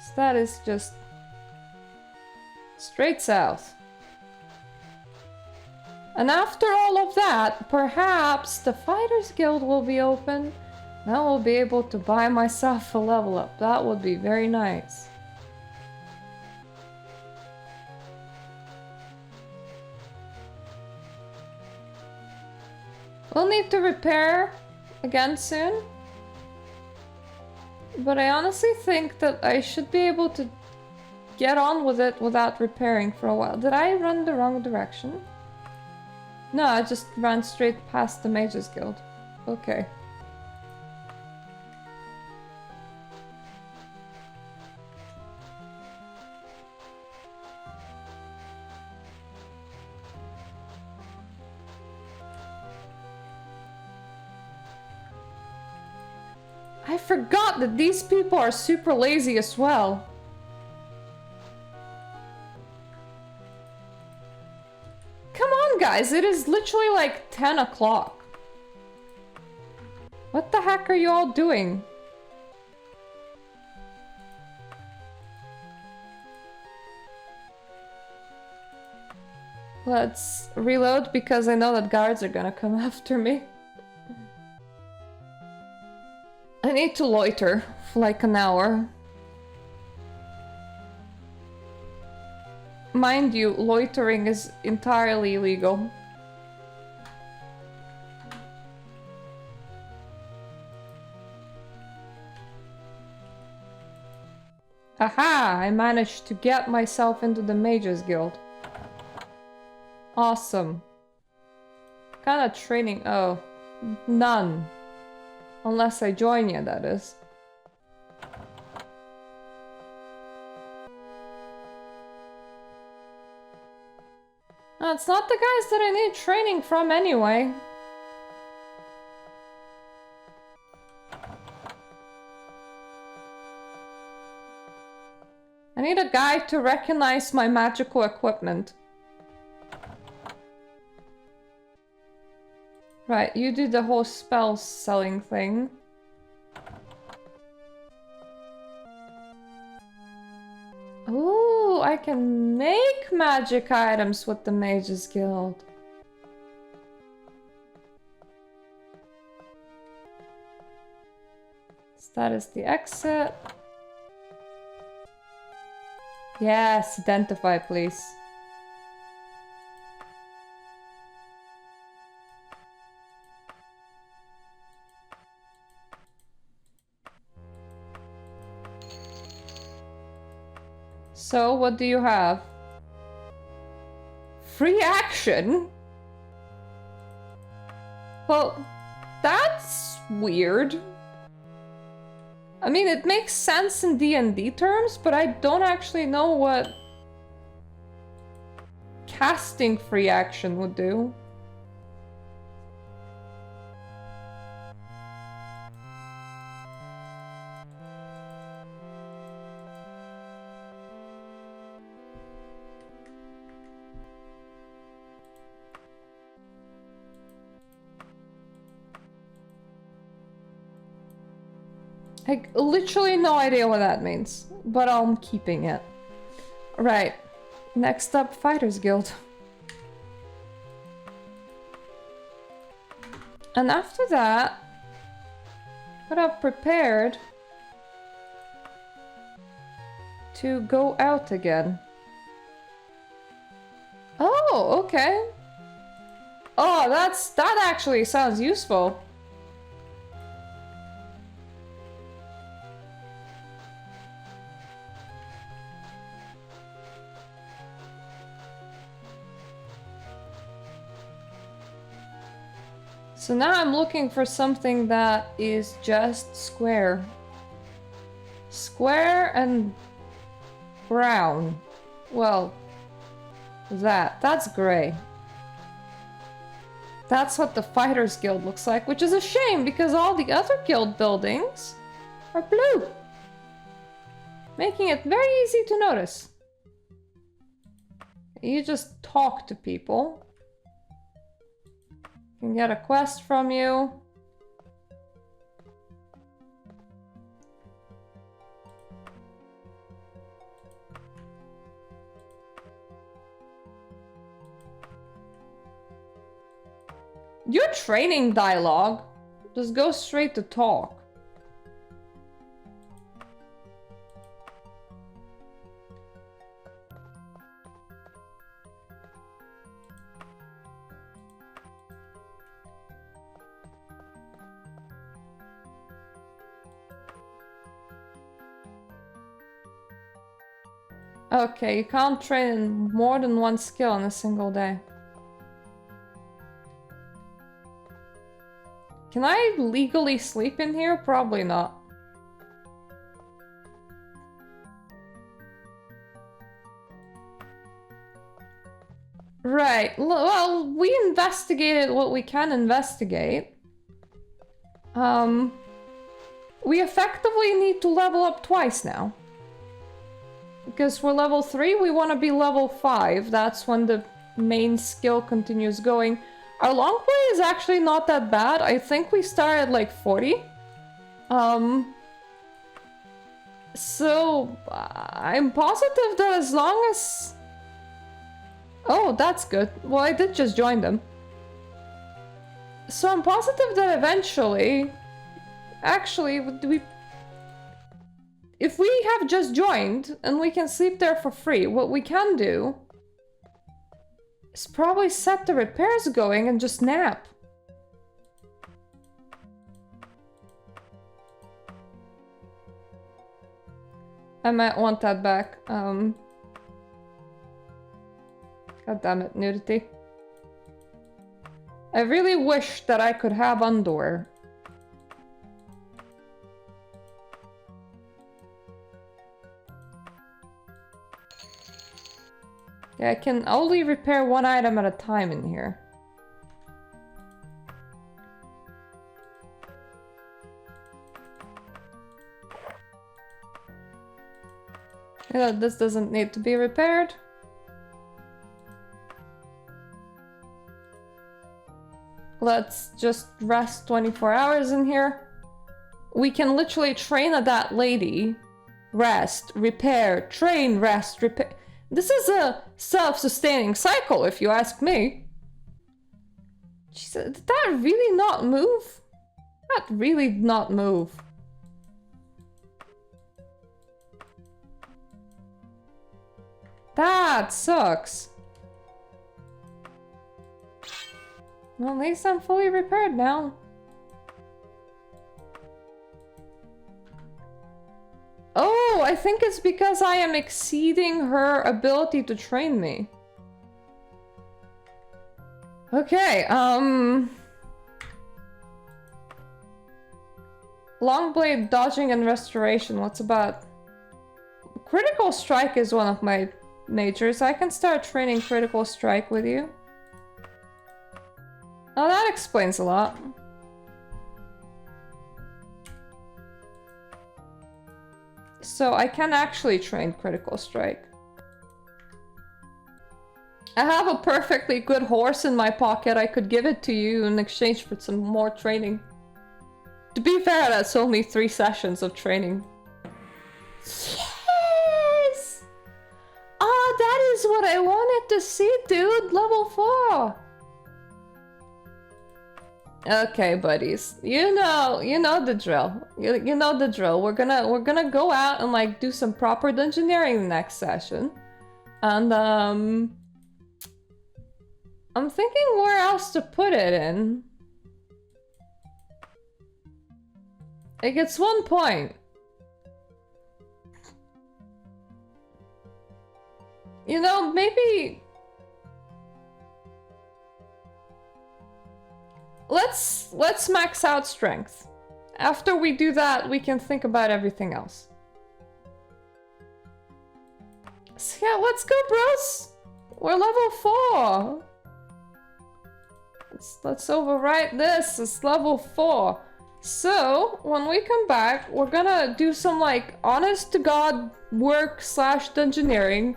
So that is just straight south. And after all of that, perhaps the Fighters Guild will be open. And I will be able to buy myself a level up. That would be very nice. We'll need to repair again soon. But I honestly think that I should be able to get on with it without repairing for a while. Did I run the wrong direction? No, I just ran straight past the Mages Guild. Okay. I forgot that these people are super lazy as well. Come on, guys, it is literally like 10 o'clock. What the heck are you all doing? Let's reload because I know that guards are gonna come after me. I need to loiter for like an hour. Mind you, loitering is entirely illegal. Aha! I managed to get myself into the Mages Guild. Awesome. What kind of training? Oh, none. Unless I join you, that is. No, it's not the guys that I need training from anyway. I need a guy to recognize my magical equipment. Right, you do the whole spell selling thing. Ooh, I can make magic items with the Mages Guild. So that is the exit. Yes, identify, please. So, what do you have? Free action? Well, that's weird. I mean, it makes sense in D&D terms, but I don't actually know what casting free action would do. Like, literally no idea what that means, but I'm keeping it. Right. Next up, Fighters Guild. And after that, what I've prepared to go out again. Oh, okay. Oh, that actually sounds useful. So now I'm looking for something that is just square. Square and brown. Well, that's gray. That's what the Fighters Guild looks like, which is a shame because all the other guild buildings are blue. Making it very easy to notice. You just talk to people. Can get a quest from you. Your training dialogue just go straight to talk. Okay, you can't train more than one skill in a single day. Can I legally sleep in here? Probably not. Right, well, we investigated what we can investigate. We effectively need to level up twice now. Because we're level 3, we want to be level 5. That's when the main skill continues going. Our long play is actually not that bad. I think we start at like 40. So I'm positive that as long as... Oh, that's good. Well, I did just join them. So I'm positive that eventually... Actually, if we have just joined and we can sleep there for free, what we can do is probably set the repairs going and just nap. I might want that back. God damn it, nudity. I really wish that I could have underwear. Yeah, I can only repair one item at a time in here. Yeah, this doesn't need to be repaired. Let's just rest 24 hours in here. We can literally train at that lady. Rest, repair, train, rest, repair. This is a self-sustaining cycle, if you ask me. Did that really not move? That really not move. That sucks. Well, at least I'm fully repaired now. Oh, I think it's because I am exceeding her ability to train me. Okay, long blade, dodging, and restoration. What's about? Critical strike is one of my majors. I can start training critical strike with you. Oh, that explains a lot. So I can actually train critical strike. I have a perfectly good horse in my pocket. I could give it to you in exchange for some more training. To be fair, that's only 3 sessions of training. Yes! Oh, that is what I wanted to see, dude. Level 4. Okay, buddies. You know the drill. You know the drill. We're gonna go out and like do some proper dungeoneering next session. And I'm thinking where else to put it in. Like, it's 1 point. You know, maybe... Let's max out strength. After we do that, we can think about everything else. So yeah, let's go, bros! We're level 4! Let's overwrite this. It's level 4. So, when we come back, we're gonna do some, like, honest-to-God work / dungeoneering,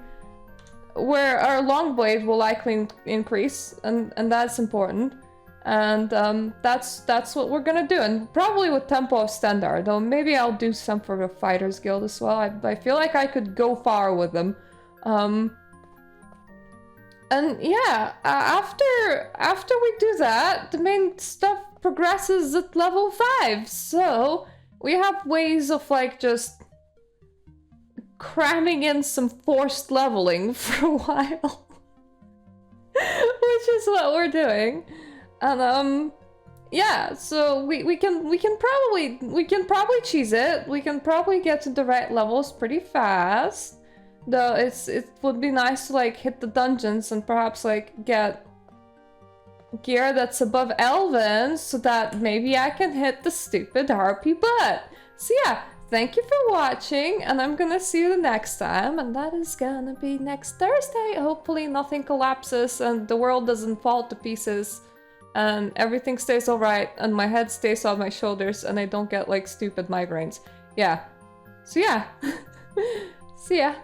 where our long blade will likely increase, and that's important. And that's what we're gonna do, and probably with Tempo of Standard, though maybe I'll do some for the Fighters Guild as well. I feel like I could go far with them. And yeah, after we do that, the main stuff progresses at level 5, so we have ways of like just cramming in some forced leveling for a while. Which is what we're doing. And yeah, so we can probably cheese it. We can probably get to the right levels pretty fast. Though it would be nice to like hit the dungeons and perhaps like get gear that's above Elven so that maybe I can hit the stupid harpy butt. So yeah, thank you for watching, and I'm gonna see you the next time, and that is gonna be next Thursday. Hopefully nothing collapses and the world doesn't fall to pieces and everything stays alright and my head stays on my shoulders and I don't get like stupid migraines. Yeah. So yeah. See ya.